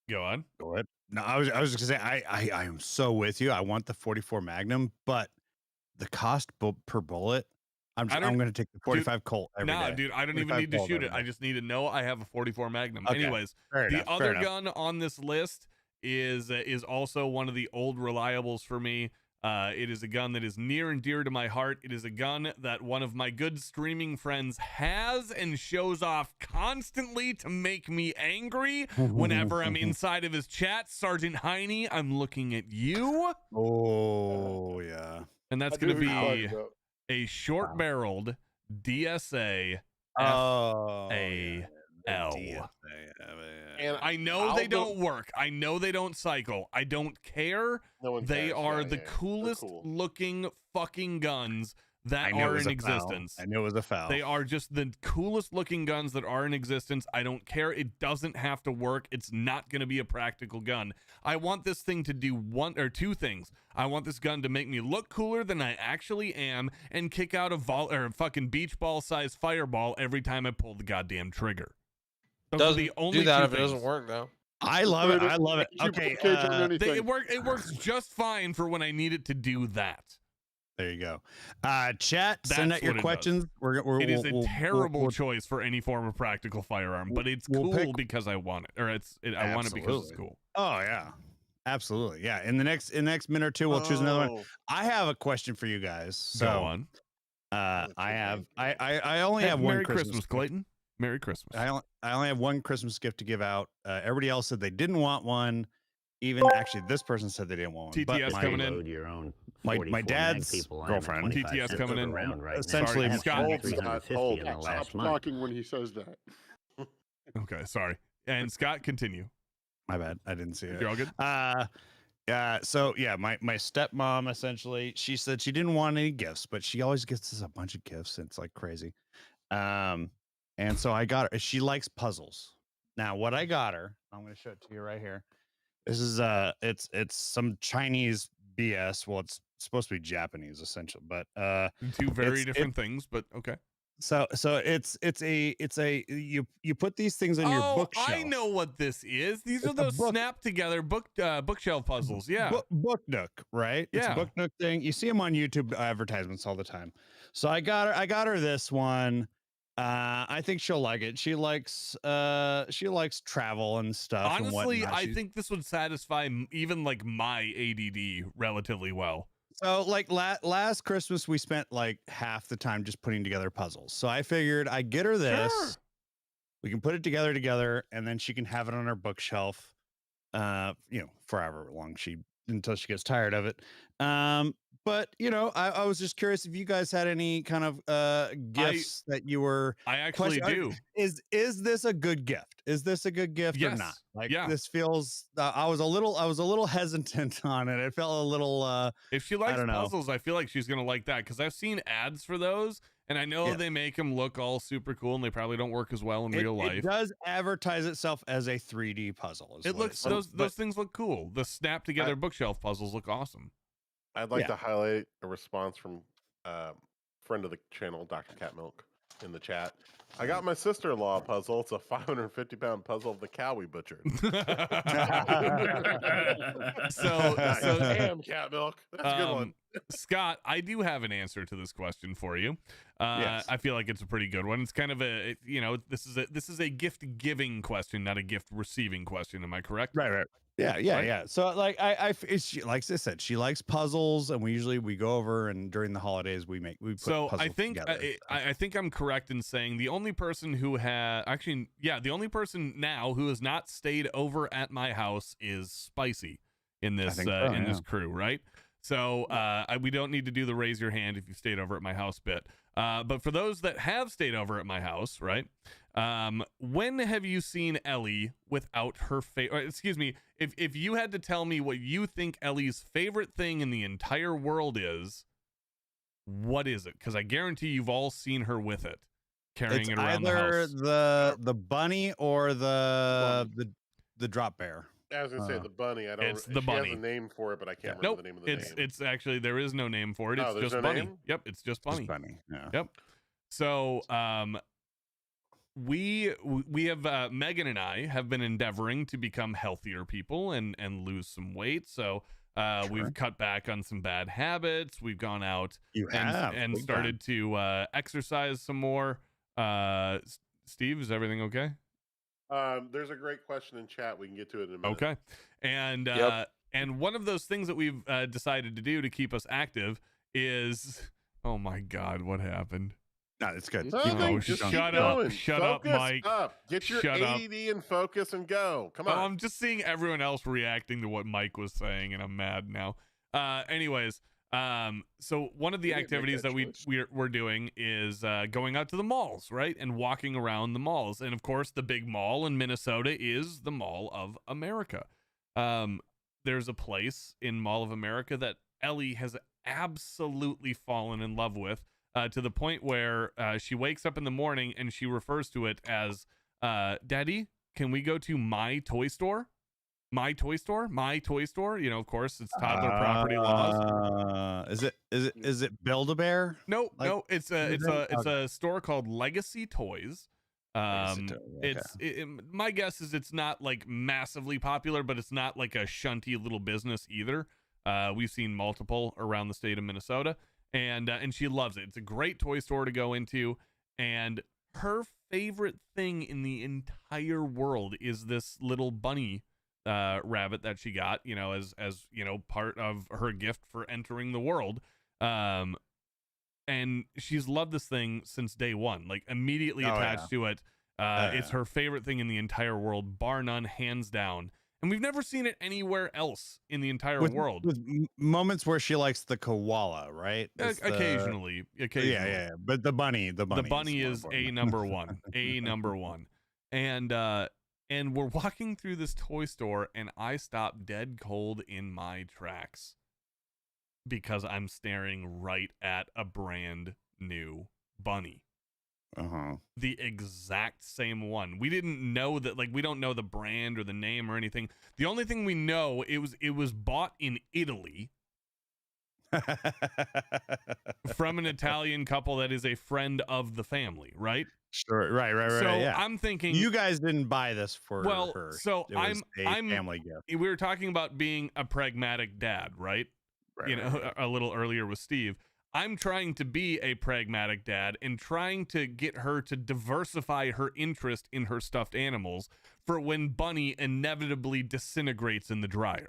Go on. Go ahead. No, I was just gonna say I am so with you. I want the 44 Magnum, but the cost per bullet, I'm gonna take the 45 Colt every day. Dude, I don't even need to shoot it. I just need to know I have a 44 Magnum. Okay. Anyways, the other gun on this list is also one of the old reliables for me. It is a gun that is near and dear to my heart. It is a gun that one of my good streaming friends has and shows off constantly to make me angry whenever I'm inside of his chat. Sergeant Heine, I'm looking at you. Oh, yeah. And that's going to be a short-barreled DSA FAL. And I know they don't work. I know they don't cycle. I don't care. They are the coolest looking fucking guns that are in existence. I knew it was a foul. They are just the coolest looking guns that are in existence. I don't care. It doesn't have to work. It's not going to be a practical gun. I want this thing to do one or two things. I want this gun to make me look cooler than I actually am and kick out a fucking beach ball size fireball every time I pull the goddamn trigger. Those are the only do that two if it things. doesn't work though. I love it. I love it. Okay, it works just fine for when I need it to do that. There you go. Chat, send out your questions. It is a terrible choice for any form of practical firearm, but it's cool because I want it, or I want it because it's cool. Oh yeah, absolutely. Yeah. In the next minute or two, we'll choose another one. I have a question for you guys. So go on. I only have one Merry Christmas, Clayton. Merry Christmas. I only have one Christmas gift to give out. Everybody else said they didn't want one. Even actually, this person said they didn't want one. TTS coming in. Your own my dad's girlfriend. TTS coming in. Right essentially, Scott. Stop talking when he says that. Okay, sorry. And Scott, continue. My bad. I didn't see it. You're all good. So yeah, my stepmom essentially, she said she didn't want any gifts, but she always gets us a bunch of gifts. It's like crazy. And so I got her. She likes puzzles. Now, what I got her, I'm going to show it to you right here. This is it's some Chinese BS. Well, it's supposed to be Japanese essentially, but two very different things. But okay. So it's a you put these things on your bookshelf. I know what this is. These are those snap together bookshelf puzzles. Yeah. Book Nook, right? Yeah. It's a Book Nook thing. You see them on YouTube advertisements all the time. So I got her this one. I think she'll like it. She likes travel and stuff. Honestly, and I think this would satisfy even like my ADD relatively well. So like last Christmas, we spent like half the time just putting together puzzles. So I figured I'd get her this. Sure. We can put it together, and then she can have it on her bookshelf, forever long until she gets tired of it. But I was just curious if you guys had any kind of gifts that you were. I actually do. Is this a good gift? Is this a good gift or not? Like this feels. I was a little hesitant on it. It felt a little. If she likes puzzles, I feel like she's gonna like that because I've seen ads for those, and I know they make them look all super cool, and they probably don't work as well in real life. It does advertise itself as a 3D puzzle. It looks those things look cool. The snap together bookshelf puzzles look awesome. I'd like to highlight a response from friend of the channel, Dr. Catmilk, in the chat. I got my sister-in-law a puzzle. It's a 550-pound puzzle of the cow we butchered. so damn, Catmilk. That's a good one. Scott, I do have an answer to this question for you. Yes. I feel like it's a pretty good one. It's kind of this is a gift giving question, not a gift receiving question. Am I correct? Right. Yeah. So like she, like I said, she likes puzzles, and we go over and during the holidays we put puzzles together. I think I'm correct in saying the only person who the only person now who has not stayed over at my house is Spicy in this this crew, right? So we don't need to do the raise your hand if you stayed over at my house bit. But for those that have stayed over at my house, right? When have you seen Ellie without her excuse me, if you had to tell me what you think Ellie's favorite thing in the entire world is, what is it? Because I guarantee you've all seen her with it. carrying it around the either house. the bunny or the drop bear. I was gonna say the bunny. I don't. It's the she bunny. has a name for it, but I can't remember Nope. the name of the name. It's actually there is no name for it. It's there's just no bunny. name? Yep, it's just bunny. Just bunny. Yeah. Yep. So we have Megan and I have been endeavoring to become healthier people and lose some weight. So we've cut back on some bad habits. We've gone out and started to exercise some more. Steve, is everything okay? There's a great question in chat. We can get to it in a minute. Okay. And and one of those things that we've decided to do to keep us active is, oh my God, what happened? No, it's good. Shut up. Shut up, Mike. Get your ADD and focus and go. Come on. I'm just seeing everyone else reacting to what Mike was saying, and I'm mad now. Anyways, so one of the activities that we're doing is going out to the malls, right? And walking around the malls. And of course, the big mall in Minnesota is the Mall of America. There's a place in Mall of America that Ellie has absolutely fallen in love with, to the point where she wakes up in the morning and she refers to it as, Daddy, can we go to my toy store? My toy store? My toy store? You know, of course, it's toddler property laws. Is it Build-A-Bear? No, no, it's a store called Legacy Toys. My guess is it's not like massively popular, but it's not like a shunty little business either. We've seen multiple around the state of Minnesota, and she loves it. It's a great toy store to go into, and her favorite thing in the entire world is this little bunny rabbit that she got, you know, as you know, part of her gift for entering the world. And she's loved this thing since day one, like immediately attached to it. It's her favorite thing in the entire world, bar none, hands down. And we've never seen it anywhere else in the entire world. With moments where she likes the koala, right? Occasionally. Yeah. But the bunny is a number one, number one. And we're walking through this toy store, and I stop dead cold in my tracks because I'm staring right at a brand new bunny. The exact same one. We didn't know that, like, we don't know the brand or the name or anything. The only thing we know, it was bought in Italy from an Italian couple that is a friend of the family, right? Sure, right. So yeah. I'm thinking, you guys didn't buy this for her. So I'm family gift. We were talking about being a pragmatic dad, right? A little earlier with Steve. I'm trying to be a pragmatic dad and trying to get her to diversify her interest in her stuffed animals for when Bunny inevitably disintegrates in the dryer.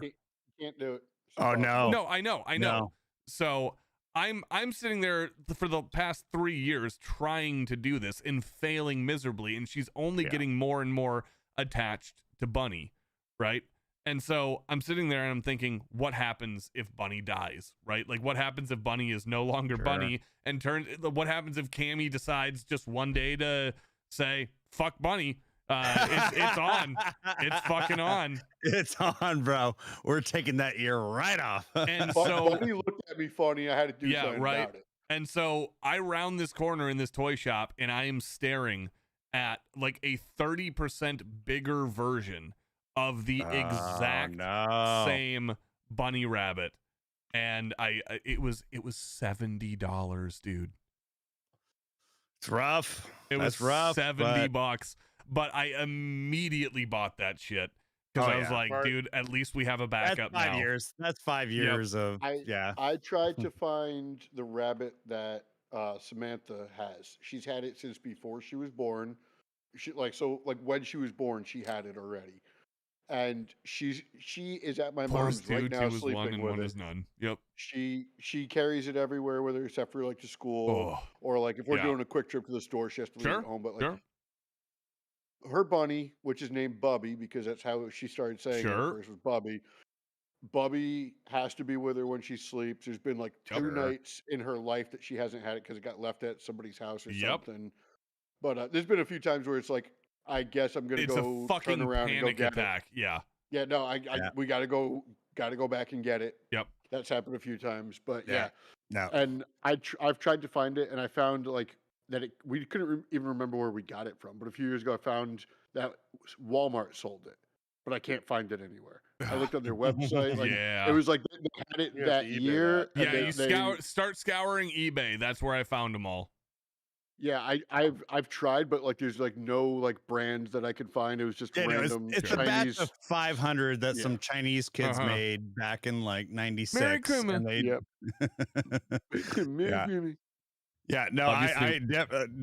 Can't do it. Oh no. No, I know. No. So I'm sitting there for the past 3 years trying to do this and failing miserably, and she's only getting more and more attached to Bunny, right? And so I'm sitting there and I'm thinking, what happens if Bunny dies, right? Like, what happens if Bunny is no longer Bunny and what happens if Cammy decides just one day to say, fuck Bunny? It's on. It's fucking on. It's on, bro. We're taking that ear right off. And so Bunny looked at me funny. I had to do something about it. And so I round this corner in this toy shop and I am staring at like a 30% bigger version of the exact same bunny rabbit, and it was $70, dude. It's rough. That's rough. $70, but I immediately bought that shit because I was like, dude, at least we have a backup. That's 5 years. That's 5 years of I tried to find the rabbit that Samantha has. She's had it since before she was born. When she was born, she had it already. And she is at my mom's right now sleeping with it. One is none. Yep. She carries it everywhere with her except for like to school or like if we're doing a quick trip to the store, she has to leave it home. But like her bunny, which is named Bubby because that's how she started saying it first was Bubby. Bubby has to be with her when she sleeps. There's been like 2 nights in her life that she hasn't had it because it got left at somebody's house or something. But there's been a few times where it's like, I guess I'm gonna go turn around and go get attack. it. Yeah. No, we gotta go back and get it. Yep. That's happened a few times, but No. And I've tried to find it, and I found like we couldn't even remember where we got it from. But a few years ago, I found that Walmart sold it, but I can't find it anywhere. I looked on their website. Like, it was like they had it that year. Yeah, you start scouring eBay. That's where I found them all. Yeah, I've tried, but like there's like no like brands that I could find. It was just random it's Chinese. a batch of 500 that some Chinese kids made back in like '96. Merry Christmas. And they, yeah. No, I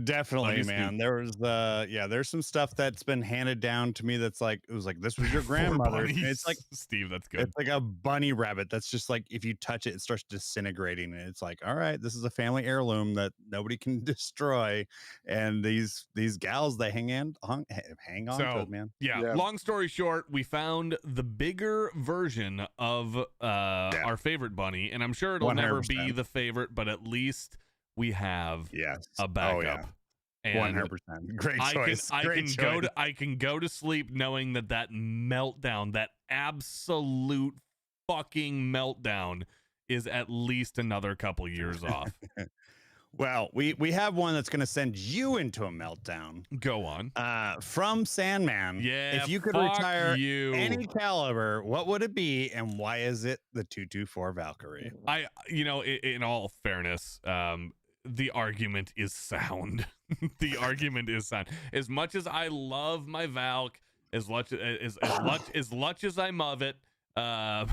definitely, man. There was there's some stuff that's been handed down to me that's like, it was like, this was your grandmother's. It's like, Steve, that's good. It's like a bunny rabbit that's just like, if you touch it, it starts disintegrating, and it's like, all right, this is a family heirloom that nobody can destroy. And these gals, they hang on to it, man. Yeah. Long story short, we found the bigger version of our favorite bunny, and I'm sure it'll 100%. Never be the favorite, but at least we have a backup. And 100%. Great choice. I can go to sleep knowing that meltdown, that absolute fucking meltdown, is at least another couple years off. Well, we have one that's going to send you into a meltdown. Go on. From Sandman. Yeah. If you could retire any caliber, what would it be, and why is it the 224 Valkyrie? In all fairness, the argument is sound. The argument is sound. As much as I love my Valk, as much as I'm of it, I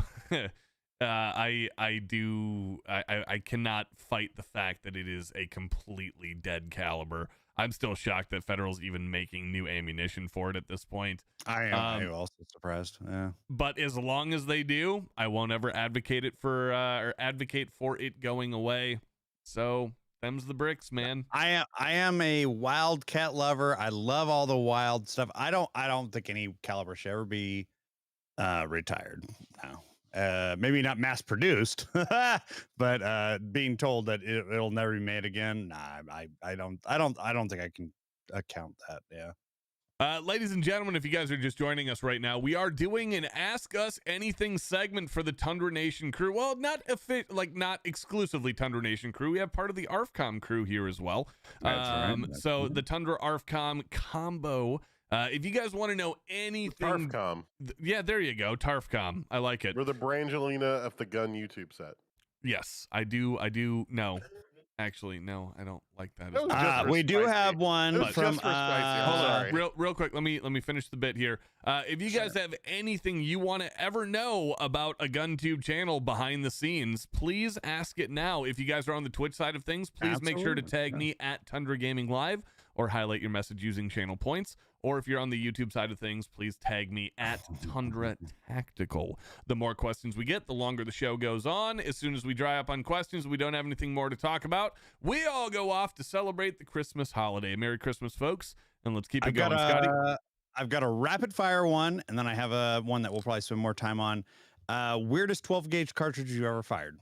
cannot fight the fact that it is a completely dead caliber. I'm still shocked that Federal's even making new ammunition for it at this point. I am also surprised. Yeah. But as long as they do, I won't ever advocate for it going away. So them's the bricks, man. I am a wildcat lover. I love all the wild stuff. I don't think any caliber should ever be retired. No. Maybe not mass produced, but being told that it'll never be made again. Nah, I don't think I can account that. Yeah. Ladies and gentlemen, if you guys are just joining us right now, we are doing an Ask Us Anything segment for the Tundra Nation crew. Well, not exclusively Tundra Nation crew. We have part of the ARFCOM crew here as well. That's right. So the Tundra ARFCOM combo. If you guys want to know anything, TARFCOM. Yeah, there you go, TARFCOM. I like it. We're the Brangelina of the gun YouTube set. Yes, I do. No. Actually, no, I don't like that. We do have one from. Hold on, real quick. Let me finish the bit here. If you guys have anything you want to ever know about a GunTube channel behind the scenes, please ask it now. If you guys are on the Twitch side of things, please make sure to tag me at Tundra Gaming Live or highlight your message using channel points. Or if you're on the YouTube side of things, please tag me at Tundra Tactical. The more questions we get, the longer the show goes on. As soon as we dry up on questions, we don't have anything more to talk about, we all go off to celebrate the Christmas holiday. Merry Christmas, folks, and let's keep it going, Scotty. I've got a rapid fire one, and then I have a one that we'll probably spend more time on. Weirdest 12 gauge cartridge you ever fired?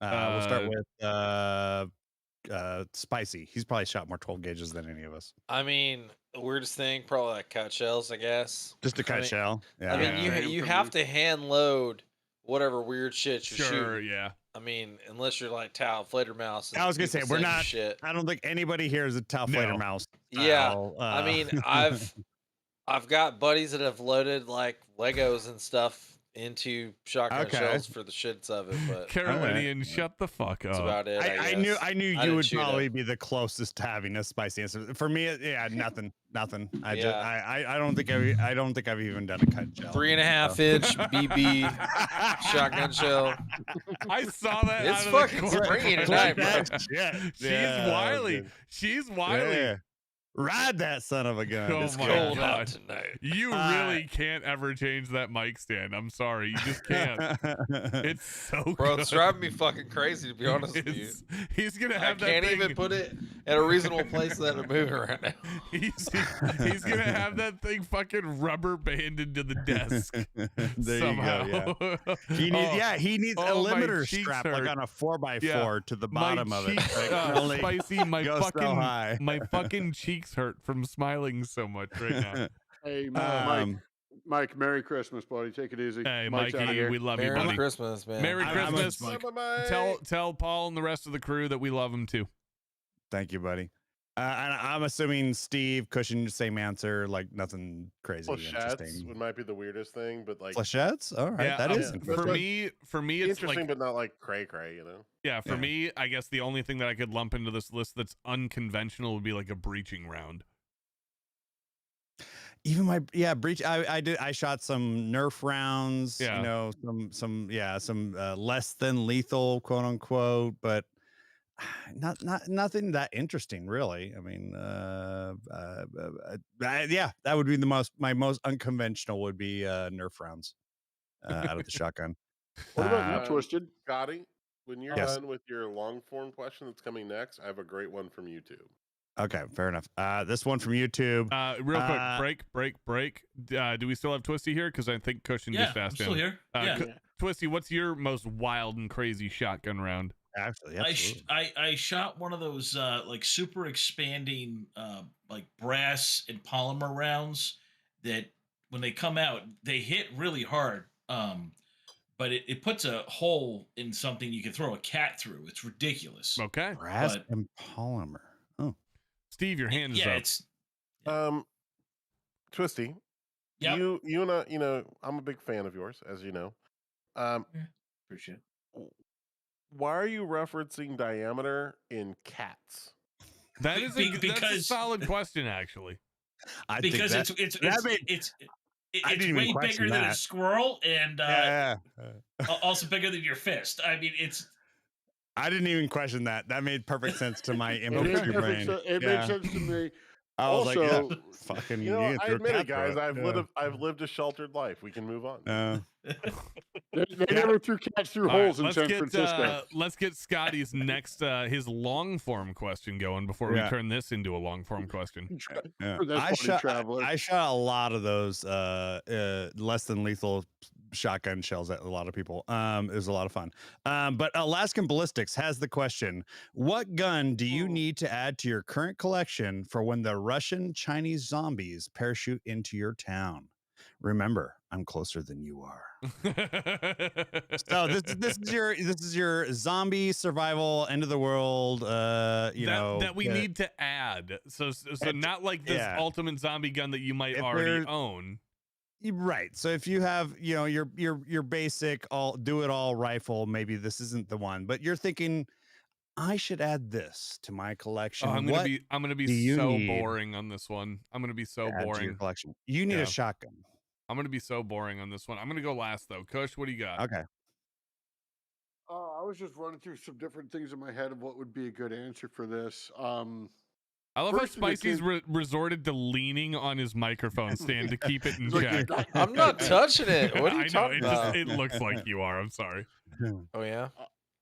We'll start with Spicy. He's probably shot more 12 gauges than any of us. I mean, the weirdest thing, probably like cut shells, I guess. Just a cut shell. Yeah. I mean, you have to hand load whatever weird shit you're shooting. Yeah. I mean, unless you're like Tau Flatermouse. I was gonna say we're not. Shit. I don't think anybody here is a Tau Flatermouse. Yeah. I mean, I've got buddies that have loaded like Legos and stuff into shotgun shells for the shits of it, but Carolinian, shut the fuck up. That's about it. I knew you would probably be the closest to having a spicy answer. For me, nothing. I don't think I've even done a cut shell. 3.5 inch BB shotgun shell. I saw that. It's fucking springy tonight, bro. She's wily. She's wily. Yeah. Ride that son of a gun. Oh my God. Tonight. You really can't ever change that mic stand. I'm sorry. You just can't. It's so Bro, good. it's driving me fucking crazy, to be honest with you. He's going to have that I can't even put it at a reasonable place that I'm moving right now. He's going to have that thing fucking rubber banded to the desk. There somehow. You go, yeah. He needs a limiter strap like on a 4x4 to the bottom of it. Spicy, my fucking cheeks hurt from smiling so much right now. Hey, Mike, Merry Christmas, buddy. Take it easy. Hey, Mikey, we love you, buddy. Merry Christmas, man. Merry Christmas. Tell Paul and the rest of the crew that we love them too. Thank you, buddy. And I'm assuming Steve Cushing, same answer, like nothing crazy Flechettes interesting. might be the weirdest thing, but like Flechettes? All right, Yeah, that is interesting. For me, it's interesting, like, but not like cray, you know? Yeah, for me, I guess the only thing that I could lump into this list that's unconventional would be like a breaching round. Even my breach. I shot some Nerf rounds. Yeah. You know, some less than lethal, quote unquote, but nothing that interesting, really. I mean, yeah, that would be my most unconventional would be Nerf rounds out of the shotgun. What about you, Twisted? Scotty, when you're done with your long form question that's coming next, I have a great one from YouTube. Okay, fair enough. This one from YouTube. Real quick, break. Do we still have Twisty here? Because I think Cushion just asked him. I'm still here. Twisty, what's your most wild and crazy shotgun round? Actually, I shot one of those like super expanding like brass and polymer rounds that when they come out they hit really hard. But it puts a hole in something you can throw a cat through. It's ridiculous. Okay. Brass and polymer. Oh, Steve, your hand is up. It's Twisty. Yeah. You and I, you know, I'm a big fan of yours, as you know. Appreciate it. Why are you referencing diameter in cats? That is that's a solid question, actually. Because it's way bigger than a squirrel and also bigger than your fist. I mean, I didn't even question that. That made perfect sense to my infantry brain. It made sense to me. I was like, yeah, fucking. You know, I admit it, guys. I've lived a sheltered life. We can move on. They never threw cats through holes in San Francisco. Let's get Scotty's next his long form question going before we turn this into a long form question. I shot a lot of those less than lethal shotgun shells at a lot of people. It was a lot of fun. But Alaskan Ballistics has the question: what gun do you need to add to your current collection for when the Russian Chinese zombies parachute into your town? Remember, I'm closer than you are. So this is your zombie survival end of the world. That we need to add. So not like this ultimate zombie gun that you might already own. Right. So if you have, you know, your basic do it all rifle, maybe this isn't the one, but you're thinking I should add this to my collection. I'm gonna be so boring on this one. I'm gonna be so boring. Your collection. You need a shotgun. I'm gonna be so boring on this one. I'm gonna go last though. Kush, what do you got? Okay. I was just running through some different things in my head of what would be a good answer for this. I love how Spicy's resorted to leaning on his microphone stand to keep it in check. I'm not touching it. What are you talking about? It looks like you are. I'm sorry. Oh yeah.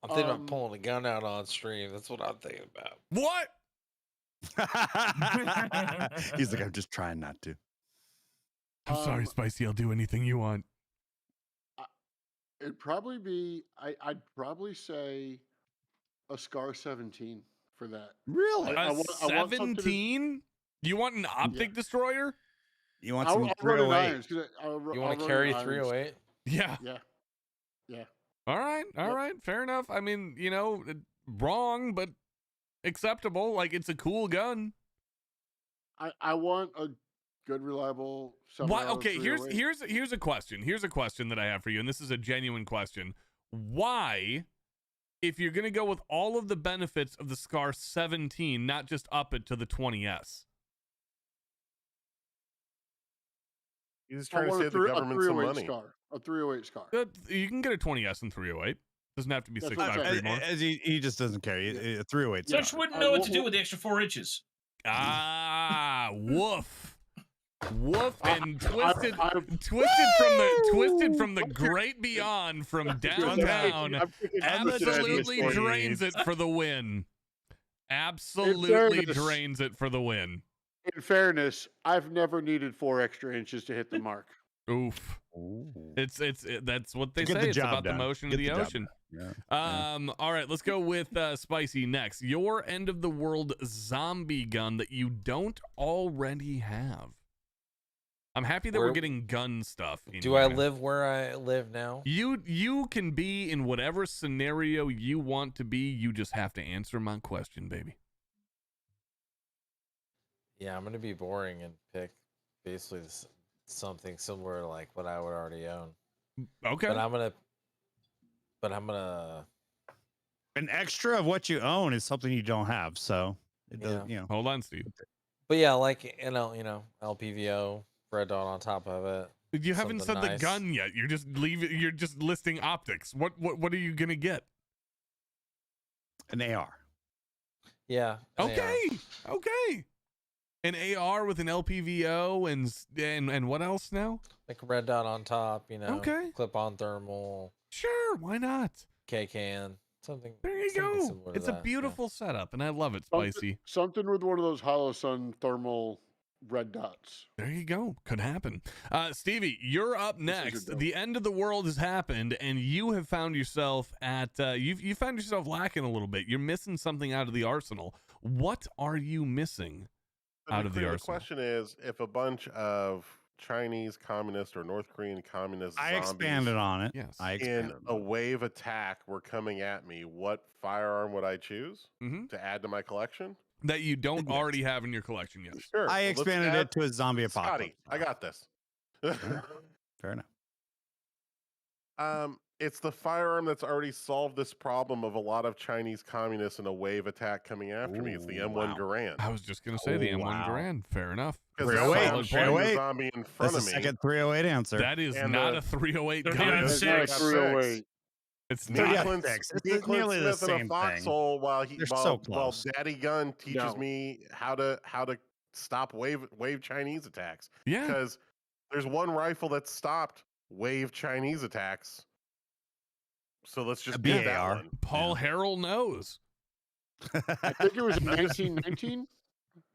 I'm thinking about pulling a gun out on stream. That's what I'm thinking about. What? He's like, I'm just trying not to. I'm sorry, Spicy. I'll do anything you want. It'd probably be. I'd probably say a Scar 17 for that. Really? A 17? You want an optic destroyer? You want some 308? You want to carry 308? Yeah. Yeah. All right. Fair enough. I mean, you know, wrong, but acceptable. Like, it's a cool gun. I want a good, reliable. Why? Okay, here's a question. Here's a question that I have for you, and this is a genuine question. Why, if you're gonna go with all of the benefits of the Scar 17, not just up it to the 20S? He's trying to save the government some money. A 308 Scar. You can get a 20S in 308. Doesn't have to be 6.53 more. He just doesn't care. A 308. Such wouldn't know what to do with the extra 4 inches. Woof. And twisted from the great beyond from downtown. Absolutely drains it for the win. Absolutely drains it for the win. In fairness, I've never needed 4 extra inches to hit the mark. Oof. It's that's what they say. It's about the motion of the ocean. All right, let's go with Spicy next. Your end of the world zombie gun that you don't already have. I'm happy that we're getting gun stuff. Do I live where I live now? You can be in whatever scenario you want to be. You just have to answer my question, baby. Yeah, I'm gonna be boring and pick basically something similar to like what I would already own. Okay. But I'm gonna. An extra of what you own is something you don't have, so it does. Hold on, Steve. But yeah, like LPVO, red dot on top of it. You haven't said something the nice. gun yet. You're just You're just listing optics. What are you gonna get? An AR. Yeah. Okay. Okay. An AR with an LPVO and what else now? Like a red dot on top, Okay. clip-on thermal. Sure, why not? K-can, something. There you something go. similar to It's a that, beautiful setup, and I love it, Spicy. Something with one of those Hollow Sun thermal red dots. There you go. Could happen. Stevie, you're up next. The end of the world has happened, and you have found yourself at you found yourself lacking a little bit. You're missing something out of the arsenal. What are you missing out of the arsenal? The question is, if a bunch of Chinese communist or North Korean communist I zombies expanded on it. Yes. in a wave attack were coming at me, what firearm would I choose to add to my collection? That you don't already have in your collection yet. Sure. I let's expanded add- it to a zombie apocalypse. Scotty, I got this. Fair enough. It's the firearm that's already solved this problem of a lot of Chinese communists in a wave attack coming after me. It's the M1 Garand. I was just going to say the M1 Garand. Fair enough. Because they're 308, solid shooting the 308. zombie in front That's of the me. second 308 answer. That is And not the- a 308 They're gun. doing It's not a 308. It's Being not. Clint, It's being Clint nearly the Smith in a same foxhole while They're so close. Daddy Gun teaches No. me how to stop wave Chinese attacks. Yeah. Because there's one rifle that stopped wave Chinese attacks. So let's just A get that BAR. one. Paul Harrell knows. I think it was 1919.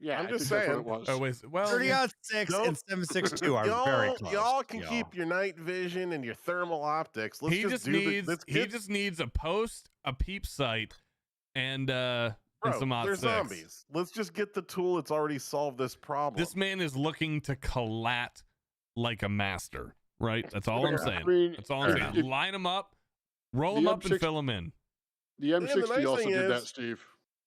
Yeah, I'm I just think that's saying. what it was. Oh, wait. Well, 30-06 and 762 are very close. Y'all can keep your night vision and your thermal optics. Let's he just just do needs let's he get, just needs a post, a peep sight, and bro, some they're OT6. zombies. Let's just get the tool that's already solved this problem. This man is looking to collat like a master, right? That's all I'm Yeah, saying. I mean, That's all I'm fair saying. Line them up, roll them The up, and M6 fill them in. The M60 the nice also thing did that, is- Steve.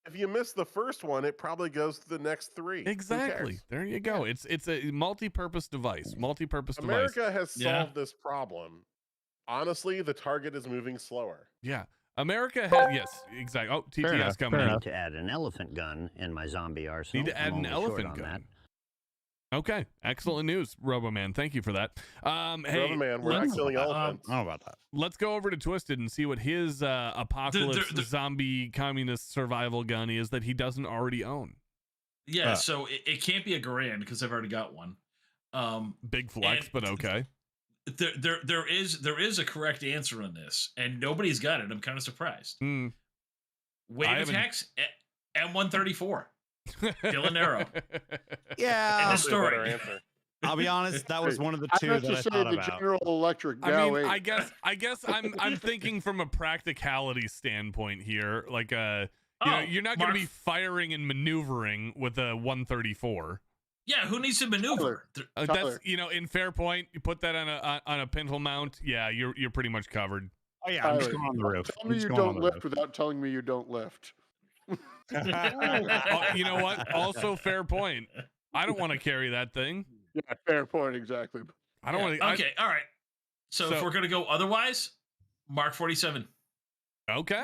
if you miss the first one, it probably goes to the next three. Who Exactly. cares? There you go. It's a multi-purpose device. Multi-purpose device. America has Yeah. solved this problem. Honestly, the target is moving slower. Yeah. America has yes, exactly. Oh, Fair TTS enough, coming fair in. enough. To add an elephant gun in my zombie arsenal. Need to add I'm an only short elephant on gun. that. Okay, excellent news, Roboman. Thank you for that. Hey, Man, we're not let's, killing elephants. I don't know about that. let's go over to Twisted and see what his apocalypse zombie communist survival gun is that he doesn't already own. Yeah, so it can't be a Garand because I've already got one. Big flex, but okay. There is a correct answer on this, and nobody's got it. I'm kind of surprised. Hmm. Wave I haven't- attacks, M134, Dylan Arrow. Yeah, And the Probably a better story. answer. I'll be honest. That was one of the I two meant that to I say thought the about. General Electric. I Now, mean, wait. I guess I'm thinking from a practicality standpoint here. Like you know, you're not going to be firing and maneuvering with a 134. Yeah, who needs to maneuver? That's Tyler. in fair point. You put that on a pintle mount. Yeah, you're pretty much covered. Oh yeah, I'm just Tyler, going on the roof. Tell I'm me just you going on don't the lift without telling me you don't lift. Oh, you know what? Also fair point. I don't want to carry that thing. Yeah, fair point. Exactly. I don't want to. Okay, all right. So if we're gonna go otherwise, Mark 47. Okay.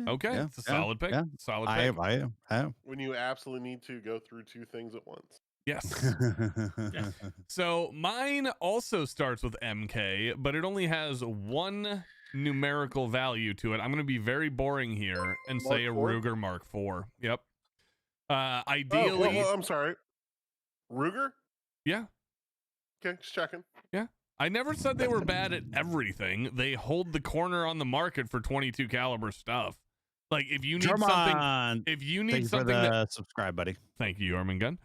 Okay. Yeah, It's a solid pick. yeah. Solid I pick. am. When you absolutely need to go through two things at once. Yes. So mine also starts with MK, but it only has one numerical value to it. I'm going to be very boring here and say a Mark IV? Ruger Mark IV. Yep. Oh, Ideally, well, I'm sorry. Ruger? yeah. Okay, just checking. I never said they were bad at everything. They hold the corner on the market for 22 caliber stuff. Like if you need Come something, on. if you need Thank you for something that, subscribe, buddy. thank you, Armin Gun.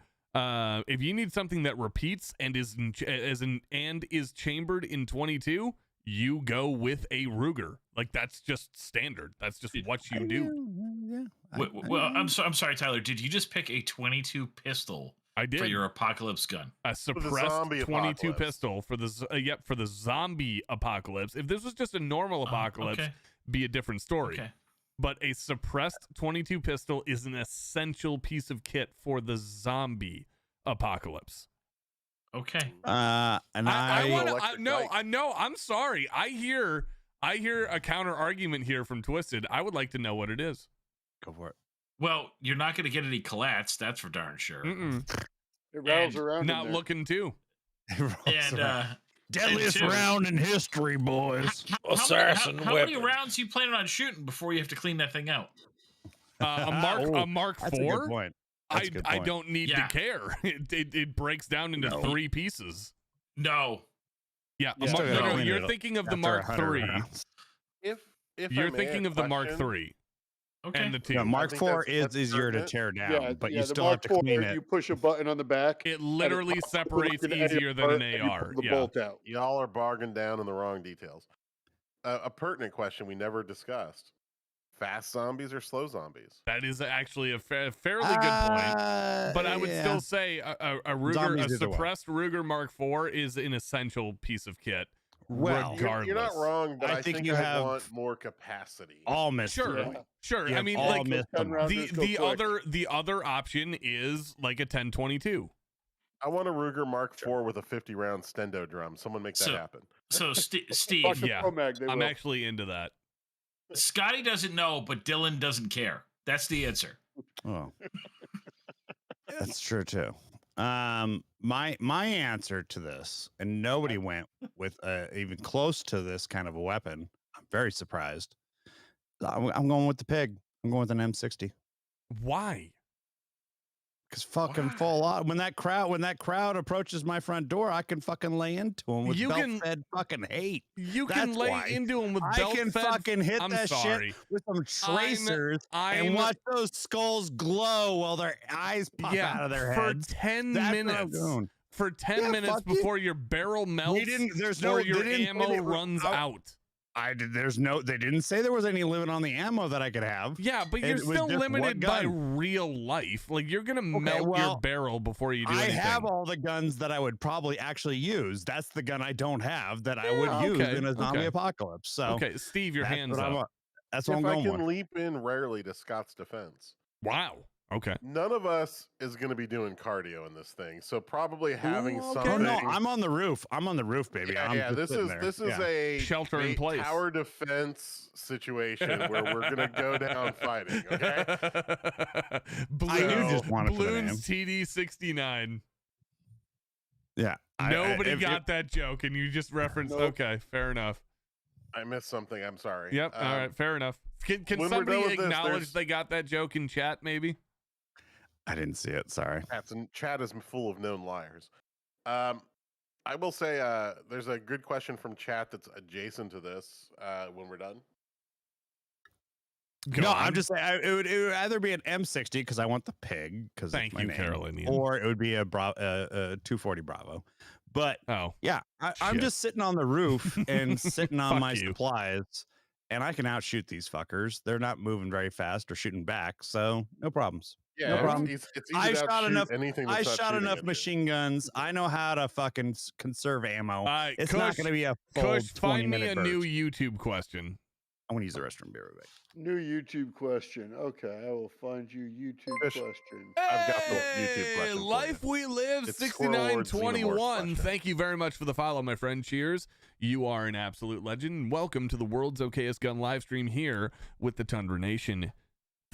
If you need something that repeats and is chambered in 22, you go with a Ruger. Like that's just standard. That's just what you do. Yeah. Well, I'm sorry, Tyler. Did you just pick a 22 pistol I did for your apocalypse gun? a suppressed zombie 22 apocalypse. pistol for the for the zombie apocalypse. If this was just a normal apocalypse, Okay. be a different story. Okay. But a suppressed 22 pistol is an essential piece of kit for the zombie apocalypse. Okay. And I'm sorry. I hear a counter argument here from Twisted. I would like to know what it is. Go for it. Well, you're not going to get any collats, that's for darn sure. It rattles around. Not looking to. And deadliest round in history, boys. How many rounds are you planning on shooting before you have to clean that thing out? A Mark That's IV? a good point. That's a good I point. don't need to care. It breaks down into 3 pieces. No. Yeah, Yeah. you're thinking of the Mark III. If You're thinking of the Mark III. Okay. And the 2. Yeah, Mark IV is easier to tear down, but you still have to clean it. You push a button on the back. It literally separates easier than an AR. The bolt out. Y'all are bargained down on the wrong details. A pertinent question we never discussed. Fast zombies or slow zombies? That is actually a fairly good point. But I would still say a suppressed Ruger Mark IV is an essential piece of kit. Well, regardless. You're not wrong, but I think you have want more capacity. All missed. Sure. I mean, like the other option is like a 1022. I want a Ruger Mark IV with a 50-round stendo drum. Someone make that happen. So Steve, I'm actually into that. Scotty doesn't know, but Dylan doesn't care. That's the answer. Oh, that's true too. My answer to this, and nobody went with even close to this kind of a weapon. I'm very surprised. I'm going with the pig. I'm going with an M60. Why? Because fucking full on. When that crowd approaches my front door, I can fucking lay into them with belt-fed fucking hate. You can lay into them with belt-fed. I can fucking hit shit with some tracers and watch those skulls glow while their eyes pop out of their heads. For 10 minutes. For 10 minutes before your barrel melts or your ammo runs out. They didn't say there was any limit on the ammo that I could have. Yeah, but you're still limited by real life. Like, you're gonna melt your barrel before you do anything. I have all the guns that I would probably actually use. That's the gun I don't have that I would use in a zombie apocalypse. So Steve, your hands up. That's what I'm going with. I can leap in rarely to Scott's defense. Wow. Okay. None of us is going to be doing cardio in this thing, so probably having something. Oh no, I'm on the roof. I'm on the roof, baby. Yeah, this is a shelter in place, tower defense situation where we're going to go down fighting. Okay. I just want to Balloons TD69. Yeah. Nobody got that joke, and you just referenced. Nope. Okay, fair enough. I missed something. I'm sorry. Yep. All right. Fair enough. Can somebody acknowledge they got that joke in chat? Maybe. I didn't see it. Sorry. Chat is full of known liars. I will say there's a good question from chat that's adjacent to this when we're done. I'm just saying it would either be an M60 because I want the pig because thank you, Carolyn, or it would be a 240 Bravo. But I'm just sitting on the roof and sitting on my supplies, and I can outshoot these fuckers. They're not moving very fast or shooting back, so no problems. Yeah, no problem. It's easy I shot enough machine guns. I know how to fucking conserve ammo. It's not going to be a full 20-minute find me a burst. new YouTube question. I want to use the restroom. Be right back. New YouTube question. Okay, I will find you YouTube question. I've got the YouTube question. Life We Live 6921. Thank you very much for the follow, my friend. Cheers. You are an absolute legend. Welcome to the world's okayest gun live stream here with the Tundra Nation.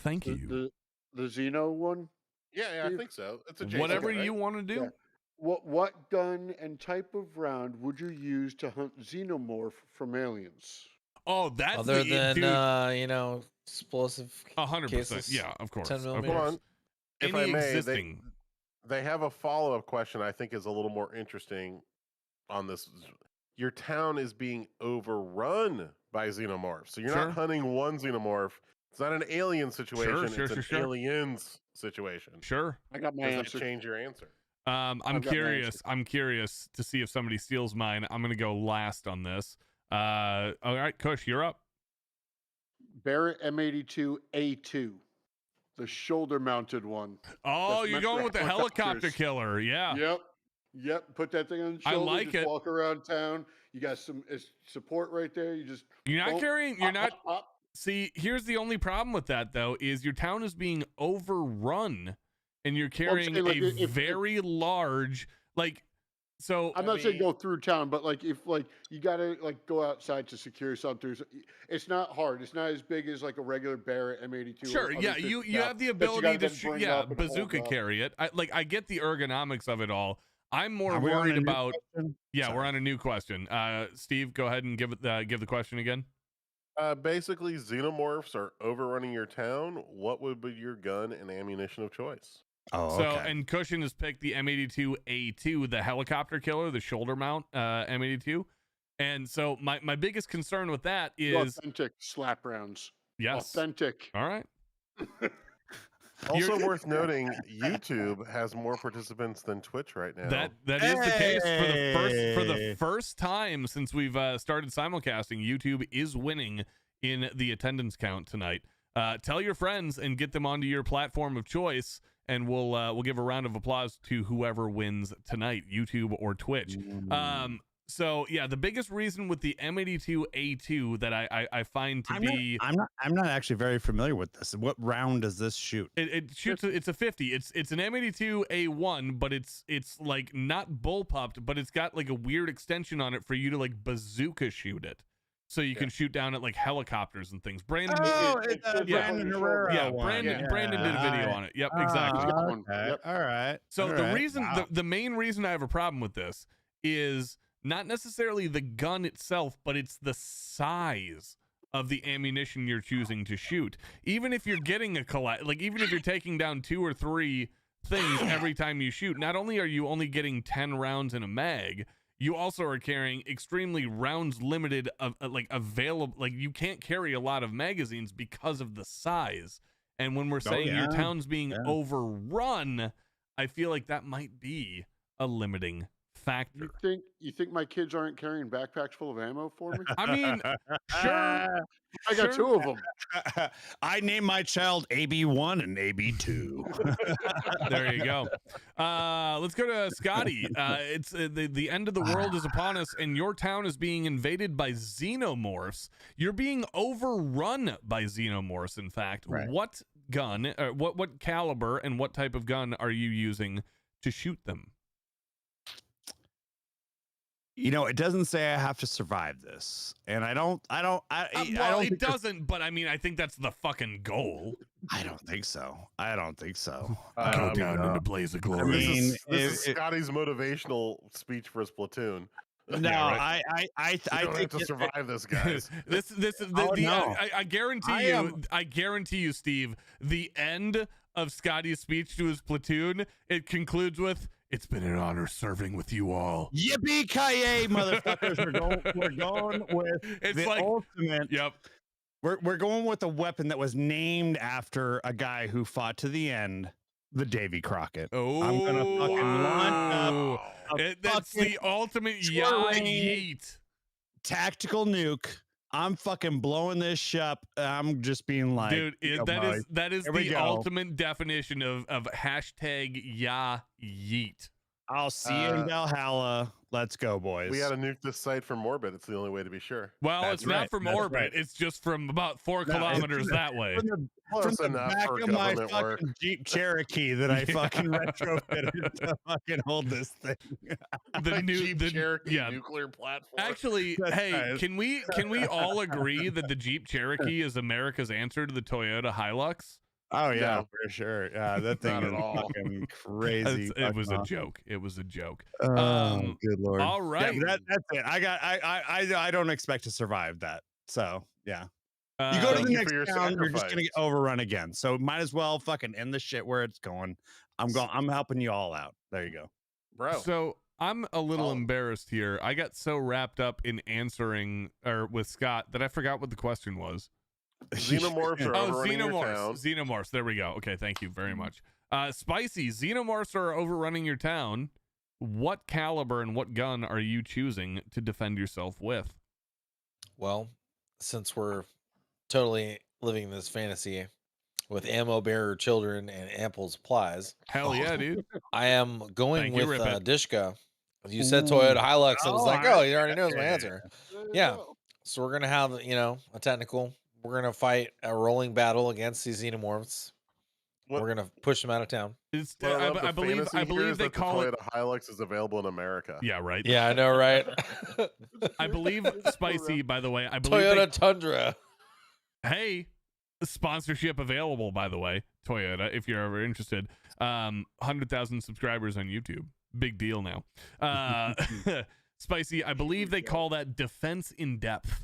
Thank you. The Xeno one? Yeah, I think so. It's adjacent, whatever you want to do. Yeah. What gun and type of round would you use to hunt Xenomorph from aliens? Oh, that's other than explosive 100%. Yeah, of course. 10 Hold on. If I may, they have a follow-up question I think is a little more interesting on this. Your town is being overrun by xenomorphs. So you're not hunting one xenomorph. It's not an alien situation. It's an aliens situation. Sure. I got my answer. Change your answer. I'm curious. I'm curious to see if somebody steals mine. I'm going to go last on this. All right, Kush, you're up. Barrett M82A2, the shoulder-mounted one. Oh, you're going with the helicopter killer. Yeah. Yep. Put that thing on the shoulder. I like it. Walk around town. You got some support right there. You're not carrying. You're not. See, here's the only problem with that though: is your town is being overrun, and you're carrying like, a very large, like, so I'm not saying go through town, but like if like you gotta like go outside to secure something, it's not hard. It's not as big as like a regular Barrett M82. Sure, yeah, you have the ability to shoot, bazooka carry it. I get the ergonomics of it all. I'm more worried about. Yeah, we're on a new question. Steve, go ahead and give the question again. Basically, xenomorphs are overrunning your town. What would be your gun and ammunition of choice? Oh, so and Cushion has picked the M82A2, the helicopter killer, the shoulder mount M82. And so my biggest concern with that is authentic slap rounds. Yes, authentic. All right. Also worth noting, YouTube has more participants than Twitch right now. That is the case for the first time since we've started simulcasting. YouTube is winning in the attendance count tonight. Tell your friends and get them onto your platform of choice, and we'll give a round of applause to whoever wins tonight, YouTube or Twitch. So yeah, the biggest reason with the M82A2 that I find to be I'm not actually very familiar with this. What round does this shoot? It shoots. It's a 50. It's an M82A1, but it's like not bullpupped, but it's got like a weird extension on it for you to like bazooka shoot it, so you can shoot down at like helicopters and things. Brandon, Brandon Herrera. Yeah, Brandon did a video on it. Yep, exactly. Okay. Yep. All right. So the reason, the main reason I have a problem with this is not necessarily the gun itself, but it's the size of the ammunition you're choosing to shoot. Even if you're getting even if you're taking down 2 or 3 things every time you shoot, not only are you only getting 10 rounds in a mag, you also are carrying extremely rounds limited available. Like you can't carry a lot of magazines because of the size. And when we're saying your town's being overrun, I feel like that might be a limiting factor. You think my kids aren't carrying backpacks full of ammo for me? I mean, sure. I got 2 of them. I named my child AB1 and AB2. There you go. Let's go to Scotty. It's the end of the world is upon us, and your town is being invaded by xenomorphs. You're being overrun by xenomorphs. In fact, what gun, what caliber, and what type of gun are you using to shoot them? You know, it doesn't say I have to survive this, and I don't. It doesn't, but I mean, I think that's the fucking goal. I don't think so. Go down in a blaze of glory. I mean, this is Scotty's motivational speech for his platoon. No, I don't have to survive this, guys. This is I guarantee I guarantee you, Steve. The end of Scotty's speech to his platoon, it concludes with, "It's been an honor serving with you all." Yippee-ki-yay, motherfuckers! We're going with the ultimate. Yep. We're going with a weapon that was named after a guy who fought to the end, the Davy Crockett. Oh, I'm gonna fucking launch up. That's the ultimate yeet tactical nuke. I'm fucking blowing this up. I'm just being like, dude, that is the ultimate definition of hashtag yeet. I'll see you in Valhalla. Let's go, boys. We got to nuke this site from orbit. It's the only way to be sure. Well, it's not from orbit. Right. It's just from about 4 kilometers that way. From the back of my fucking Jeep Cherokee that I fucking retrofitted to fucking hold this thing. The Jeep Cherokee nuclear platform. Actually, hey, can we all agree that the Jeep Cherokee is America's answer to the Toyota Hilux? Oh yeah, for sure. Yeah, that thing is fucking crazy. It was a joke. It was a joke. Oh, good lord. All right, yeah, that's it. I don't expect to survive that. So yeah. You go to the next town, you're just gonna get overrun again. So might as well fucking end the shit where it's going. I'm helping you all out. There you go, bro. So I'm a little embarrassed here. I got so wrapped up in answering with Scott that I forgot what the question was. Xenomorphs are overrunning your town. Xenomorphs. There we go. Okay, thank you very much. Spicy. Xenomorphs are overrunning your town. What caliber and what gun are you choosing to defend yourself with? Well, since we're totally living this fantasy with ammo bearer children and ample supplies, hell yeah, dude! I am going with Dishka. You said Toyota Hilux. I was like, he already knows my answer. Yeah. So we're gonna have a technical. We're gonna fight a rolling battle against these xenomorphs. We're gonna push them out of town. It's, What I love I the believe fantasy here is they that the call it. Toyota Hilux is available in America. Yeah, right. Yeah, I know, right? I believe Spicy. By the way, I believe Toyota Tundra. Hey, sponsorship available. By the way, Toyota, if you're ever interested. 100,000 subscribers on YouTube. Big deal now. Spicy. I believe they call that defense in depth.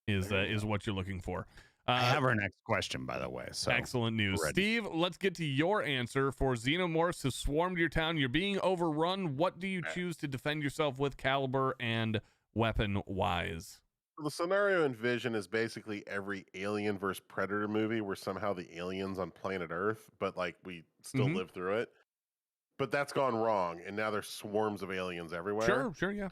Is what you're looking for. I have our next question, by the way. So excellent news. ready. Steve, let's get to your answer. For Xenomorphs have swarmed your town. You're being overrun. What do you choose to defend yourself with, caliber and weapon-wise? The scenario in Vision is basically every Alien versus Predator movie where somehow the aliens on planet Earth, but like we still live through it. But that's gone wrong, and now there's swarms of aliens everywhere. Sure, yeah.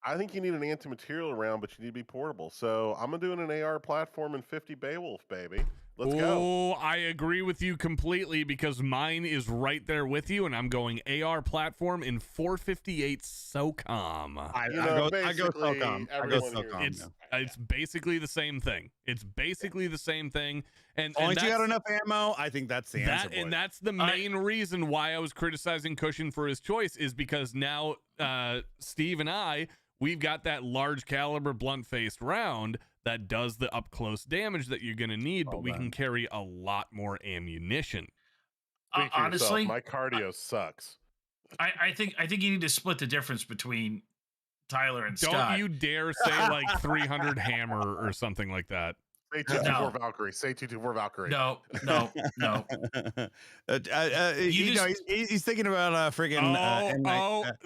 I think you need an anti-material round, but you need to be portable. So I'm doing an AR platform and 50 Beowulf, baby. Let's go. Oh, I agree with you completely because mine is right there with you, and I'm going AR platform in 458 SOCOM. I go SOCOM. It's basically the same thing. It's basically the same thing. And once you got enough ammo, I think that's the answer. And that's the main reason why I was criticizing Cushion for his choice, is because now Steve and we've got that large caliber blunt-faced round that does the up-close damage that you're going to need, but we can carry a lot more ammunition. Honestly, my cardio sucks. I think you need to split the difference between Tyler and Scott. Don't you dare say like 300 hammer or something like that. Say 224 Valkyrie. Say 224 Valkyrie. No. He's thinking about friggin'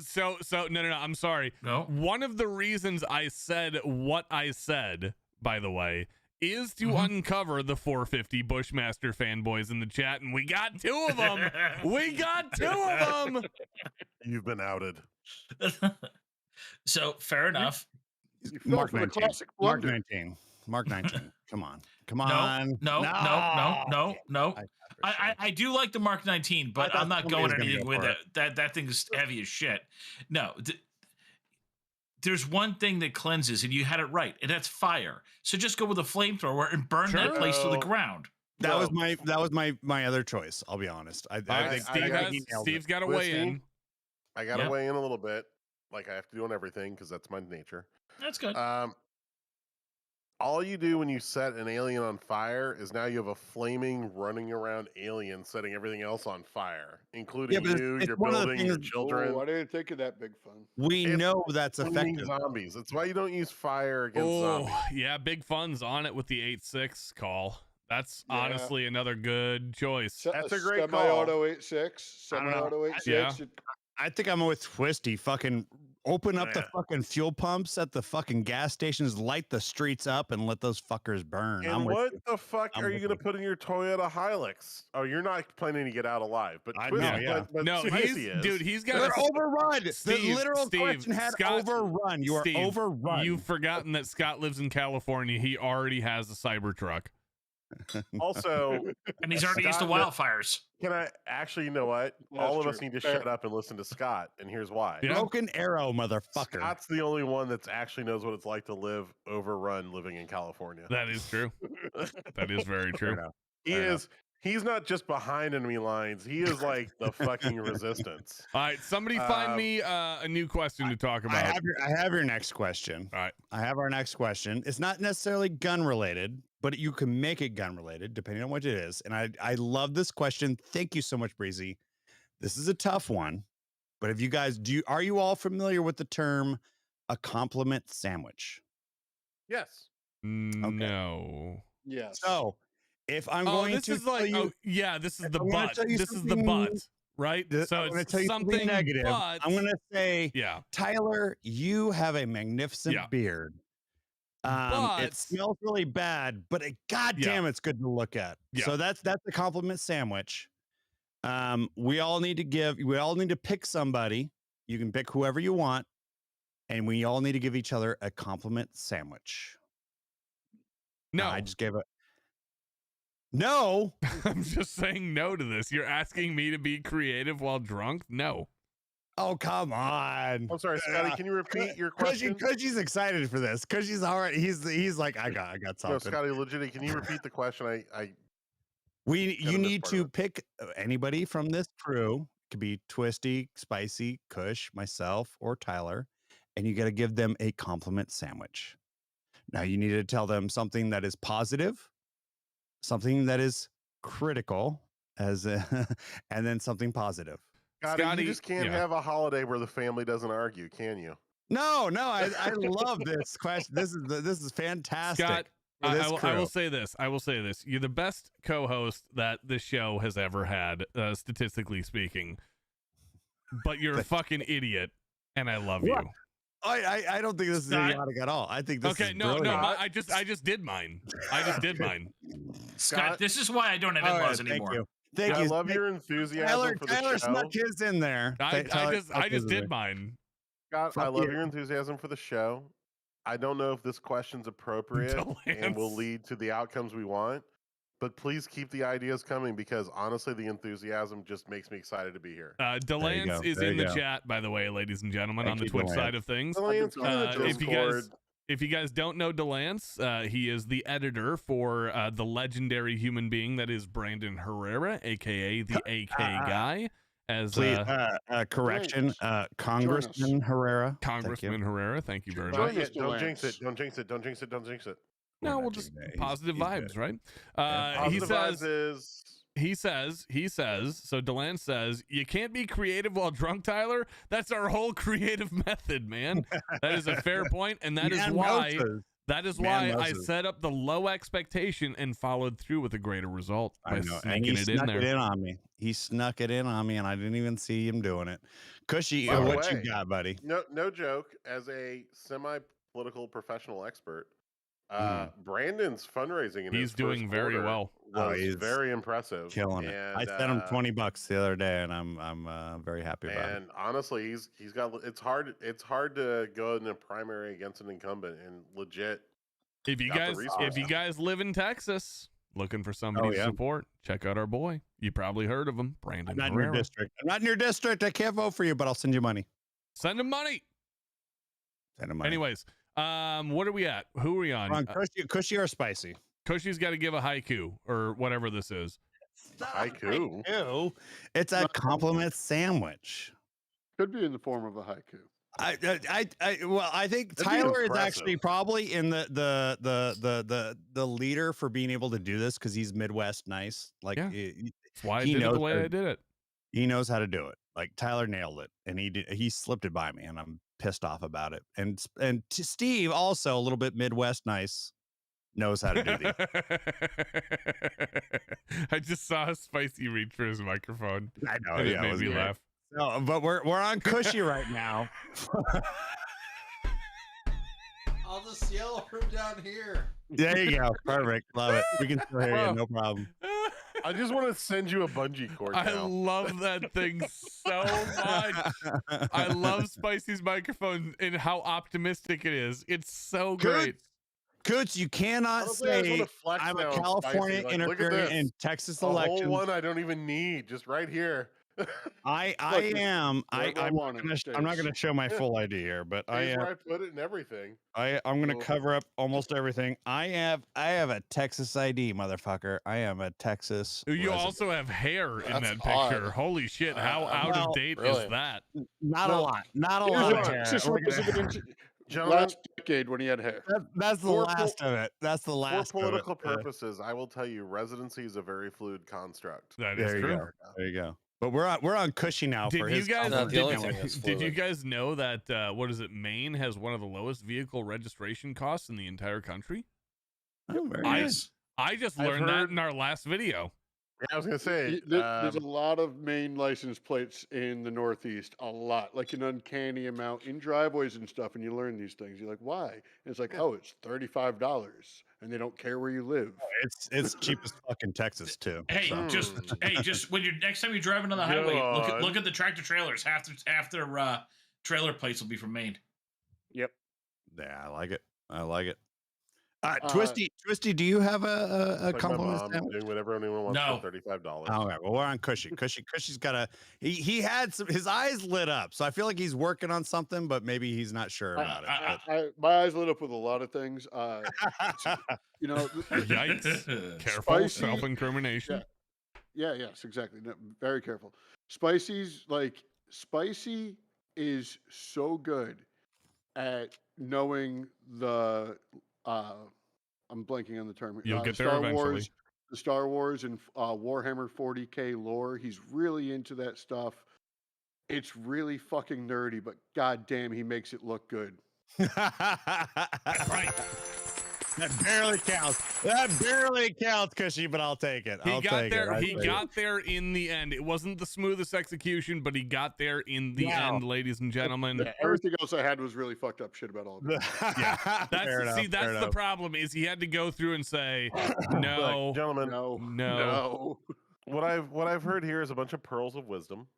So no. I'm sorry. No. One of the reasons I said what I said, by the way, is to uncover the 450 Bushmaster fanboys in the chat, and we got two of them. You've been outed. So fair enough. Mark 19. Mark 19. Come on. No. I do like the Mark 19, but I'm not going anything with it. That thing is heavy as shit. No. There's one thing that cleanses, and you had it right, and that's fire. So just go with a flamethrower and burn that place to the ground. That was my other choice. I'll be honest. Steve's got to weigh in. I got to weigh in a little bit, like I have to do on everything because that's my nature. That's good. All you do when you set an alien on fire is now you have a flaming, running around alien setting everything else on fire, including your building, your children. Oh, I didn't think of that, Big Fun. We know that's effective. Zombies. That's why you don't use fire against zombies. Yeah, Big Fun's on it with the 8.6 call. That's honestly another good choice. That's a great call. Semi-auto 8.6. Semi-auto 8.6. Yeah. I think I'm with Twisty. Fucking open up the fucking fuel pumps at the fucking gas stations, light the streets up, and let those fuckers burn. And what the fuck are you going to put in your Toyota Hilux? Oh, you're not planning to get out alive, but I know, yeah. No, he's got. They're overrun. Steve, the literal question had overrun. You are overrun. You've forgotten that Scott lives in California. He already has a Cybertruck. Also, and he's already used to wildfires. Can I actually, you know what? All of us need to shut up and listen to Scott, and here's why. Broken Arrow, motherfucker. Scott's the only one that's actually knows what it's like to live overrun living in California. That is true. That is very true. He's not just behind enemy lines. He is like the fucking resistance. All right, somebody find me a new question to talk about. I have your next question. All right. I have our next question. It's not necessarily gun related, but you can make it gun related depending on what it is. And I love this question. Thank you so much, Breezy. This is a tough one, but if you guys are you all familiar with the term a compliment sandwich? Yes. No. Yes. So if I'm going to tell you, this is the butt. This is the butt, right? So I'm going to it's tell you something negative. But, I'm going to say, Tyler, you have a magnificent beard. It smells really bad, but goddamn, it's good to look at. Yeah. So that's a compliment sandwich. We all need to pick somebody. You can pick whoever you want, and we all need to give each other a compliment sandwich. No, I just gave it. No, I'm just saying no to this. You're asking me to be creative while drunk? No. Oh, come on. I'm sorry, Scotty. Can you repeat your question? Because she's excited for this. Because she's already. He's like, I got something. No, Scotty, legitimately, can you repeat the question? You need to pick anybody from this crew. It could be Twisty, Spicy, Kush, myself, or Tyler, and you got to give them a compliment sandwich. Now you need to tell them something that is positive, something that is critical, and then something positive. Scotty, you just can't have a holiday where the family doesn't argue, can you? No, I love this question. This is fantastic. Scott, I will say this. You're the best co-host that this show has ever had, statistically speaking. But you're a fucking idiot, and I love you. I don't think this is idiotic at all. I think this is brilliant. I just did mine. Scott, this is why I don't have in-laws anymore. Thank you. I love your enthusiasm for the Tyler show. snuck his in there. I just did mine. Scott, I love your enthusiasm for the show. I don't know if this question's appropriate and will lead to the outcomes we want, but please keep the ideas coming because honestly, the enthusiasm just makes me excited to be here. Delance is in the chat, by the way, ladies and gentlemen, on the Twitch side of things. If you guys don't know Delance, he is the editor for the legendary human being that is Brandon Herrera, aka the AK guy. As correction, Congressman Herrera. Congressman Herrera, thank you very much. much. Don't jinx it. Don't jinx it. Don't jinx it. Don't jinx it. No, we'll just positive vibes, right? He says, so Delance says, you can't be creative while drunk, Tyler. That's our whole creative method, man. That is a fair point, and that is why I set up the low expectation and followed through with a greater result by sneaking it in there. He snuck it in on me, and I didn't even see him doing it. Cushy, what you got, buddy? No joke. As a semi-political professional expert, Brandon's fundraising, he's doing very well. He's very impressive, killing it. I sent him $20 the other day, and I'm very happy about it. And honestly, he's got. It's hard to go in a primary against an incumbent and legit. If you guys live in Texas, looking for somebody to support, check out our boy. You probably heard of him, Brandon. I'm not in your district. I can't vote for you, but I'll send you money. Send him money. Anyways. What are we at? Who are we on? Cushy or Spicy? Cushy's got to give a haiku or whatever this is. Haiku. It's a compliment sandwich. Could be in the form of a haiku. I think Tyler is actually probably in the leader for being able to do this because he's Midwest nice. Like that's why I did it the way I did it. He knows how to do it. Like Tyler nailed it, and he slipped it by me, and I'm pissed off about it. And Steve also a little bit Midwest nice, knows how to do these. I just saw a Spicy reach for his microphone. I know, and it made me laugh. No, but we're on Cushy right now. I'll just yell from down here. There you go. Perfect. Love it. We can still hear you. No problem. I just want to send you a bungee cord. I love that thing so much. I love Spicy's microphone and how optimistic it is. It's so great. Coots, you cannot say I'm a California interfering in Texas elections. The whole one I don't even need, just right here. I'm not going to show my full ID here, but I put it in everything. I'm going to cover up almost everything. I have a Texas ID, motherfucker. I am a Texas. You also have hair in that picture. Holy shit! How out of date is that? Not a lot. Not a lot. Last decade when he had hair. That's the last of it. That's the last. For political purposes, I will tell you, residency is a very fluid construct. That is true. There you go. But we're on Cushy now. Did you guys know that what is it? Maine has one of the lowest vehicle registration costs in the entire country. Oh, very nice. I just learned that in our last video. Yeah, I was gonna say there's a lot of Maine license plates in the Northeast. A lot, like an uncanny amount in driveways and stuff. And you learn these things. You're like, why? And it's like, oh, it's $35, and they don't care where you live. It's cheap as fucking Texas too. Hey, just when you're next time you're driving on the highway, look at the tractor trailers. Half their trailer plates will be from Maine. Yep. Yeah, I like it. Twisty, do you have a Like my compliment mom sandwich? doing whatever anyone wants No. for $35. All right, well, we're on Cushy. Cushy's got a. He had some. His eyes lit up, so I feel like he's working on something, but maybe he's not sure about it. My eyes lit up with a lot of things. You know, Yikes! Careful, Spicy- self-incrimination. Yes, exactly. No, very careful. Spicy is so good at knowing the I'm blanking on the term. You'll get there Star eventually. Wars, the Star Wars and Warhammer 40K lore. He's really into that stuff. It's really fucking nerdy, but goddamn, he makes it look good. That's right. That barely counts. That barely counts, Cushy, but I'll take it. He got there in the end. It wasn't the smoothest execution, but he got there in the end, ladies and gentlemen. Yeah, everything else I had was really fucked up shit about all of it. Yeah, that's the problem. Is he had to go through and say, no, Look, gentlemen, no. What I've heard here is a bunch of pearls of wisdom,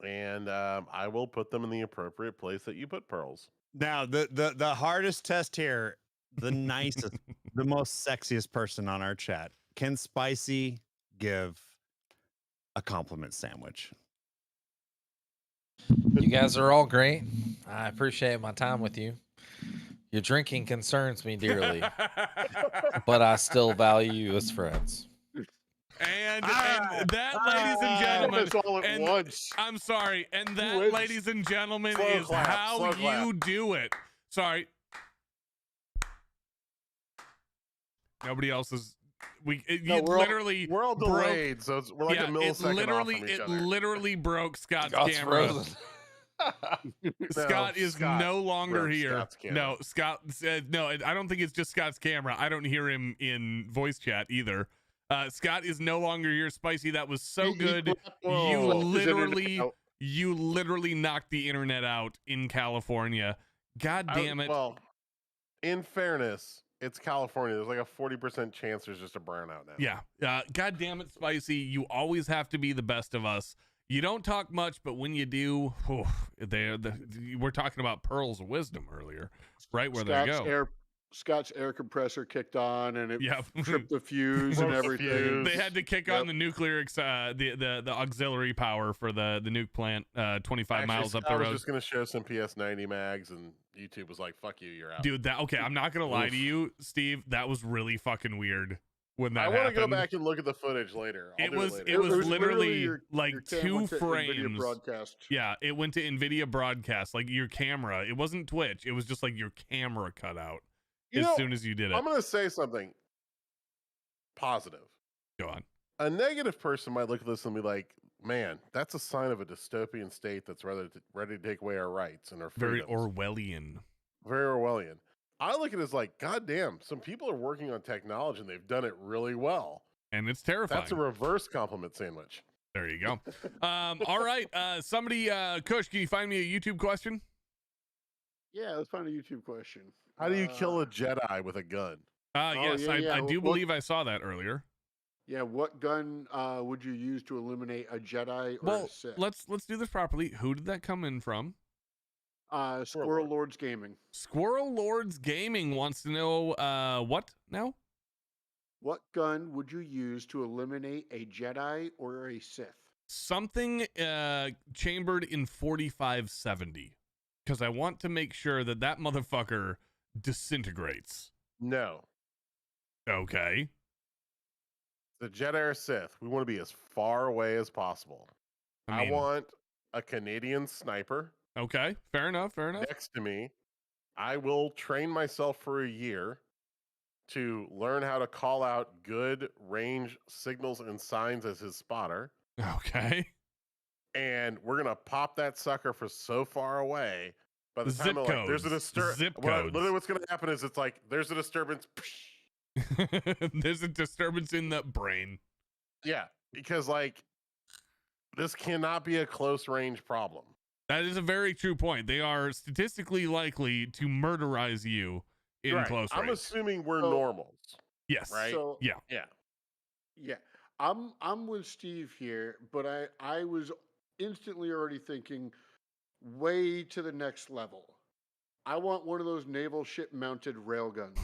and I will put them in the appropriate place that you put pearls. Now, the hardest test here, the nicest, the most sexiest person on our chat. Can Spicy give a compliment sandwich? You guys are all great. I appreciate my time with you. Your drinking concerns me dearly, but I still value you as friends. And that, ladies and gentlemen, That's all at once. I'm sorry, and that, ladies and gentlemen, is how you do it. Sorry. Nobody else is. Literally, we're all delayed, so we're like a millisecond off from each other. It literally broke Scott's camera. Frozen. Scott is no longer here. No, Scott. No, I don't think it's just Scott's camera. I don't hear him in voice chat either. Scott is no longer here. Spicy, that was so good. You literally knocked the internet out in California. God damn it. Well, in fairness, it's California. There's like a 40% chance there's just a brownout now. Yeah. God damn it, Spicy. You always have to be the best of us. You don't talk much, but when you do, we're talking about pearls of wisdom earlier, right where they go. Scott's air compressor kicked on and it tripped the fuse and everything. They had to kick on the nuclear, the auxiliary power for the nuke plant 25 miles up the road. I was just going to show some PS90 mags and YouTube was like, fuck you, you're out. Dude, I'm not going to lie to you, Steve. That was really fucking weird when that happened. I want to go back and look at the footage later. It was literally like 2 frames. Broadcast. Yeah, it went to NVIDIA broadcast, like your camera. It wasn't Twitch. It was just like your camera cut out. As soon as you did it. I'm going to say something positive. Go on. A negative person might look at this and be like, man, that's a sign of a dystopian state that's ready to take away our rights and our freedoms. Very Orwellian. Very Orwellian. I look at it as like, God damn, some people are working on technology and they've done it really well. And it's terrifying. That's a reverse compliment sandwich. There you go. All right. Somebody, Kush, can you find me a YouTube question? Yeah, let's find a YouTube question. How do you kill a Jedi with a gun? Yes, I do believe I saw that earlier. Yeah, what gun would you use to eliminate a Jedi or a Sith? Let's do this properly. Who did that come in from? Squirrel Lords Gaming. Squirrel Lords Gaming wants to know what now? What gun would you use to eliminate a Jedi or a Sith? Something chambered in 4570. Because I want to make sure that motherfucker disintegrates. No. Okay. The Jedi or Sith, we want to be as far away as possible. I want a Canadian sniper. Okay, fair enough. Next to me. I will train myself for a year to learn how to call out good range signals and signs as his spotter. Okay. And we're going to pop that sucker for so far away. By the time there's a disturbance. Literally what's going to happen is it's like, there's a disturbance. There's a disturbance in the brain. Yeah, because like, this cannot be a close range problem. That is a very true point. They are statistically likely to murderize you in close range. I'm assuming we're normals. Yes. Right? So, Yeah. I'm with Steve here, but I was instantly already thinking way to the next level. I want one of those naval ship mounted railguns.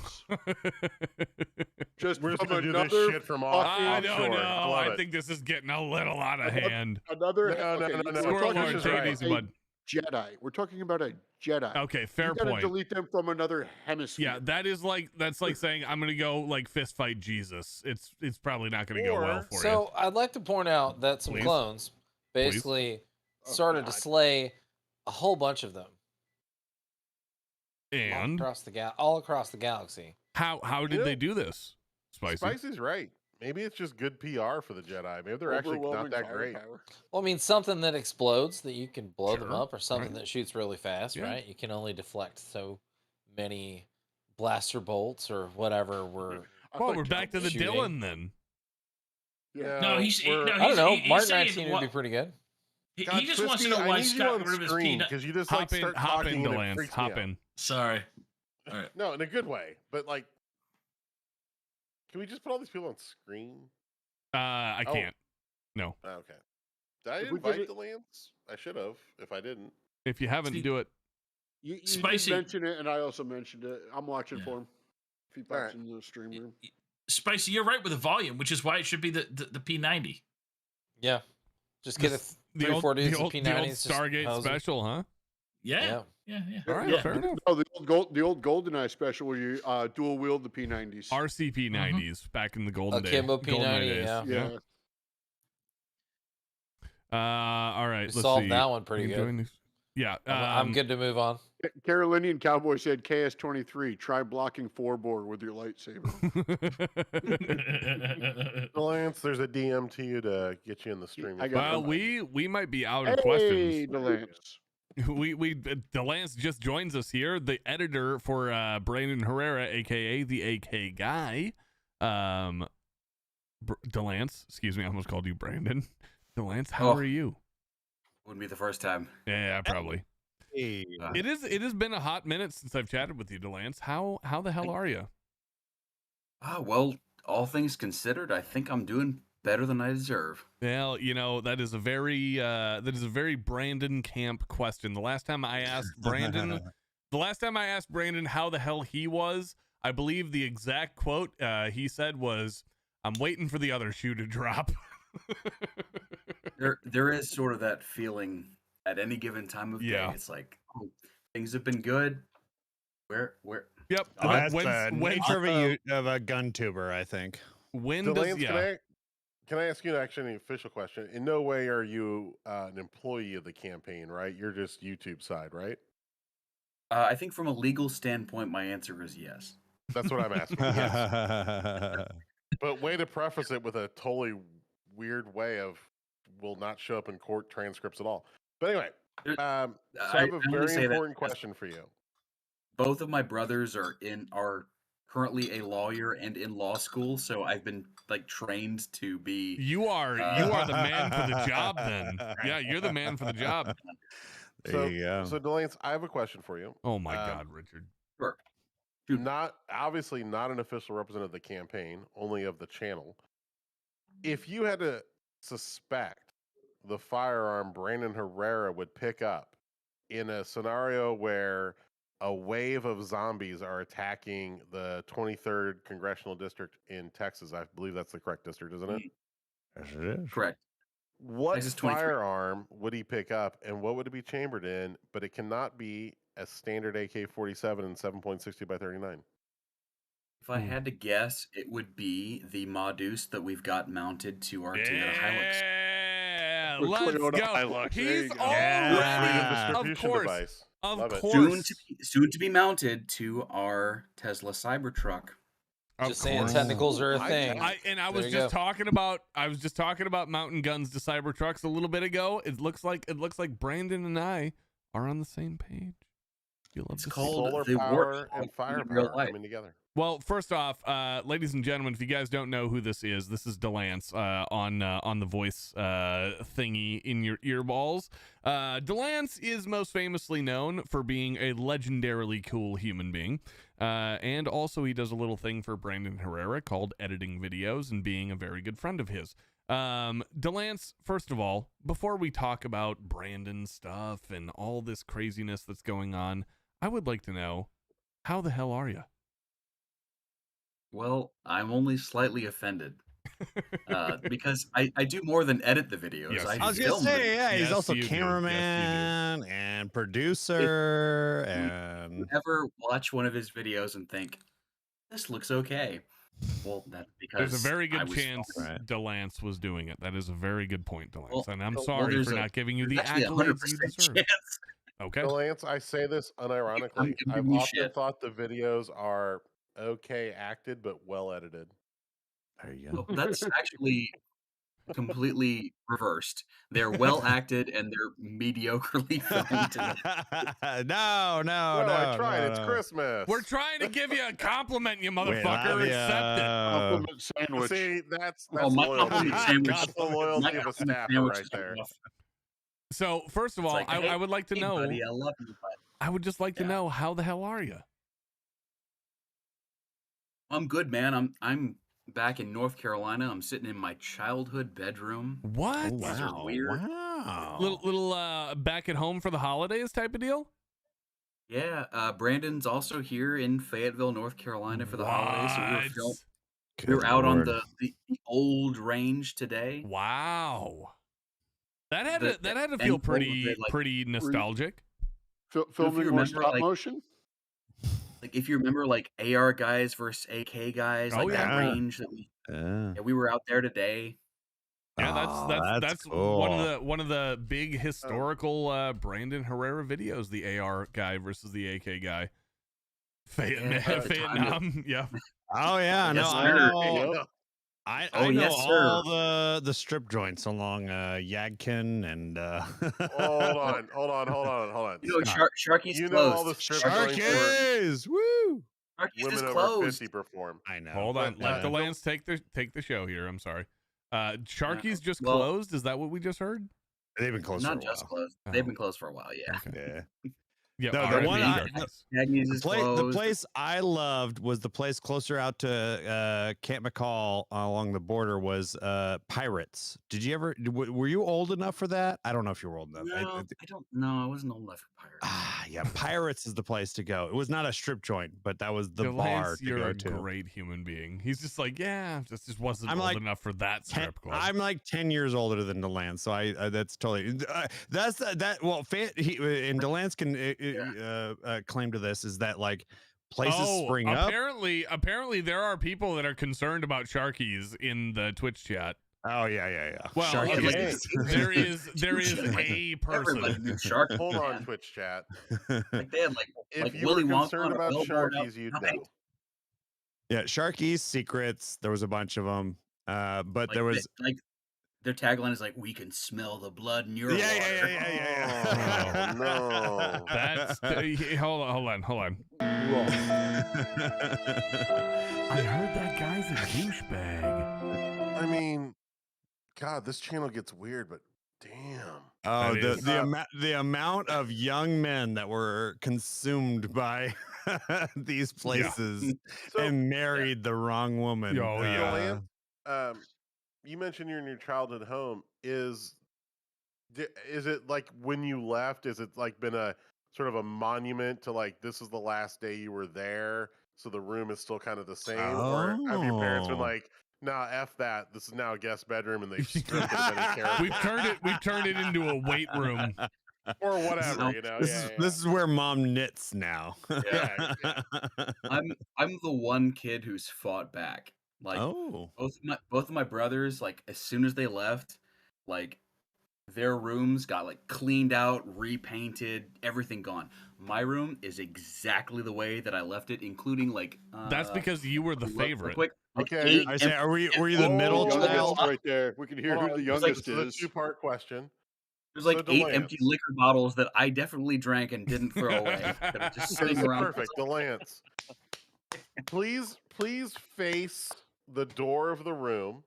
Just We're just from gonna do another this shit from I fucking- don't know. love I it. think this is getting a little out of hand. Another No. we're Squirrel talking Lord, This is take it right. easy, bud. Jedi. We're talking about a Jedi. Okay, fair You gotta point. delete them from another hemisphere. Yeah, that's like saying I'm gonna go like fist fight Jesus. It's probably not gonna go well for you. So I'd like to point out that some Please. clones basically started to slay a whole bunch of them And all across the galaxy. how did they do this? Spicy. Spicy's right. Maybe it's just good PR for the Jedi. Maybe they're actually not Overwhelming that great. firepower. Well, I mean, something that explodes that you can blow them Sure, up, or something right. that shoots really fast, Yeah. right? You can only deflect so many blaster bolts or whatever. Well, we're back to the shooting. Dylan then. Yeah. No, he's I don't know. he's Mark saying 19 would be pretty good. He God, just wants to Twisty, know I why need you Scott on got rid of his screen peanut. because you just Hop like in, start hop talking in, and it Delance. freaks me Hop out. in. Sorry. All right. No, in a good way. But like, can we just put all these people on screen? I Oh. can't. No. Okay. Did I If we did invite it- the Lance? I should have. If I didn't, If you haven't, See- do it. You Spicy. did mention it, and I also mentioned it. I'm watching Yeah. for him. If he pops Alright. in the stream room. Spicy, you're right with the volume, which is why it should be the P90. Yeah. Just get This- a 3 or 4 dudes with the old P90s. just Stargate hose 'em. special, huh? Yeah. Yeah. Yeah. All right, Yeah. fair enough. No, the old GoldenEye special where you dual wield the P90s. RCP 90s back in the golden day. Akimbo golden P90, days. yeah. All right. We Let's solved see. that one pretty You good. enjoying these? Yeah. I'm good to move on. Carolinian Cowboy said KS23. Try blocking 4-bore with your lightsaber. Lance, there's a DM to you to get you in the stream. I got Well, it. we might be out of Hey, questions. Delance. Delance just joins us here, the editor for Brandon Herrera, aka the AK guy. Delance, excuse me, I almost called you Brandon. Delance, how are you? Wouldn't be the first time. Yeah, probably. Hey. It has been a hot minute since I've chatted with you, Delance. How the hell are you? Well, all things considered, I think I'm doing better than I deserve. Well, that is a very Brandon Camp question. The last time I asked Brandon how the hell he was, I believe the exact quote he said was, "I'm waiting for the other shoe to drop." There is sort of that feeling at any given time of Yeah. day. It's like, oh, things have been good. Where? Yep. That's When's- the when's- nature of a gun tuber, I think. When Delance, does can I ask you actually an official question? In no way are you an employee of the campaign, right? You're just YouTube side, right? I think from a legal standpoint, my answer is yes. That's what I'm asking. Yes. But way to preface it with a totally weird way of will not show up in court transcripts at all. But anyway, so I have a only very say that important because question for you. both of my brothers are currently a lawyer and in law school, so I've been trained to be. You are the man for the job then. Yeah, you're the man for the job. There you go. So Delance, I have a question for you. Oh my God, Richard. Sure. Not obviously not an official representative of the campaign, only of the channel. If you had to suspect the firearm Brandon Herrera would pick up in a scenario where a wave of zombies are attacking the 23rd congressional district in Texas, I believe that's the correct district, isn't it? Yes, it is. Correct. What Texas 23. firearm would he pick up, and what would it be chambered in? But it cannot be a standard AK-47 and 7.62 by 39. If I had to guess, it would be the Modus that we've got mounted to our Toyota Hilux. Yeah, With let's Toyota go. Hilux, there He's you go. already, of Distribution course, device. of Love it. course, Soon to be mounted to our Tesla Cybertruck. of Just saying course. technicals are a thing. I was There you just go. talking about mountain guns to Cybertrucks a little bit ago. It looks like Brandon and I are on the same page. You love It's to see called Solar the power Warthog and in real firepower life. coming together. Well, first off, ladies and gentlemen, if you guys don't know who this is Delance on the voice thingy in your earballs. Delance is most famously known for being a legendarily cool human being, and also he does a little thing for Brandon Herrera called editing videos and being a very good friend of his. Delance, first of all, before we talk about Brandon stuff and all this craziness that's going on, I would like to know, how the hell are you? Well, I'm only slightly offended. Because I do more than edit the videos. Yes, I I was gonna film say, them. yeah, he's Yes, also you do. Yes, you do. cameraman and producer and Ever watch one of his videos and think, this looks okay? Well, that's because There's a very I good was chance filming. Delance was doing it. That is a very good point, Delance. Well, and I'm well, sorry there's for not giving you the there's actually accolades 100% you deserve. chance. Okay. Delance, I say this unironically. I'm I've giving you often shit. thought the videos are okay acted, but well edited. there you Well, go. that's actually completely reversed. They're well acted and they're mediocrely filmed. No, I tried. It's no. Christmas. We're trying to give you a compliment, you We love motherfucker. Accept it. Compliment sandwich. See, that's Oh, my loyalty. compliment sandwich. That's the My loyalty of a compliment staffer sandwich right is there. enough. So, first of It's all, like, hey, I would like to hey, know, buddy, I love you, but I would just like to Yeah. know, how the hell are you? I'm good, man. I'm back in North Carolina. I'm sitting in my childhood bedroom. What? These are weird. Wow. Little back at home for the holidays type of deal? Yeah, Brandon's also here in Fayetteville, North Carolina for the holidays. So we were out on the old range today. Wow. That had The- to and feel all of pretty it, like, pretty nostalgic. Filming more remember, stop like- motion. Like if you remember, like AR guys versus AK guys, Oh, like that yeah. range that we were out there today. Yeah, Oh, that's cool. one of the big historical Brandon Herrera videos, the AR guy versus the AK guy. Vietnam, yeah. Oh yeah, no, Yes, I sir. know. I Oh, know yes, all sir. the strip joints along Yadkin and Hold on. You know, Sharky's You know closed. all the strip joints where Sharkies! Woo! Sharky's women is over closed. 50 perform. I know. Hold on, But, let the Lance take the show here. I'm sorry. Sharky's just well- closed. Is that what we just heard? They've been closed Not for a just while. closed. Oh. They've been closed for a while. Yeah. Yeah. Yeah, No, the RIP one Sharky's. Agnes is The closed. place I loved was the place closer out to Camp McCall along the border was Pirates. Did you ever? Were you old enough for that? I don't know if you were old enough. No, I don't know. I wasn't old enough for Pirates. Yeah, Pirates is the place to go. It was not a strip joint, but that was the Delance, bar to you're go a to. great human being. He's just like, yeah, just wasn't I'm old like enough for that strip club. I'm like 10 years older than Delance, so I that's totally that's that. Well, and Delance can claim to this is that like places spring up. Apparently, there are people that are concerned about Sharkies in the Twitch chat. Oh yeah. Well, Sharky okay, is- there is a Everybody person. knew Sharky. Hold on, man. Twitch chat. Like they had If like you Willy were Wonka concerned on a about billboard Sharkies, you'd outside. know. Yeah, Sharky's Secrets. There was a bunch of them, but Like, there was like their tagline is like, "We can smell the blood in your water." yeah. Oh, no. That's hold on. I heard that guy's a douchebag. I mean, God, this channel gets weird, but damn. Oh, That is- the amount of young men that were consumed by these places So, and married the wrong woman. Oh, yeah. Lance, you mentioned you're in your childhood home. Is it like when you left? Is it like been a sort of a monument to like this is the last day you were there, so the room is still kind of the same, or have your parents been Oh. like, "Nah, f that. This is now a guest bedroom," and they've stripped it of any character, We've turned it into a weight room. or whatever, No, you know? This is where mom knits now. Yeah. I'm the one kid who's fought back. Like Oh. both of my brothers, like as soon as they left, like their rooms got like cleaned out, repainted, everything gone. My room is exactly the way that I left it, including like That's because you were the real favorite. quick, like Okay, I say, were you the middle Oh, Youngest child? right there. We can hear Hold who on, the this youngest is a is. two-part question. there's like So 8 Delance. empty liquor bottles that I definitely drank and didn't throw away. That are just Okay, sitting so around. perfect. Delance, please face the door of the room,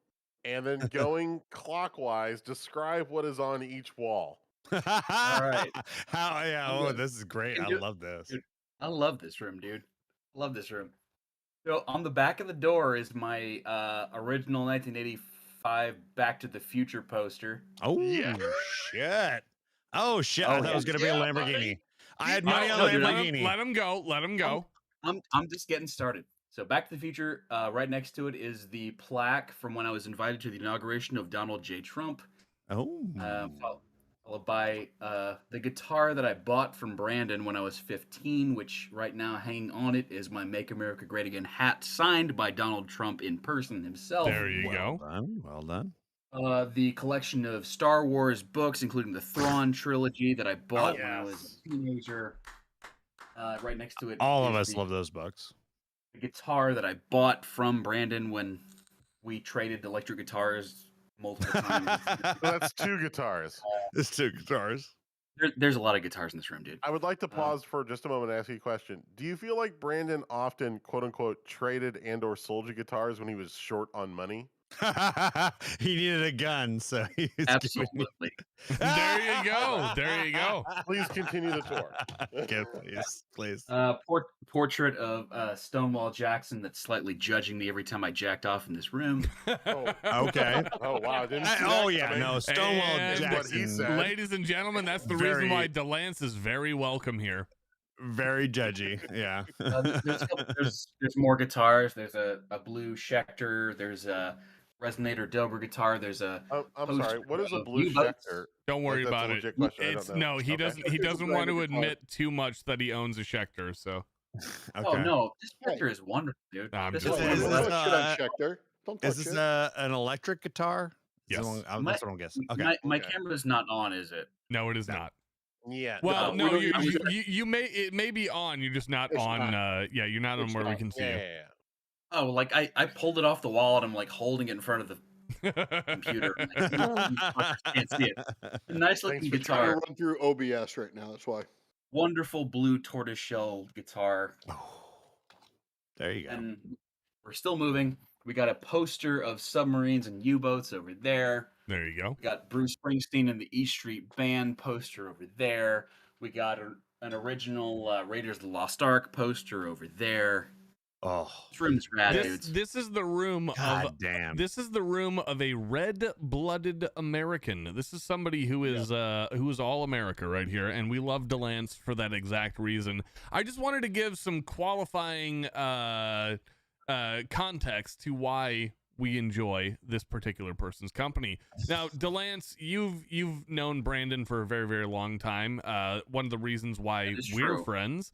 and then going clockwise, describe what is on each wall. All right. How? Yeah. I'm Oh, good. this is great. I Can do- love this. Dude, I love this room, dude. I love this room. So on the back of the door is my original 1985 Back to the Future poster. Oh Yeah. shit! Oh shit! Oh, I thought it was yeah. gonna be a Yeah, Lamborghini. buddy. I had money on no, dude, Lamborghini. Let him go. Let him go. I'm just getting started. So Back to the Future, right next to it is the plaque from when I was invited to the inauguration of Donald J. Trump. Oh. Followed by the guitar that I bought from Brandon when I was 15, which right now hanging on it is my Make America Great Again hat signed by Donald Trump in person himself. There you go. Well done. The collection of Star Wars books, including the Thrawn trilogy that I bought when I was a teenager. Right next to it. All of us love those books. The guitar that I bought from Brandon when we traded electric guitars multiple times. That's 2 guitars. It's 2 guitars. There's a lot of guitars in this room, dude. I would like to pause for just a moment and ask you a question. Do you feel like Brandon often, quote unquote, traded and/or sold you guitars when he was short on money? He needed a gun, so he was Absolutely. There you go. There you go. Please continue the tour. Okay, please. Portrait of Stonewall Jackson that's slightly judging me every time I jacked off in this room. Okay. Oh wow! Didn't see Oh that yeah, coming. no, Stonewall And Jackson. What he said. Ladies and gentlemen, that's the reason why Delance is very welcome here. Very judgy. Yeah. There's more guitars. There's a blue Schecter. There's a Resonator Dober guitar. There's a. I'm sorry. What is a blue U-boats. Schecter? Don't worry Like, that's about a it. legit question. I It's don't know. no, he Okay. doesn't. He doesn't want to admit too much that he owns a Schecter. So Okay. Oh no, this Schecter is wonderful, dude. I'm This just is Is Don't this, wonderful. touch shit on Schecter. Don't touch Is this it. an electric guitar? Yes. That's what I'm guessing. Okay. My Okay. camera's not on, is it? no, it is not. Yeah. Well, No, no, we don't- you may it may be on. You're just not It's on. not. Yeah, you're not on It's where we not. can see Yeah. Oh, like I pulled it off the wall and I'm like holding it in front of the you. computer. Like, you can't see it. A nice looking Thanks for Trying guitar. to run through OBS right now. That's why. Wonderful blue tortoiseshell guitar. There you go. And we're still moving. We got a poster of submarines and U-boats over there. There you go. We got Bruce Springsteen and the E Street Band poster over there. We got an original Raiders of the Lost Ark poster over there. Oh, This room's rad, dudes. This is the room God of damn. this is the room of a red-blooded American. This is somebody who is all America right here, and we love Delance for that exact reason. I just wanted to give some qualifying context to why we enjoy this particular person's company. Now, Delance, you've known Brandon for a very, very long time. One of the reasons why we're true. friends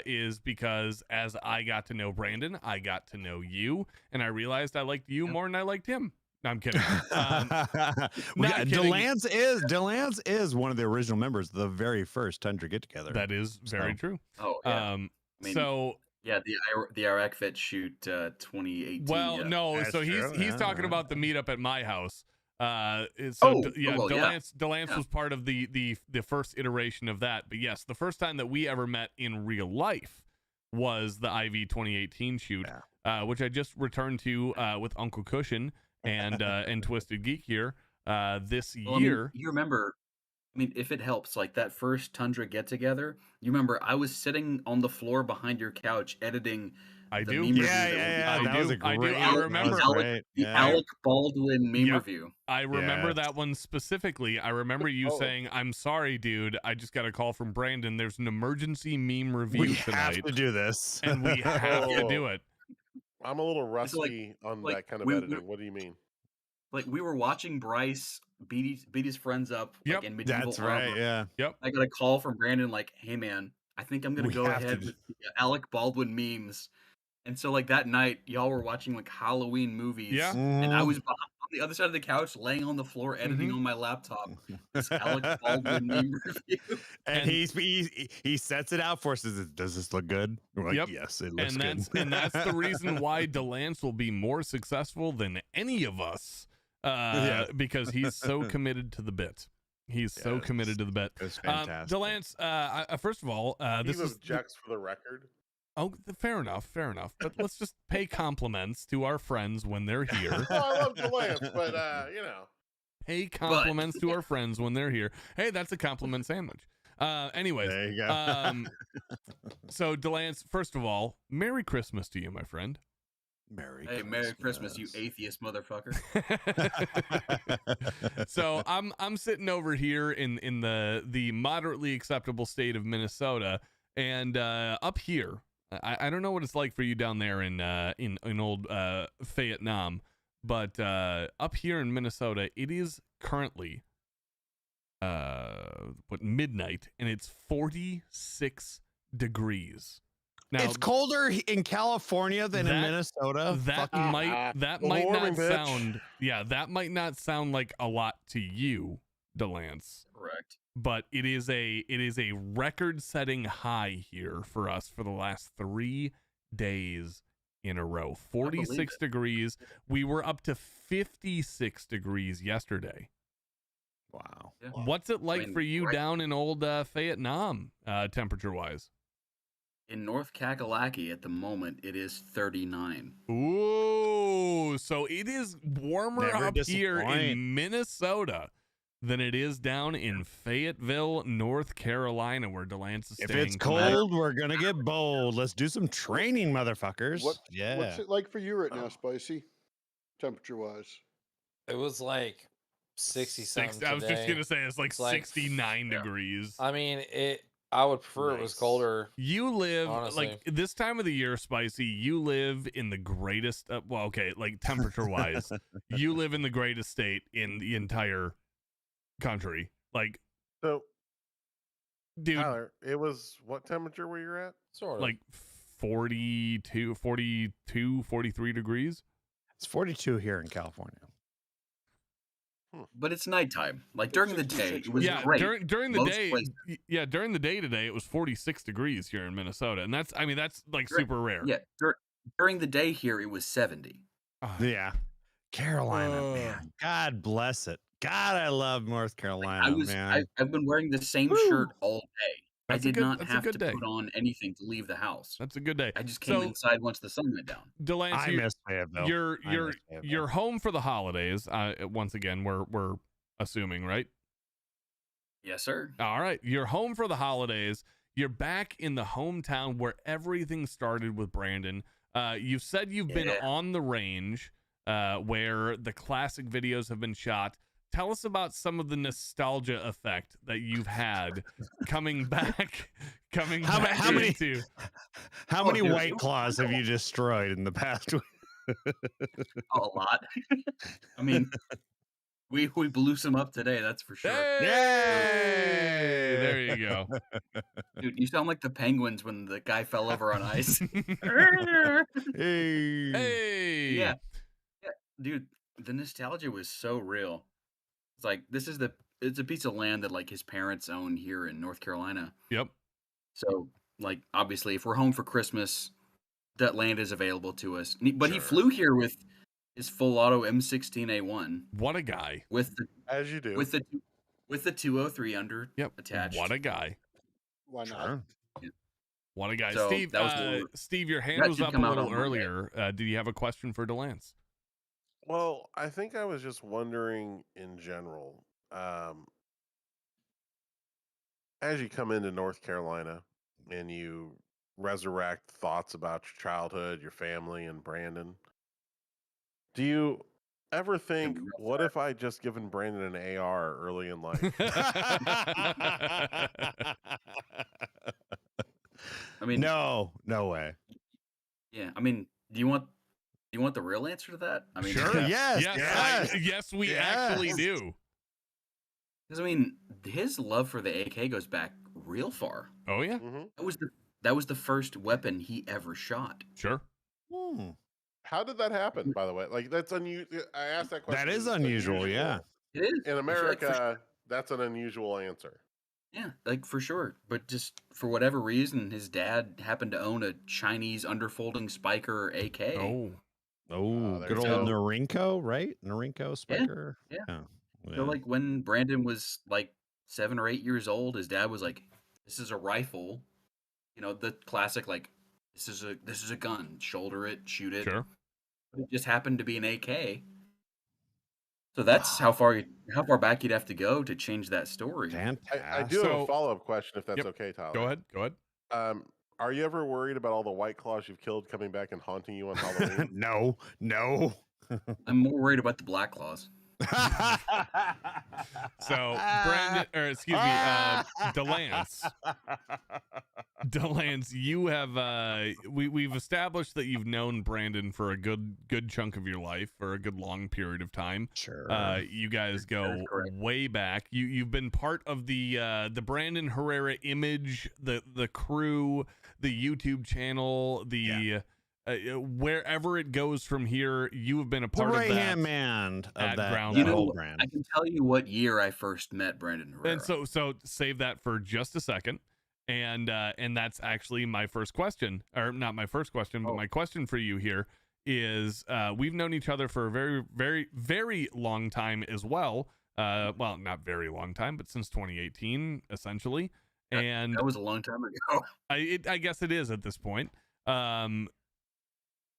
is because as I got to know Brandon, I got to know you, and I realized I liked you more than I liked him. No, I'm kidding. Not kidding. Delance is one of the original members of the very first Tundra Get Together. That is very true. Oh, yeah. Um, I mean, so yeah, the Iraq Vet Shoot 2018. well, yeah. no, That's so true, he's yeah, talking yeah. about the meetup at my house. Oh, Yeah, well, yeah. Delance Yeah. was part of the first iteration of that. But yes, the first time that we ever met in real life was the IV 2018 shoot, which I just returned to with Uncle Cushion and Twisted Geek here this Well, year. I mean, you remember, I mean, if it helps, like that first Tundra get together, you remember I was sitting on the floor behind your couch editing. I the do. meme review Yeah. that That I was do. a great. I do. I remember. That was great. the Yeah. Alec Baldwin meme Yep. review. I remember Yes. that one specifically. I remember you Oh. saying, "I'm sorry, dude. I just got a call from Brandon. There's an emergency meme review We tonight, have to do this. and we have to do it." I'm a little It's like- rusty on like, that kind of we- editing. What do you mean? Like we were watching Bryce beat his friends up Yep. like in medieval That's right. armor. Yeah. I got a call from Brandon like, "Hey man, I think I'm gonna We go have to ahead do- with the Alec Baldwin memes." And so like that night, y'all were watching like Halloween movies. Yeah. And I was on the other side of the couch, laying on the floor, editing Mm-hmm. on my laptop. This Alec Baldwin meme review. And he sets it out for us. Says, "Does this look good?" We're like, Yep. "Yes, it looks And good." that's the reason why Delance will be more successful than any of us, because he's so committed to the bit. He's so Yes. committed to the bit. It was fantastic. Delance, first of all, this He is objects for the record. oh, fair enough. But let's just pay compliments to our friends when they're here. Well, I love Delance, but you know. Pay compliments to our friends when they're here. Hey, that's a compliment sandwich. Anyways, There you go. so Delance, first of all, Merry Christmas to you, my friend. Merry Christmas, you atheist motherfucker. So I'm sitting over here in the moderately acceptable state of Minnesota, and up here, I don't know what it's like for you down there in old Vietnam, but up here in Minnesota, it is currently midnight, and it's 46 degrees. Now, it's colder in California than in Minnesota. That might not sound like a lot to you, Delance. Correct. But it is a record-setting high here for us for the last 3 days in a row. 46 degrees. We were up to 56 degrees yesterday. Wow. Yeah. What's it like for you down in old Vietnam, temperature-wise? In North Kakalaki at the moment, it is 39. Ooh, so it is warmer up here in Minnesota than it is down in Fayetteville, North Carolina, where Delance is If staying. it's cold, we're gonna get bold. Let's do some training, motherfuckers. What's it like for you right now, Spicy? Temperature-wise, it was like 60 something. I was just gonna say it's like 69 degrees. I mean, I would prefer it was colder. You live honestly. like this time of the year, Spicy. You live in the greatest. Like temperature-wise, you live in the greatest state in the entire country. Like, so, dude, Tyler, it was what temperature were you at? Sort of like 42, 43 degrees. It's 42 here in California. But it's nighttime. Like during the day, it was great. During the day, during the day today, it was 46 degrees here in Minnesota, and that's like super rare. Yeah, during the day here, it was 70. Yeah, Carolina, man. God bless it. God, I love North Carolina, man. I've been wearing the same shirt all day. I did not have to put on anything to leave the house. That's a good day. I just came inside once the sun went down. Delance, I miss Fayetteville. You're home for the holidays. Once again, we're assuming, right? Yes, sir. All right, you're home for the holidays. You're back in the hometown where everything started with Brandon. You've said you've been on the range, where the classic videos have been shot. Tell us about some of the nostalgia effect that you've had coming back. How many White Claws have you destroyed in the past week? A lot. I mean, we blew some up today, that's for sure. Yay! There you go. Dude, you sound like the Penguins when the guy fell over on ice. Hey! Yeah, dude, the nostalgia was so real. It's like it's a piece of land that like his parents own here in North Carolina. Yep. So like obviously if we're home for Christmas, that land is available to us. But he flew here with his full auto M16A1. What a guy. As you do. With the 203 under attached. What a guy. Why not? Yeah. What a guy. So, Steve, your hand was up a little earlier. Did you have a question for Delance? Well, I think I was just wondering in general, as you come into North Carolina and you resurrect thoughts about your childhood, your family, and Brandon, do you ever think, what if I just given Brandon an AR early in life? I mean, no way. Yeah, I mean, do you want the real answer to that? I mean, sure. Yes, we actually do. Because I mean, his love for the AK goes back real far. Oh yeah. Mm-hmm. That was the first weapon he ever shot. Sure. How did that happen, by the way? Like, that's unusual. I asked that question. That is unusual, yeah. It is. In America, that's an unusual answer. Yeah, like for sure. But just for whatever reason, his dad happened to own a Chinese underfolding Spiker AK. Oh, good old Norinco, right? Norinco Spiker. Yeah. So like when Brandon was like 7 or 8 years old, his dad was like, "This is a rifle." You know, the classic like, "This is a gun. Shoulder it, shoot it." Sure. It just happened to be an AK. So that's how far back you'd have to go to change that story. I do have a follow-up question, if that's okay, Tyler. Go ahead. Are you ever worried about all the White Claws you've killed coming back and haunting you on Halloween? No. I'm more worried about the Black Claws. So Brandon, or excuse me, Delance. Delance, you have we've established that you've known Brandon for a good chunk of your life, for a good long period of time. Sure. You guys go way back. You've been part of the Brandon Herrera image, the crew, the YouTube channel, wherever it goes from here, you have been a part of that. Right-hand man of that Ground whole brand. I can tell you what year I first met Brandon Herrera. And so save that for just a second. And that's actually my first question, or not my first question, but my question for you here is, we've known each other for a very, very, very long time as well. Well, not very long time, but since 2018, essentially. And that was a long time ago. I guess it is at this point.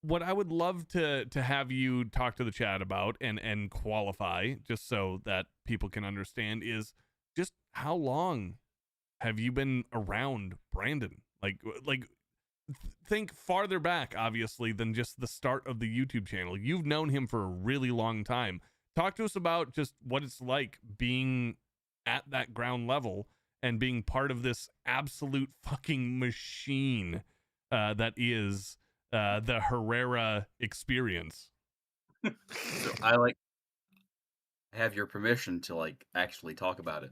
What I would love to have you talk to the chat about and qualify, just so that people can understand, is just how long have you been around Brandon? Like think farther back, obviously, than just the start of the YouTube channel. You've known him for a really long time. Talk to us about just what it's like being at that ground level and being part of this absolute fucking machine that is the Herrera experience. So I have your permission to actually talk about it.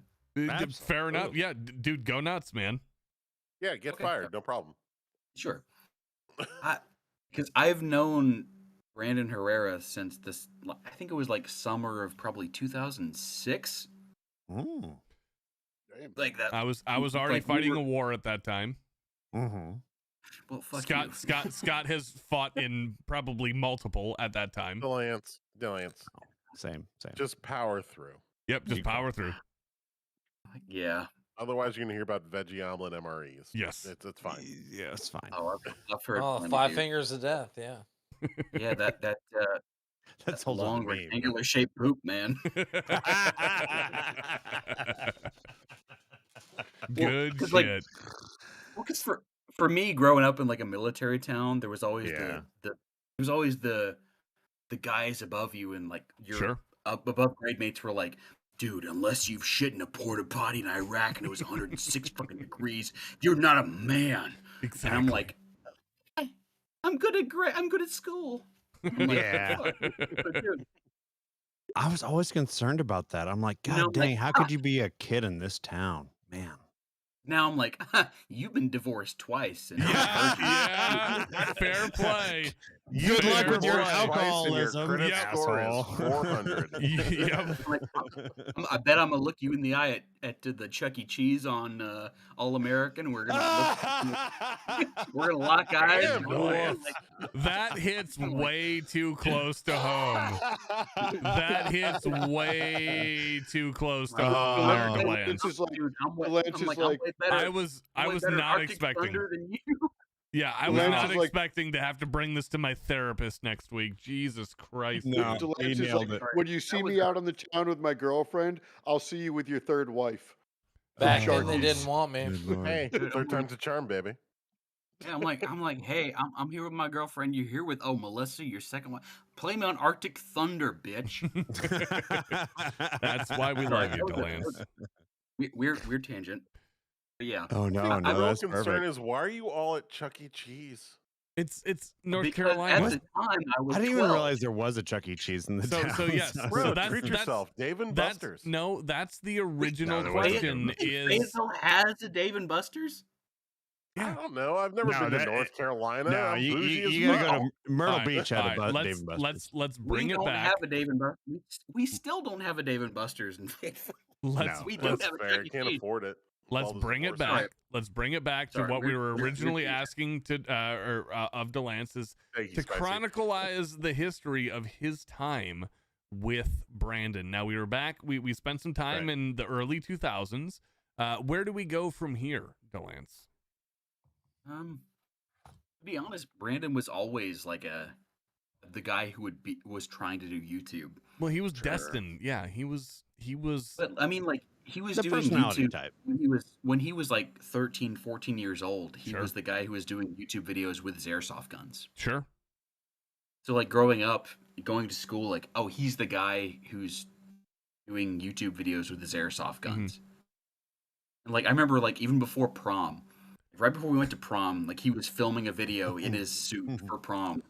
Fair enough. Yeah, dude, go nuts, man. Yeah, get fired. No problem. Sure. Because I've known Brandon Herrera since this, I think it was summer of probably 2006. Like that. I was already fighting a war at that time. Mm-hmm. Well, fuck Scott has fought in probably multiple at that time. Delance. Same. Just power through. Yep, just power through. Yeah. Otherwise, you're gonna hear about veggie omelet MREs. Yes, it's fine. Yeah, it's fine. Oh, I've heard. Oh, five fingers of death. Yeah. Yeah, that's a long rectangular shaped poop, man. Good shit. Because for me, growing up in a military town, there was always the guys above you, and your up above grade mates were like, dude, unless you've shit in a porta potty in Iraq and it was 106 fucking degrees, you're not a man. Exactly. And I'm like, I'm good at school. Yeah. I was always concerned about that. I'm like, God dang, how could you be a kid in this town, man? Now I'm like, you've been divorced twice. And yeah, fair play. Good luck with your alcoholism. Your credit score is 400. Yep. I bet I'm gonna look you in the eye at the Chuck E. Cheese on All American. We're gonna lock eyes. That hits way too close to home. That hits way too close to home there, Delance. I was not expecting. Yeah, I was not expecting to have to bring this to my therapist next week. Jesus Christ. No, he nailed it. When you see me out on the town with my girlfriend, I'll see you with your third wife. Back then they didn't want me. Hey, third time's a charm, baby. Yeah, I'm like, hey, I'm here with my girlfriend. You're here with Melissa, your second wife. Play me on Arctic Thunder, bitch. That's why we love you, Delance. Weird tangent. Yeah. Oh no, my that's concern perfect. is, why are you all at Chuck E. Cheese? It's North Because Carolina. at the time, I didn't even realize there was a Chuck E. Cheese in the town. So yes, Bro, that's, treat yourself, Dave and Buster's. No, that's the original No, question. Is Fayetteville has a Dave and Buster's? I don't know. I've never been to North Carolina. No, you gotta go to Myrtle Beach. Had a Dave and Buster's. Let's bring it back. We don't have a Dave and Buster's. We still don't have a Dave and Buster's in Fayetteville. We don't have a Chuck E. Cheese. Can't afford it. Let's bring it back. Let's bring it back to what we were originally asking to of Delance, is to chronicleize the history of his time with Brandon. Now we were back. We spent some time in the early 2000s. Where do we go from here, Delance? To be honest, Brandon was always the guy who was trying to do YouTube. Well, he was destined. Yeah, he was he was. But I mean, like he was The doing personality YouTube type. when he was like 13, 14 years old. He Sure. was the guy who was doing YouTube videos with his airsoft guns. Sure. So like growing up, going to school, like, oh, he's the guy who's doing YouTube videos with his airsoft guns. And like I remember, like even before prom, right before we went to prom, like he was filming a video in his suit for prom,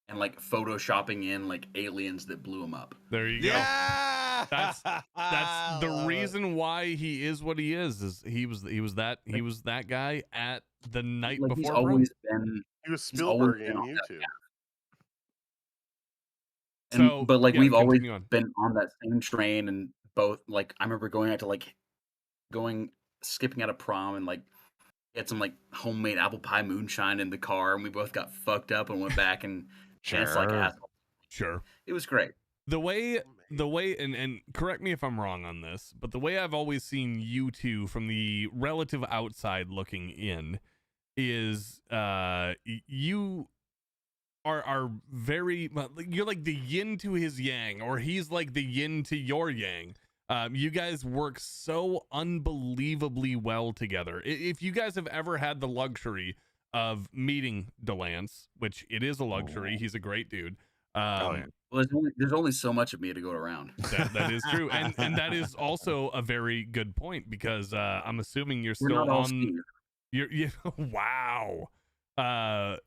and like photoshopping in like aliens that blew him up. There you go. Yeah. That's the reason why he is what he is he was that guy at the night Like before he's prom. always been. He was He's always Spielberg been in on that YouTube. path. So, But like yeah, we've always continue on. been on that same train, and both like I remember going out to like skipping out of prom and like had some like homemade apple pie moonshine in the car, and we both got fucked up and went back and danced like assholes. Sure. It was great. The way and correct me if I'm wrong on this, but the way I've always seen you two from the relative outside looking in is you are very, you're like the yin to his yang, or he's like the yin to your yang. You guys work so unbelievably well together. If you guys have ever had the luxury of meeting Delance, which it is a luxury, he's a great dude. Well, there's only so much of me to go around. That is true, and that is also a very good point, because I'm assuming you're We're still not all on. Steve. You're wow. I'm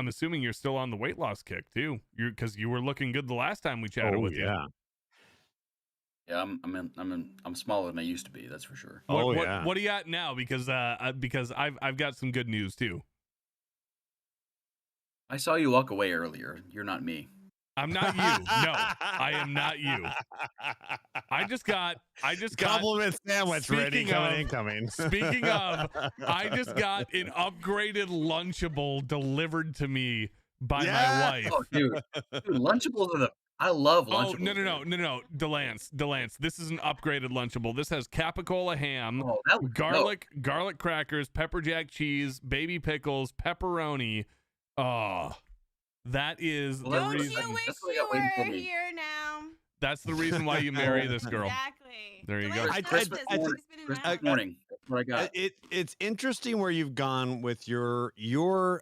assuming you're still on the weight loss kick too. Because you were looking good the last time we chatted with you. Yeah, I'm smaller than I used to be. That's for sure. What are you at now? Because I've got some good news too. I saw you walk away earlier. You're not me. I'm not you. No, I am not you. I just got compliment sandwich ready, incoming. Speaking of, I just got an upgraded Lunchable delivered to me by my wife. Oh, dude, Lunchables are I love Lunchables. Oh, no. Delance. This is an upgraded Lunchable. This has capicola ham, garlic crackers, pepper jack cheese, baby pickles, pepperoni. Oh, that is the reason. Don't you wish you were here now? That's the reason why you marry this girl. Exactly. There you go. Christmas morning. That's what I got. It's interesting where you've gone with your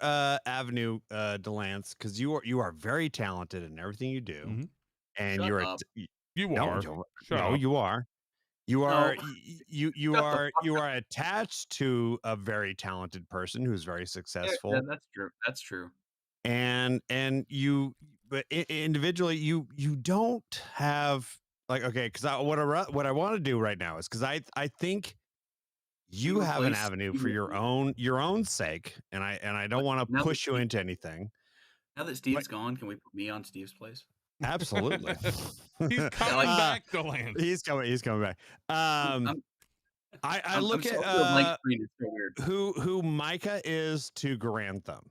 avenue, Delance, because you are very talented in everything you do, and Shut you're up. You are attached to a very talented person who's very successful. Yeah, that's true. That's true. And you, but individually, you don't have like, okay, because what I want to do right now is, because I think you have an avenue for your own sake, and I don't want to push you into anything. Now that Steve's gone, can we put me on Steve's place? Absolutely. He's coming back, Delance. He's coming back. I look at who Micah is to Grantham,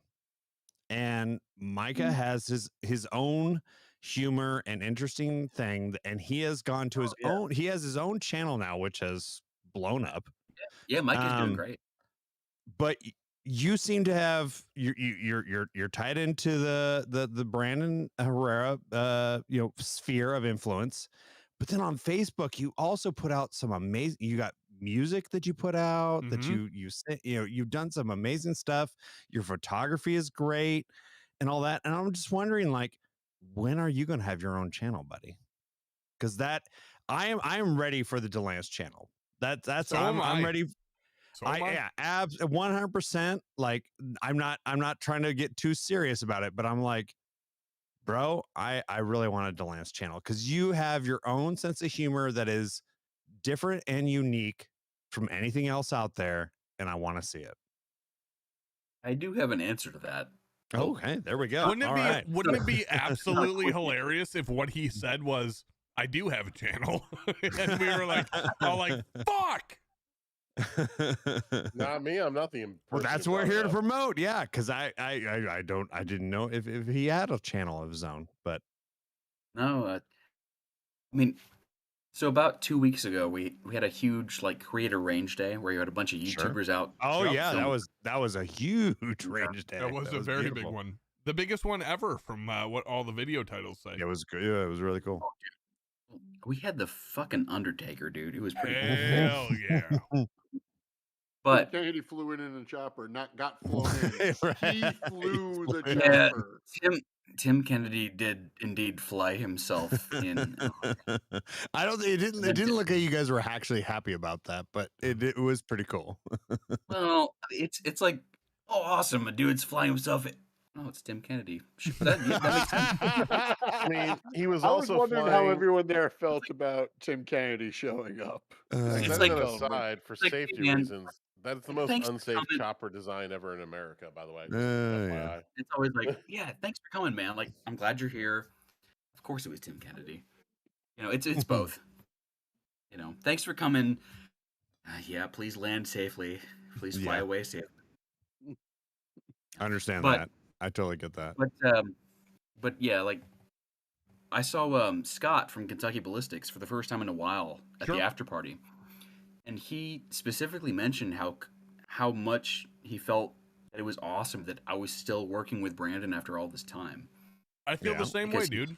and Micah has his own humor and interesting thing, and he has gone to his own. He has his own channel now, which has blown up. Yeah, Micah's doing great. But you seem to have you're tied into the Brandon Herrera sphere of influence. But then on Facebook, you also put out some amazing. You got music that you put out that you've done some amazing stuff. Your photography is great and all that. And I'm just wondering, like, when are you going to have your own channel, buddy? Because I am ready for the Delance channel. I'm ready. So 100%. Like, I'm not trying to get too serious about it, but I'm like, bro, I really want a Delance channel, because you have your own sense of humor that is different and unique from anything else out there, and I want to see it. I do have an answer to that. Okay, there we go. Wouldn't it be absolutely hilarious if what he said was, I do have a channel? And we were like, all like, fuck. Not me. I'm not the. Well, that's what we're here to promote. Yeah, because I didn't know if he had a channel of his own, but no. I mean, so about 2 weeks ago, we had a huge like creator range day where you had a bunch of YouTubers out. Oh yeah, that was a huge range day. That was a very big one, the biggest one ever from what all the video titles say. It was good. Yeah, it was really cool. We had the fucking Undertaker, dude. It was pretty cool. Hell yeah. But Kennedy flew in a chopper, not got flown in. He flew the yeah, chopper. Tim Kennedy did indeed fly himself in. I don't. It didn't look like you guys were actually happy about that, but it was pretty cool. Well, it's like, oh, awesome! A dude's flying himself in. Oh, it's Tim Kennedy. That makes sense. I mean, he was I was also wondering flying. how everyone there felt about Tim Kennedy showing up. It's like- an aside for like, safety man, reasons. That's the most thanks for unsafe coming. chopper design ever in America, by the way. Yeah. It's always like, yeah, thanks for coming, man. Like, I'm glad you're here. Of course, it was Tim Kennedy. You know, it's both. You know, thanks for coming. Yeah, please land safely. Please fly away safely. I understand But- that. I totally get that. But yeah, like I saw Scott from Kentucky Ballistics for the first time in a while at the after party, and he specifically mentioned how much he felt that it was awesome that I was still working with Brandon after all this time. I feel the same way, dude.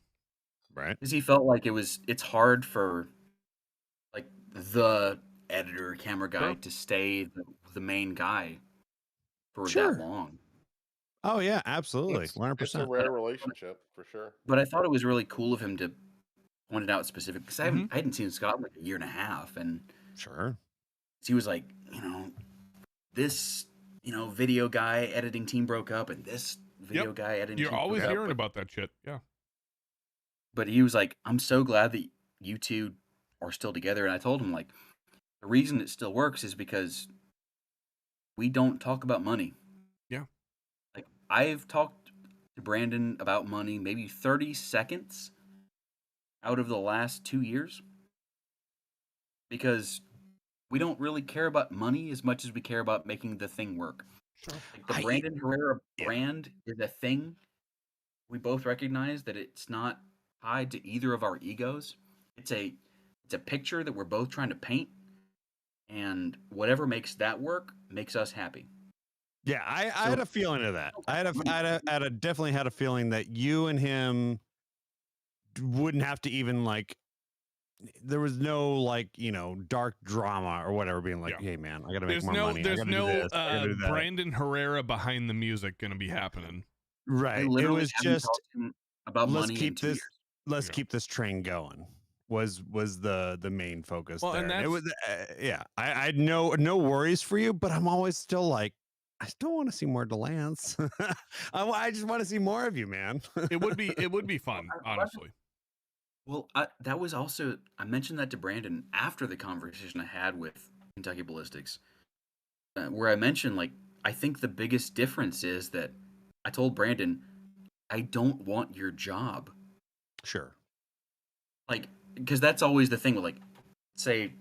Right? Because he felt like it's hard for like the editor camera guy to stay the main guy for that long. Oh yeah, absolutely, 100%. It's a rare relationship for sure. But I thought it was really cool of him to point it out specific because I hadn't seen Scott in like a year and a half, and he was like, this video guy editing team broke up, and this video guy editing. You're team always broke up, hearing about that shit. Yeah. But he was like, I'm so glad that you two are still together, and I told him like, the reason it still works is because we don't talk about money. Yeah. Like I've talked to Brandon about money maybe 30 seconds out of the last 2 years because we don't really care about money as much as we care about making the thing work. Sure. Like the Brandon Herrera brand is a thing. We both recognize that it's not tied to either of our egos. It's a picture that we're both trying to paint, and whatever makes that work makes us happy. Yeah, I had a feeling of that. I definitely had a feeling that you and him wouldn't have to even like. There was no like dark drama or whatever being like, hey man, I gotta make more money. There's I gotta no do this, I gotta do that. Brandon Herrera behind the music gonna be happening. Right. It was just about let's money. keep this. Let's keep this train going. Was the main focus Well, there? and And it that's- was I had no worries for you, but I'm always still like, I still want to see more Delance. I just want to see more of you, man. It would be fun, honestly. Well, that was also, I mentioned that to Brandon after the conversation I had with Kentucky Ballistics, where I mentioned, like, I think the biggest difference is that I told Brandon, I don't want your job. Sure. Like, because that's always the thing with, like, say,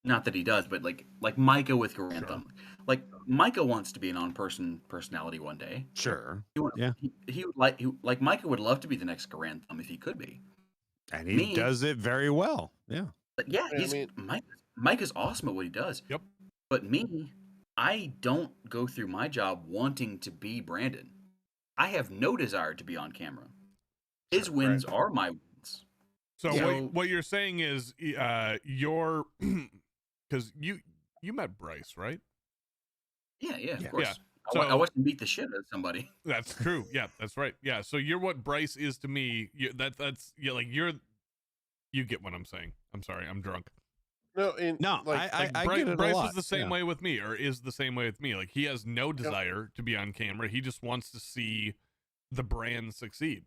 not that he does, but like Micah with Grantham. Like, Micah wants to be an on-person personality one day. Sure. He would like Micah would love to be the next Grantham if he could be. And he does it very well. Yeah. But yeah, Mike is awesome at what he does. Yep. But me, I don't go through my job wanting to be Brandon. I have no desire to be on camera. His wins are my wins. So what you're saying is you're because you met Bryce, right? Yeah, of course. Yeah. So I watched him beat the shit out of somebody. That's true. Yeah, that's right. Yeah. So you're what Bryce is to me. You get what I'm saying. I'm sorry. I'm drunk. I Bryce, get it a Bryce lot. is the same way with me, or is the same way with me. Like he has no desire to be on camera. He just wants to see the brand succeed.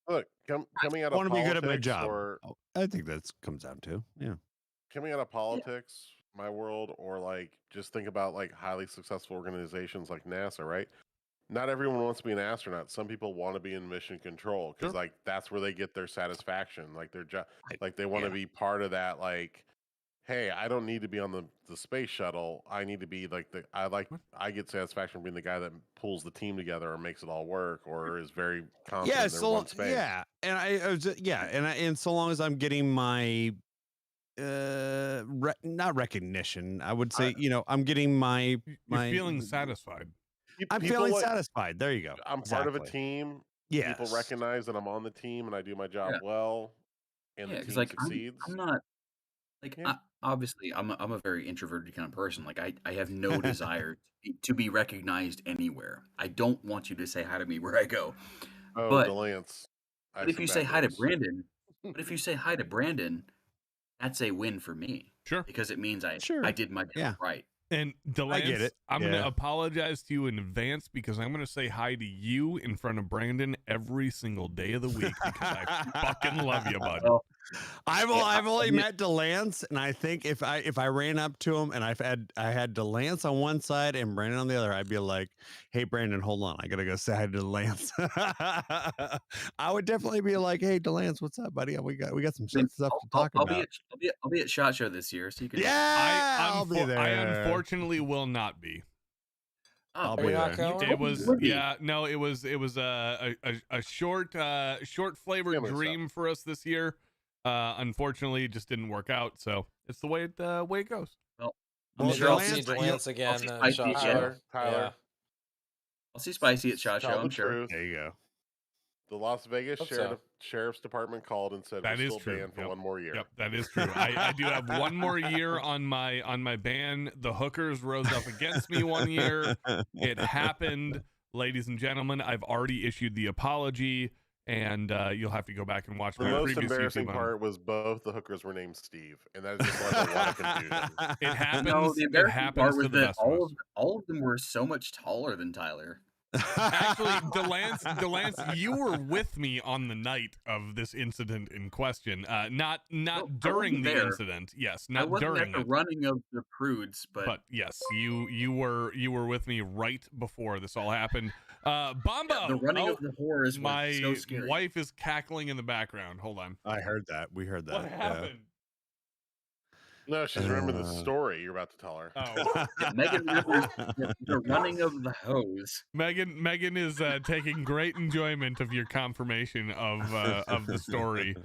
Look, coming out of I want to be good at my politics job. or I think that comes down to coming out of politics, my world, or like just think about like highly successful organizations like NASA, right? Not everyone wants to be an astronaut. Some people want to be in mission control because like that's where they get their satisfaction. Like their job, like they want to be part of that. Like, hey, I don't need to be on the space shuttle. I need to be like I get satisfaction from being the guy that pulls the team together or makes it all work or is very confident in their one space. Yeah, and and so long as I'm getting my not recognition, I would say I'm getting my You're feeling satisfied. I'm feeling satisfied. There you go. I'm part of a team. Yeah. People recognize that I'm on the team and I do my job well. and Yeah, the because team like succeeds. I'm not like Yeah. obviously I'm a very introverted kind of person. Like I have no desire to be recognized anywhere. I don't want you to say hi to me where I go. Oh, But Delance. but if you say hi to Brandon, that's a win for me. Sure. Because it means I Sure. did my job Yeah. right. And Delance, I get it. I'm going to Yeah. apologize to you in advance because I'm going to say hi to you in front of Brandon every single day of the week because I fucking love you, bud. Well, I've only met Delance, and I think if I ran up to him and I had Delance on one side and Brandon on the other, I'd be like, "Hey, Brandon, hold on, I gotta go say hi to Delance." I would definitely be like, "Hey, Delance, what's up, buddy? We got some stuff to talk I'll about." I'll be at SHOT Show this year, so you can. Yeah, I'll be there. I unfortunately will not be. I'll Are be you not there. going? It was it was a short flavored Family dream for us this year. Unfortunately, it just didn't work out. So it's the way it goes. Well, I'm Well, sure I'll Delance, see Delance again. see at Spicy SHOT again. Show. Tyler. Yeah. I'll see Spicy at SHOT Show. Tell I'm the sure. truth. There you go. The Las Vegas Hope so. Sheriff's Department called and said That we're is still true. banned for Yep. one more year. Yep, that is true. I do have one more year on my ban. The hookers rose up against me one year. It happened, ladies and gentlemen. I've already issued the apology, and you'll have to go back and watch The my most previous embarrassing YouTube part was both the hookers were named Steve, and that just led to a lot of confusion. It happens. No, the It embarrassing happens part to was the that best of us. all of them were so much taller than Tyler. Actually, Delance, you were with me on the night of this incident in question. Not No, during the there. incident. Yes, I not wasn't during at the it. running of the prudes, But yes, you were with me right before this all happened. Bombo, the running of the horrors my was so scary. wife is cackling in the background. Hold on. I heard that. We heard that. What happened? No, she's remembering the story you're about to tell her. Oh, Yeah, Megan remembers the running of the hose. Megan is taking great enjoyment of your confirmation of the story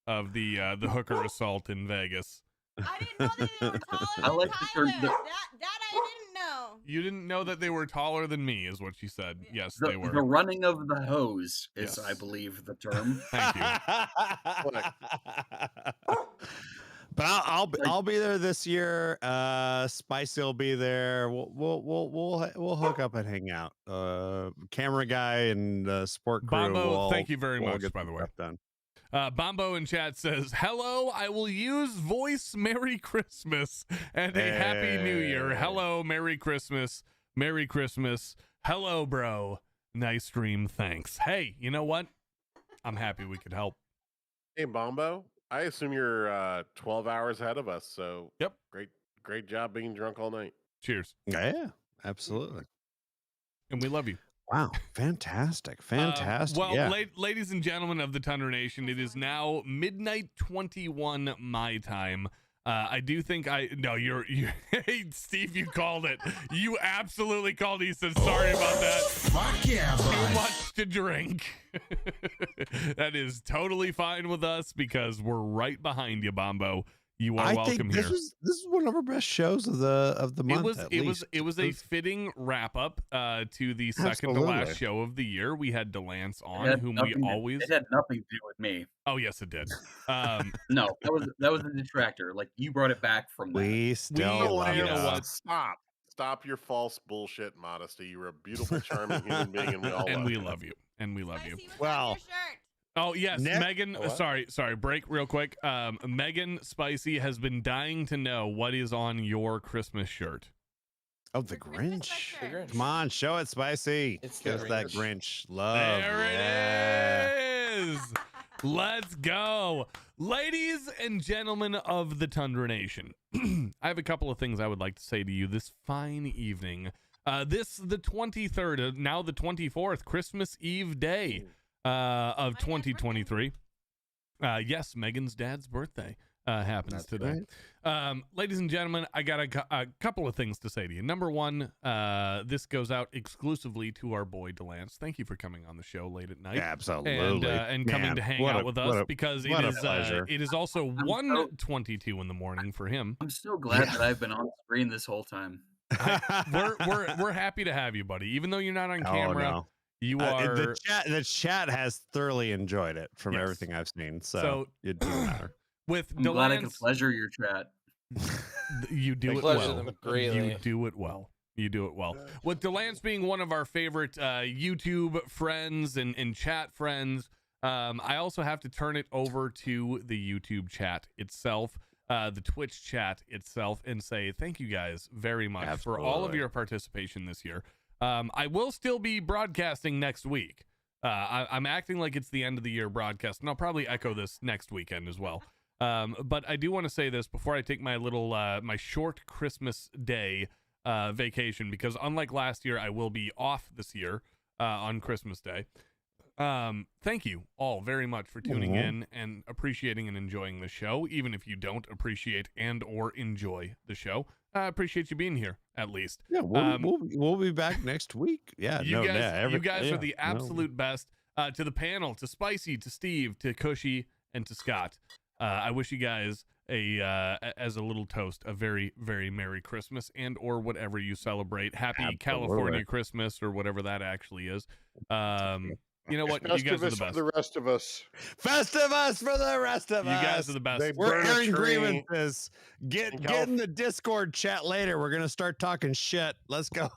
of the hooker assault in Vegas. I didn't know that they were taller than I like Tyler. the- That I didn't know. You didn't know that they were taller than me, is what she said. Yes, they were. The running of the hose is, Yes. I believe, the term. Thank you. But I'll be there this year. Spicy will be there. We'll hook up and hang out. Camera guy and sport crew. Bombo, thank you very we'll much, get by the some way. stuff done. Bombo in chat says, "Hello, I will use voice Merry Christmas and a Happy New Year. Hello, Merry Christmas. Merry Christmas. Hello, bro. Nice stream. Thanks. Hey, you know what? I'm happy we could help." Hey, Bombo, I assume you're 12 hours ahead of us, so Yep. Great job being drunk all night. Cheers. Yeah, absolutely. And we love you. Wow, fantastic. Well, yeah. ladies and gentlemen of the Tundra Nation, it is now midnight 21 my time. I do think you hey, Steve, you called it. You absolutely called it. You said, sorry about that. Fuck yeah, Too bud. much to drink. That is totally fine with us because we're right behind you, Bombo. You are welcome here. This is one of our best shows of the month. It was a fitting wrap up to the second to last show of the year. We had Delance on, whom we always. It had nothing to do with me. Oh yes, it did. No, that was a detractor. Like you brought it back from that. We still love you know what? Stop your false bullshit modesty. You're a beautiful, charming human being, and we all and love we you. love you. And we love you. Well. Oh yes, Megan. What? Sorry. Break real quick. Megan Spicy has been dying to know what is on your Christmas shirt. Oh, the Grinch. Grinch. Come on, show it, Spicy. It's Give the us that Grinch. Grinch love. There it is. Let's go, ladies and gentlemen of the Tundra Nation. I have a couple of things I would like to say to you this fine evening. The 23rd, now the 24th, Christmas Eve day. Of 2023. Yes, Megan's dad's birthday happens today. Right. Ladies and gentlemen, I got a couple of things to say to you. Number one, this goes out exclusively to our boy Delance. Thank you for coming on the show late at night. Yeah, absolutely. And coming to hang out with us because it is also I'm 1:22 in the morning for him. I'm so glad that I've been on screen this whole time. We're happy to have you, buddy. Even though you're not on camera. No. You are the chat has thoroughly enjoyed it from Yes. everything I've seen. So it doesn't matter. With I'm glad I could delance, pleasure your chat. you do it pleasure well. them greatly. You do it well. You do it well. With delance being one of our favorite YouTube friends and chat friends, I also have to turn it over to the YouTube chat itself, the Twitch chat itself, and say thank you guys very much for all of your participation this year. I will still be broadcasting next week. I'm acting like it's the end of the year broadcast, and I'll probably echo this next weekend as well. But I do want to say this before I take my little my short Christmas day vacation, because unlike last year, I will be off this year on Christmas Day. Thank you all very much for tuning in and appreciating and enjoying the show, even if you don't appreciate and or enjoy the show. I appreciate you being here, at least. Yeah, we'll be back next week. Yeah, you guys are the absolute best. To the panel, to Spicy, to Steve, to Cushy, and to Scott. I wish you guys as a little toast, a very, very Merry Christmas and or whatever you celebrate. Happy California Christmas or whatever that actually is. You know what? You guys are the best. For the rest of us. Festivus for the rest of us. You guys are the best. We're airing grievances. Get in the Discord chat later. We're gonna start talking shit. Let's go.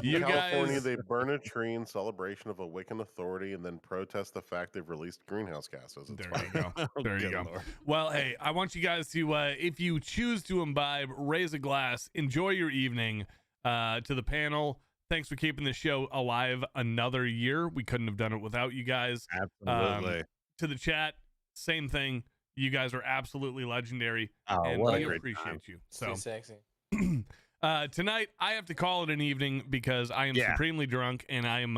In California, they burn a tree in celebration of a Wiccan authority and then protest the fact they've released greenhouse gases. There you go. There you go. Well, hey, I want you guys to, if you choose to imbibe, raise a glass, enjoy your evening. To the panel, thanks for keeping the show alive another year. We couldn't have done it without you guys. Absolutely. To the chat, same thing. You guys are absolutely legendary, and what a we great appreciate time. you. So Too sexy. tonight, I have to call it an evening because I am supremely drunk, and I am.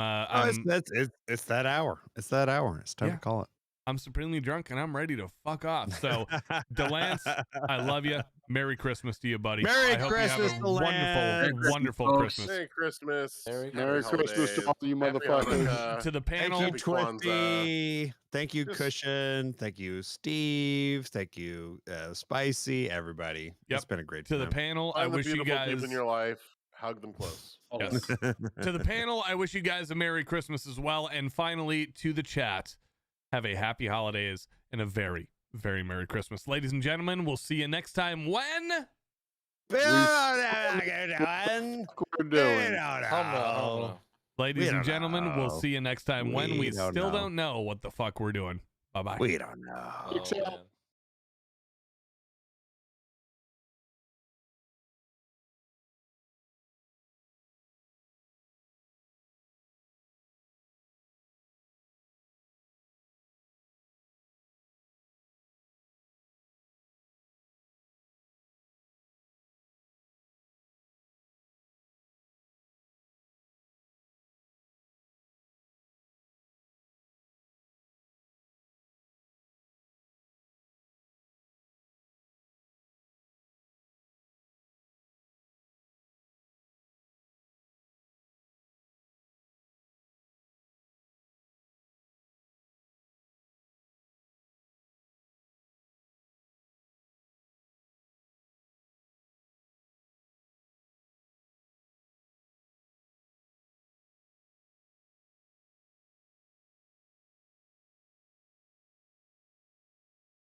It's that hour. It's that hour. It's time to call it. I'm supremely drunk, and I'm ready to fuck off. So, Delance, I love you. Merry Christmas to you, buddy. Merry I hope Christmas, you have a wonderful, wonderful Christmas. Merry Christmas. Merry Christmas to all you motherfuckers. To the panel. Thank you, Twisty. Thank you, Cushion. Thank you, Steve. Thank you, Spicy. Everybody. Yep. It's been a great To time. the panel, I Find the wish you beautiful guys people in your life. Hug them close. Yes. To the panel, I wish you guys a Merry Christmas as well. And finally, to the chat, have a happy holidays and a very, very Merry Christmas. Ladies and gentlemen, we'll see you next time when... Ladies and gentlemen, we'll see you next time when we still don't know what the fuck we're doing. Bye-bye. We don't know. Oh, man.